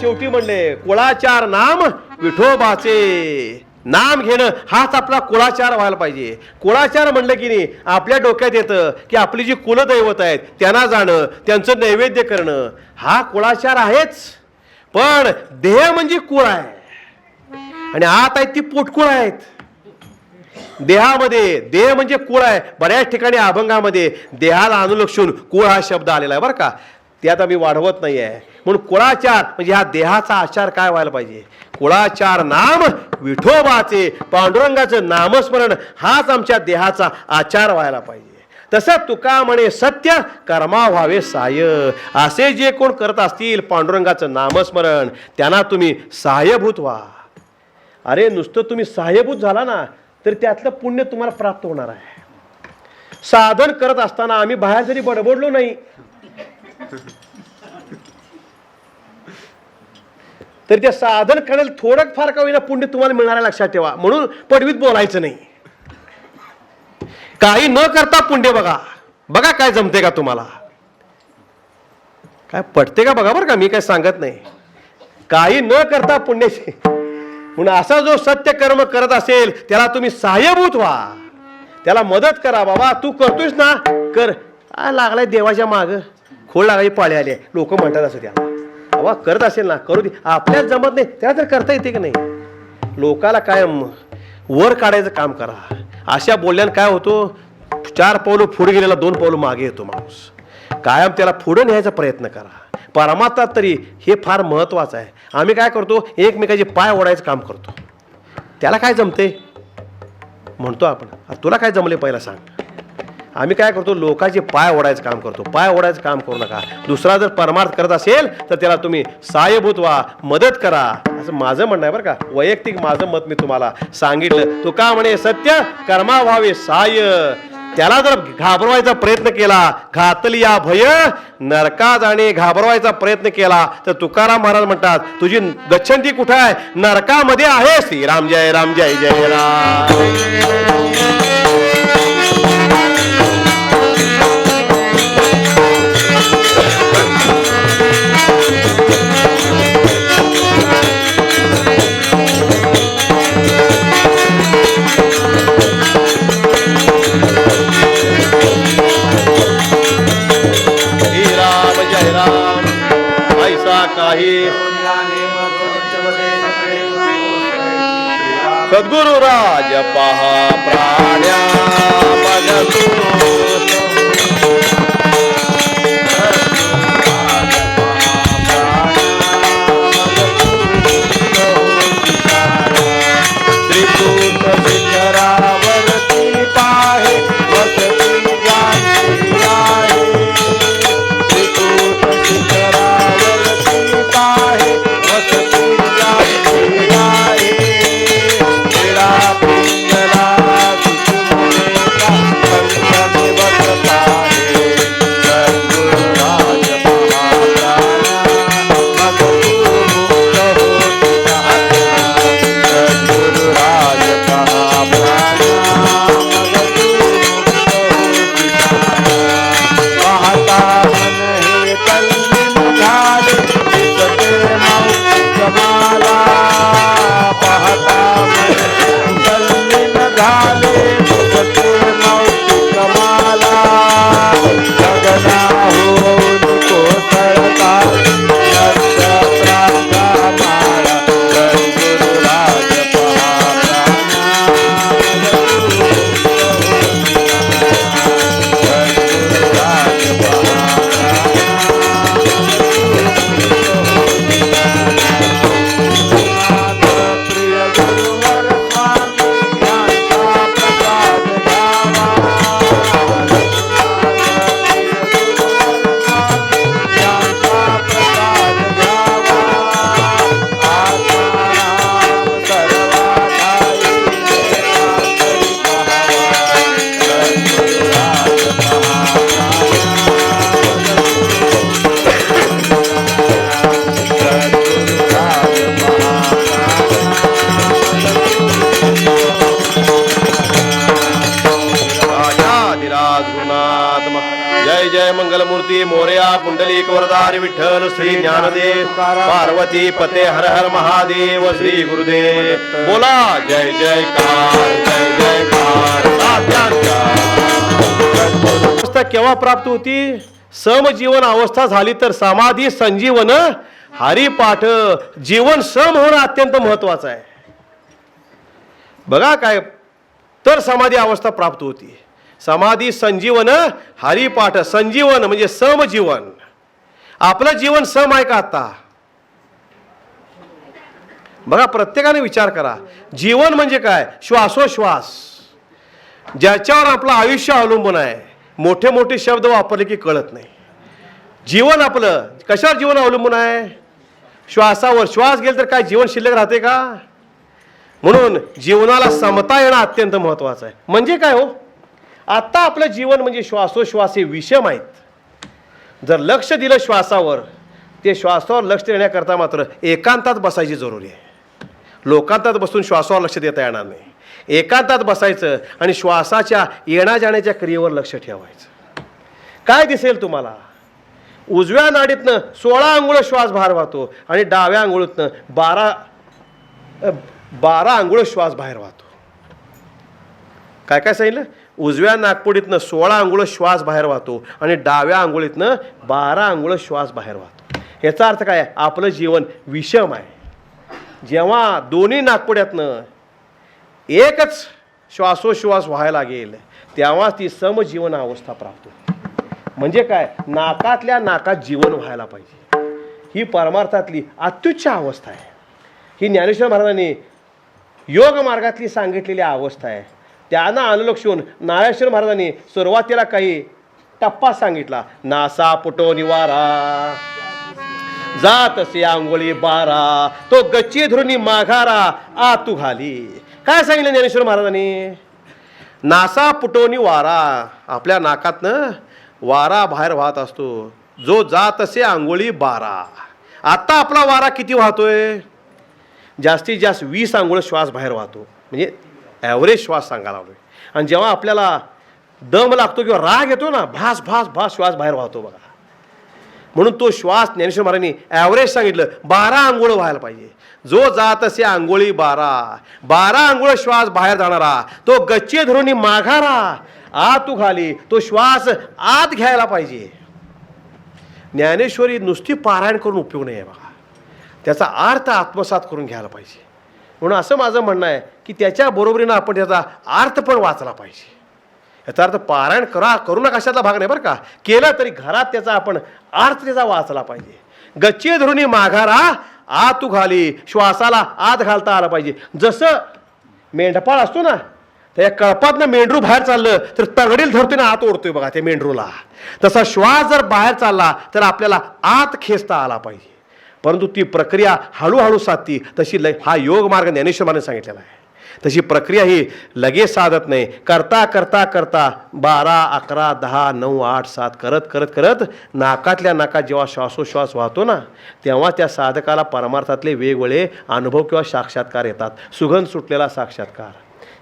शेवटी म्हणले कुळाचार नाम विठोबाचे. नाम घेणं हाच आपला कुळाचार व्हायला पाहिजे. कुळाचार म्हणलं की नाही आपल्या डोक्यात येतं की आपली जी कुलदैवत आहेत त्यांना जाणं, त्यांचं नैवेद्य करणं, हा कुळाचार आहेच. पण देह म्हणजे कुळ आहे, आणि आत आहेत ती पोटकुळ आहेत. देहामध्ये देह म्हणजे कुळ आहे. बऱ्याच ठिकाणी अभंगामध्ये देहाला अनुलक्षून कुळ हा शब्द आलेला आहे बरं का. त्यात आम्ही वाढवत नाही आहे. म्हणून कुळाचार म्हणजे हा देहाचा आचार काय व्हायला पाहिजे? कुळाचार नाम विठोबाचे. पांडुरंगाचं नामस्मरण हाच आमच्या देहाचा आचार व्हायला पाहिजे. तसं तुका म्हणे सत्य कर्मा व्हावे साय. असे जे कोण करत असतील पांडुरंगाचं नामस्मरण त्यांना तुम्ही सहाय्यभूत व्हा. अरे नुसतं तुम्ही सहाय्यभूत झाला ना तर त्यातलं पुण्य तुम्हाला प्राप्त होणार आहे. साधन करत असताना आम्ही बाहेर जरी बडबडलो नाही तर ते साधन करण्याला थोडं फार का होईना पुण्य तुम्हाला मिळणार आहे, लक्षात ठेवा. म्हणून पडवीत बोलायचं नाही. काही न करता पुण्य बघा, बघा काय जमते का तुम्हाला, काय पटते का बघा बरं का. मी काय सांगत नाही, काही न करता पुण्याचे. म्हणून असा जो सत्य कर्म करत असेल त्याला तुम्ही सहाय्यभूत व्हा, त्याला मदत करा. बाबा तू करतोयस ना, कर. लागलाय देवाच्या माग, खोड लागायची पाळी आली, लोक म्हणतात असं त्याला. बाबा करत असेल ना करू दे, आपल्याला जमत नाही त्याला तर करता येते की नाही. लोकाला काय वर काढायचं काम करा. अशा बोलल्यानं काय होतो, 4 पावलं पुढे गेलेला 2 पावलं मागे येतो माणूस. कायम त्याला पुढे न्यायचा प्रयत्न करा. परमात्मा तरी हे फार महत्वाचं आहे. आम्ही काय करतो, एकमेकाचे पाय ओढायचं काम करतो. त्याला काय जमते म्हणतो आपण, तुला काय जमले पहिला सांग. आम्ही काय करतो, लोकांचे पाय ओढायचं काम करतो. पाय ओढायचं काम करू नका. दुसरा जर परमार्थ करत असेल तर त्याला तुम्ही सहाय्यभूत व्हा, मदत करा, असं माझं म्हणणं आहे बरं का. वैयक्तिक माझं मत मी तुम्हाला सांगितलं. तू का म्हणे, सत्य कर्मा व्हावे सहाय्य. त्याला जर घाबरवायचा प्रयत्न केला, घातली या भय नरका जाणे, घाबरवायचा प्रयत्न केला तर तुकाराम महाराज म्हणतात तुझी गच्छंती कुठं आहे, नरकामध्ये आहे. श्रीराम जय राम, जय जय राम. सद्गुरु राज पहा प्राण्या मगतू. त्रिकूट शिखरावरती पाहे वसती जाती आहे. त्रिकूट शिखरावरती पाहे वसती जाती आहे. मंगलमूर्ती मोरया पुंडलिक वरदारी विठ्ठल श्री ज्ञानदेव पार्वती पते हर हर महादेव श्री गुरुदेव. बोला जय जयकार, जय जयकार. अवस्था केव्हा प्राप्त होती, समजीवन अवस्था झाली तर समाधी संजीवन हरिपाठ. जीवन सम होणं अत्यंत महत्वाचं आहे. बघा काय, तर समाधी अवस्था प्राप्त होती. समाधी संजीवन हरिपाठ. संजीवन म्हणजे समजीवन. आपलं जीवन सम आहे का आता, बघा प्रत्येकाने विचार करा. जीवन म्हणजे काय, श्वासोश्वास ज्याच्यावर आपलं आयुष्य अवलंबून आहे. मोठे मोठे शब्द वापरले की कळत नाही. जीवन आपलं कशावर जीवन अवलंबून आहे, श्वासावर. श्वास गेल तर काय जीवन शिल्लक राहते का. म्हणून जीवनाला समता येणं अत्यंत महत्वाचं आहे. म्हणजे काय हो, आता आपलं जीवन म्हणजे श्वासोश्वास हे विषम आहेत. जर लक्ष दिलं श्वासावर ते श्वासावर लक्ष देण्याकरता मात्र एकांतात बसायची जरुरी आहे. लोकांतात बसून श्वासावर लक्ष देता येणार नाही. एकांतात बसायचं आणि श्वासाच्या येण्या जाण्याच्या क्रियेवर लक्ष ठेवायचं. काय दिसेल तुम्हाला? उजव्या नाडीतनं 16 अंगुळ श्वास बाहेर वाहतो आणि डाव्या अंगुळीतनं 12 अंगुळ श्वास बाहेर वाहतो. काय काय सांगितलं? उजव्या नाकपुडीतनं 16 अंगुळ श्वास बाहेर वाहतो आणि डाव्या अंगुळीतनं 12 अंगुळ श्वास बाहेर वाहतो. याचा अर्थ काय? आपलं जीवन विषम आहे. जेव्हा दोन्ही नाकपुड्यातनं एकच श्वासोश्वास व्हायला लागेल तेव्हा ती समजीवन अवस्था प्राप्त होते. म्हणजे काय? नाकातल्या नाकात जीवन व्हायला पाहिजे. ही परमार्थातली अत्युच्च अवस्था आहे. ही ज्ञानेश्वर महाराजांनी योग मार्गातली सांगितलेली अवस्था आहे. त्यांना अनुलक्षून ज्ञानेश्वर महाराजांनी सुरुवातीला काही टप्पा सांगितला. नासा पुटो निवारा जात असे अंगोळी 12 तो गच्ची धरुनी माघारा आतू घाली. काय सांगितलं ज्ञानेश्वर महाराजांनी? नासा पुटोनी वारा, आपल्या नाकातनं वारा बाहेर वाहत असतो. जो जात असे अंगोळी 12. आता आपला वारा किती वाहतोय? जास्तीत जास्त 20 अंगुळ श्वास बाहेर वाहतो. म्हणजे ॲव्हरेज श्वास सांगायला लागलोय. आणि जेव्हा आपल्याला दम लागतो किंवा राग येतो ना, भास भास भास श्वास बाहेर वाहतो बघा. म्हणून तो श्वास ज्ञानेश्वर महाराजांनी ॲव्हरेज सांगितलं 12 अंगुळ व्हायला पाहिजे. जो जात असे अंगोळी 12 अंगुळ श्वास बाहेर जाणारा तो गच्ची धरुनी माघारा आतू घाली. तो श्वास आत घ्यायला पाहिजे. ज्ञानेश्वरी नुसती पारायण करून उपयोग नाही आहे बघा. त्याचा अर्थ आत्मसात करून घ्यायला पाहिजे. म्हणून असं माझं म्हणणं आहे की त्याच्या बरोबरीनं आपण त्याचा अर्थ पण वाचला पाहिजे. याचा अर्थ पारायण करू नका अशातला भाग नाही बरं का. केलं तरी घरात त्याचा आपण अर्थ त्याचा वाचला पाहिजे. गच्ची धरुनी माघारा आतू घाली. श्वासाला आत घालता आला पाहिजे. जसं मेंढपाळ असतो ना, त्या कळपातनं मेंढरू बाहेर चाललं तर तगडील धरतोय ना आत ओढतोय बघा त्या मेंढरूला. तसा श्वास जर बाहेर चालला तर आपल्याला आत खेचता आला पाहिजे. परंतु ती प्रक्रिया हळूहळू साधती. तशी हा योग मार्ग ज्ञानेश्वर महाराजांनी सांगितलेला आहे. तशी प्रक्रिया ही लगेच साधत नाही. करता करता करता 12, 11, 10, 9, 8, 7 करत करत करत नाकातल्या नाकात जेव्हा श्वासोश्वास वाहतो ना तेव्हा त्या साधकाला परमार्थातले वेगवेगळे अनुभव किंवा साक्षात्कार येतात. सुगंध सुटलेला साक्षात्कार.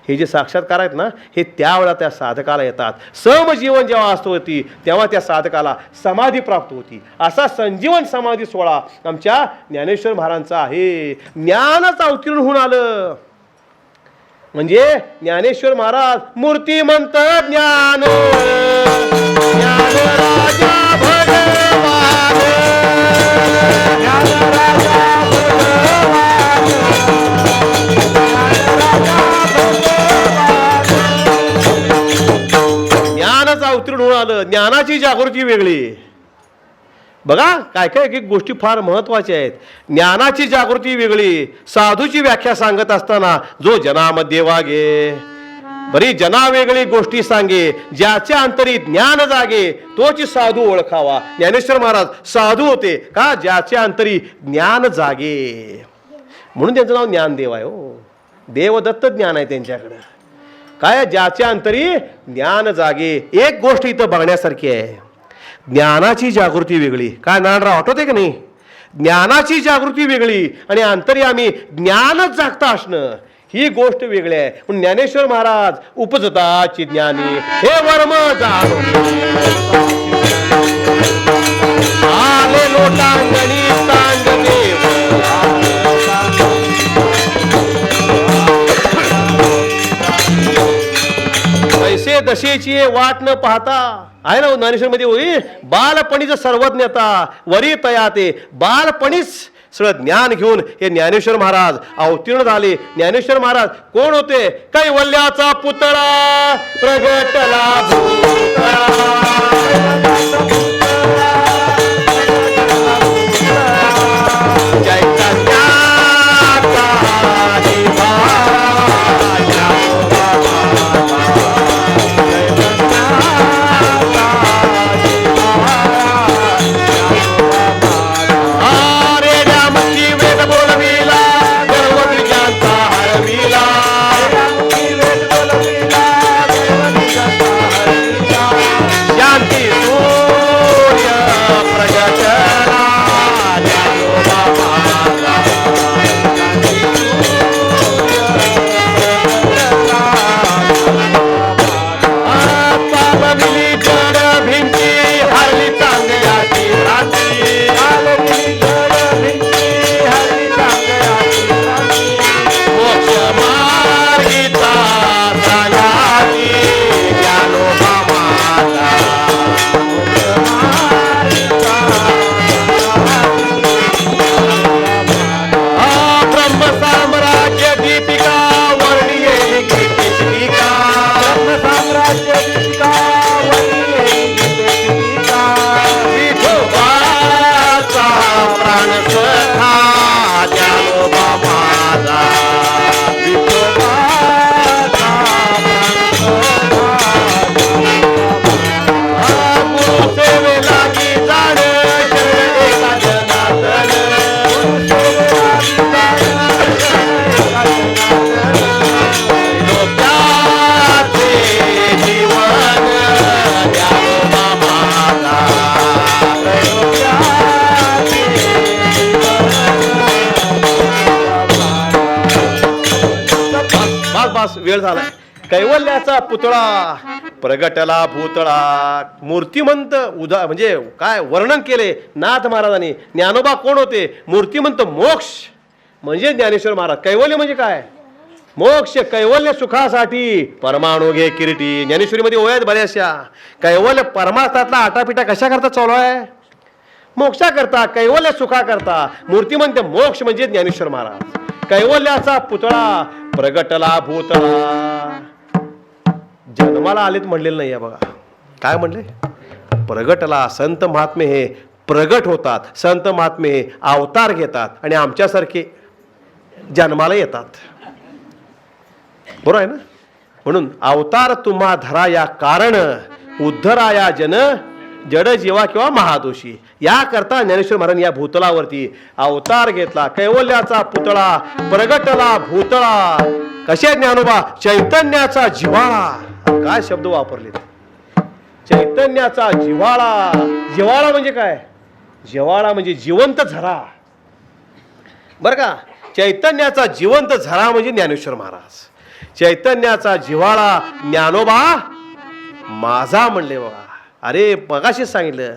हे जे साक्षात्कार आहेत ना हे त्यावेळेला त्या साधकाला येतात. समजीवन जेव्हा असतो होती तेव्हा त्या साधकाला समाधी प्राप्त होती. असा संजीवन समाधी सोहळा आमच्या ज्ञानेश्वर महाराजांचा आहे. ज्ञानच अवतीर्ण होऊन आलं म्हणजे ज्ञानेश्वर महाराज मूर्तिमंत ज्ञान ज्ञान राजा भगवान ज्ञान राजा ज्ञानाचं अवतीर्ण होऊन आलं. ज्ञानाची जागृती वेगळी बघा. काय काय एक गोष्टी फार महत्वाच्या आहेत. ज्ञानाची जागृती वेगळी. साधूची व्याख्या सांगत असताना जो जनामध्ये वागे बरी जना वेगळी गोष्टी सांगे ज्याच्या अंतरी ज्ञान जागे तोच साधू ओळखावा. ज्ञानेश्वर महाराज साधू होते का? ज्याच्या अंतरी ज्ञान जागे. म्हणून त्यांचं नाव ज्ञानदेव आहे. हो, देवदत्त ज्ञान आहे त्यांच्याकडं. काय? ज्याच्या अंतरी ज्ञान जागे. एक गोष्ट इथं बघण्यासारखी आहे. ज्ञानाची जागृती वेगळी. काय नारायणराव आठवते की नाही? ज्ञानाची जागृती वेगळी आणि अंतर्यामी ज्ञानच जागता असणं ही गोष्ट वेगळी आहे. पण ज्ञानेश्वर महाराज उपजताची ज्ञानी हे वर्म आले लोटांगणी सांगदेव पैसे दशेची वाट न पाहता आहे ना ज्ञानेश्वर मध्ये होई बालपणीच सर्वज्ञता वरी तयाते. बालपणीच सगळं ज्ञान घेऊन हे ज्ञानेश्वर महाराज अवतीर्ण झाले. ज्ञानेश्वर महाराज कोण होते? कैवल्याचा पुतळा प्रगटला खेळ झालाय. कैवल्याचा पुतळा प्रगटला भूतळा. मूर्तिमंत म्हणजे काय वर्णन केले नाथ महाराजांनी. ज्ञानोबा कोण होते? मूर्तिमंत मोक्ष म्हणजे ज्ञानेश्वर महाराज. कैवल्य म्हणजे काय? मोक्ष. कैवल्य सुखासाठी परमाणू घे किरीटी. ज्ञानेश्वरीमध्ये ओळ्यात बऱ्याचशा. कैवल्य परमार्थातला आटापिटा कशा करता चालू आहे? मोक्षा करता, कैवल्य सुखा करता. मूर्तिमंत मोक्ष म्हणजे ज्ञानेश्वर महाराज. कैवल्याचा पुतळा प्रगटला भूतळा. जन्माला आलेत म्हणलेलं नाही आहे बघा. काय म्हणले? प्रगटला. संत महात्मे हे प्रगट होतात. संत महात्मे हे अवतार घेतात आणि आमच्यासारखे जन्माला येतात. बरोबर आहे ना? म्हणून अवतार तुम्हा धरा या कारण उद्धराया जन जड जीवा किंवा महादोषी. या करता ज्ञानेश्वर महाराज या भूतलावरती अवतार घेतला. कैवल्याचा पुतळा प्रगटला भूतळा. कसे ज्ञानोबा? चैतन्याचा जिव्हाळा. काय शब्द वापरले? चैतन्याचा जिव्हाळा. जिव्हाळा म्हणजे काय? जिव्हाळा म्हणजे जिवंत झरा. बरं का? चैतन्याचा जिवंत झरा म्हणजे ज्ञानेश्वर महाराज. चैतन्याचा जिव्हाळा ज्ञानोबा माझा म्हणले बघा. अरे मगाशीच सांगितलं,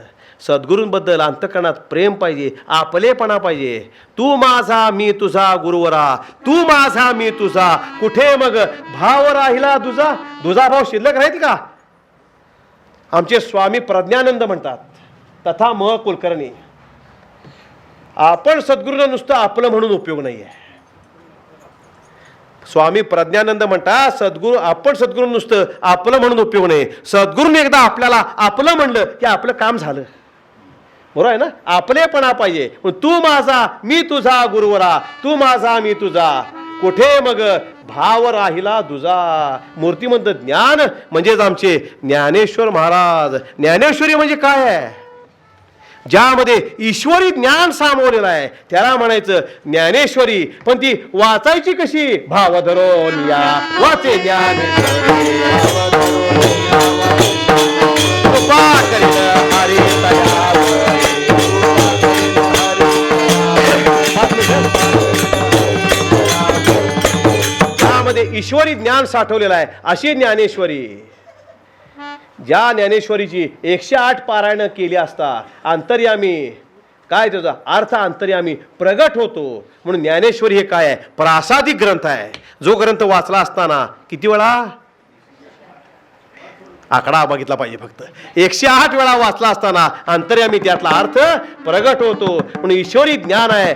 सद्गुरूंबद्दल अंतःकरणात प्रेम पाहिजे, आपलेपणा पाहिजे. तू माझा मी तुझा गुरुवरा, तू माझा मी तुझा, कुठे मग भाव राहिला तुझा. तुझा भाव शिल्लक राहील का? आमचे स्वामी प्रज्ञानंद म्हणतात, तथा म कुलकर्णी, आपण सद्गुरूंना नुसतं आपलं म्हणून उपयोग नाही आहे. स्वामी प्रज्ञानंद म्हणतात, सद्गुरू आपण सद्गुरू नुसतं आपलं म्हणून उपयोग नाही. सद्गुरूने एकदा आपल्याला आपलं म्हणलं की आपलं काम झालं. बरोबर आहे ना? आपलेपणा पाहिजे. तू माझा मी तुझा गुरुवरा, तू माझा मी तुझा, कुठे मग भाव राहिला तुझा. मूर्तिमंत ज्ञान म्हणजेच आमचे ज्ञानेश्वर महाराज. ज्ञानेश्वरी म्हणजे काय आहे? ज्यामध्ये ईश्वरी ज्ञान सामावलेलं आहे त्याला म्हणायचं ज्ञानेश्वरी. पण ती वाचायची कशी? भाव धरून या वाचे ज्ञान. ज्यामध्ये ईश्वरी ज्ञान साठवलेलं आहे अशी ज्ञानेश्वरी. ज्या ज्ञानेश्वरीची 108 पारायण केली असता अंतर्यामी काय त्याचा अर्थ अंतर्यामी प्रगट होतो. म्हणून ज्ञानेश्वरी हे काय आहे? प्रासादिक ग्रंथ आहे. जो ग्रंथ वाचला असताना किती वेळा? आकडा बघितला पाहिजे फक्त. 108 वेळा वाचला असताना अंतर्यामी त्यातला अर्थ प्रगट होतो. म्हणून ईश्वरी ज्ञान आहे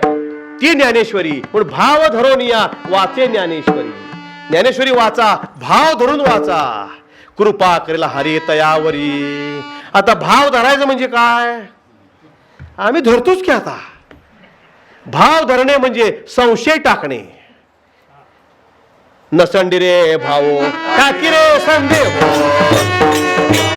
ती ज्ञानेश्वरी. म्हणून भाव धरून या वाचे ज्ञानेश्वरी. ज्ञानेश्वरी वाचा, भाव धरून वाचा. कृपा करेला हरी तयावरी. आता भाव धरायचं म्हणजे काय? आम्ही धरतोच की. आता भाव धरणे म्हणजे संशय टाकणे. नसंडी रे भावो टाकी रे संदेह.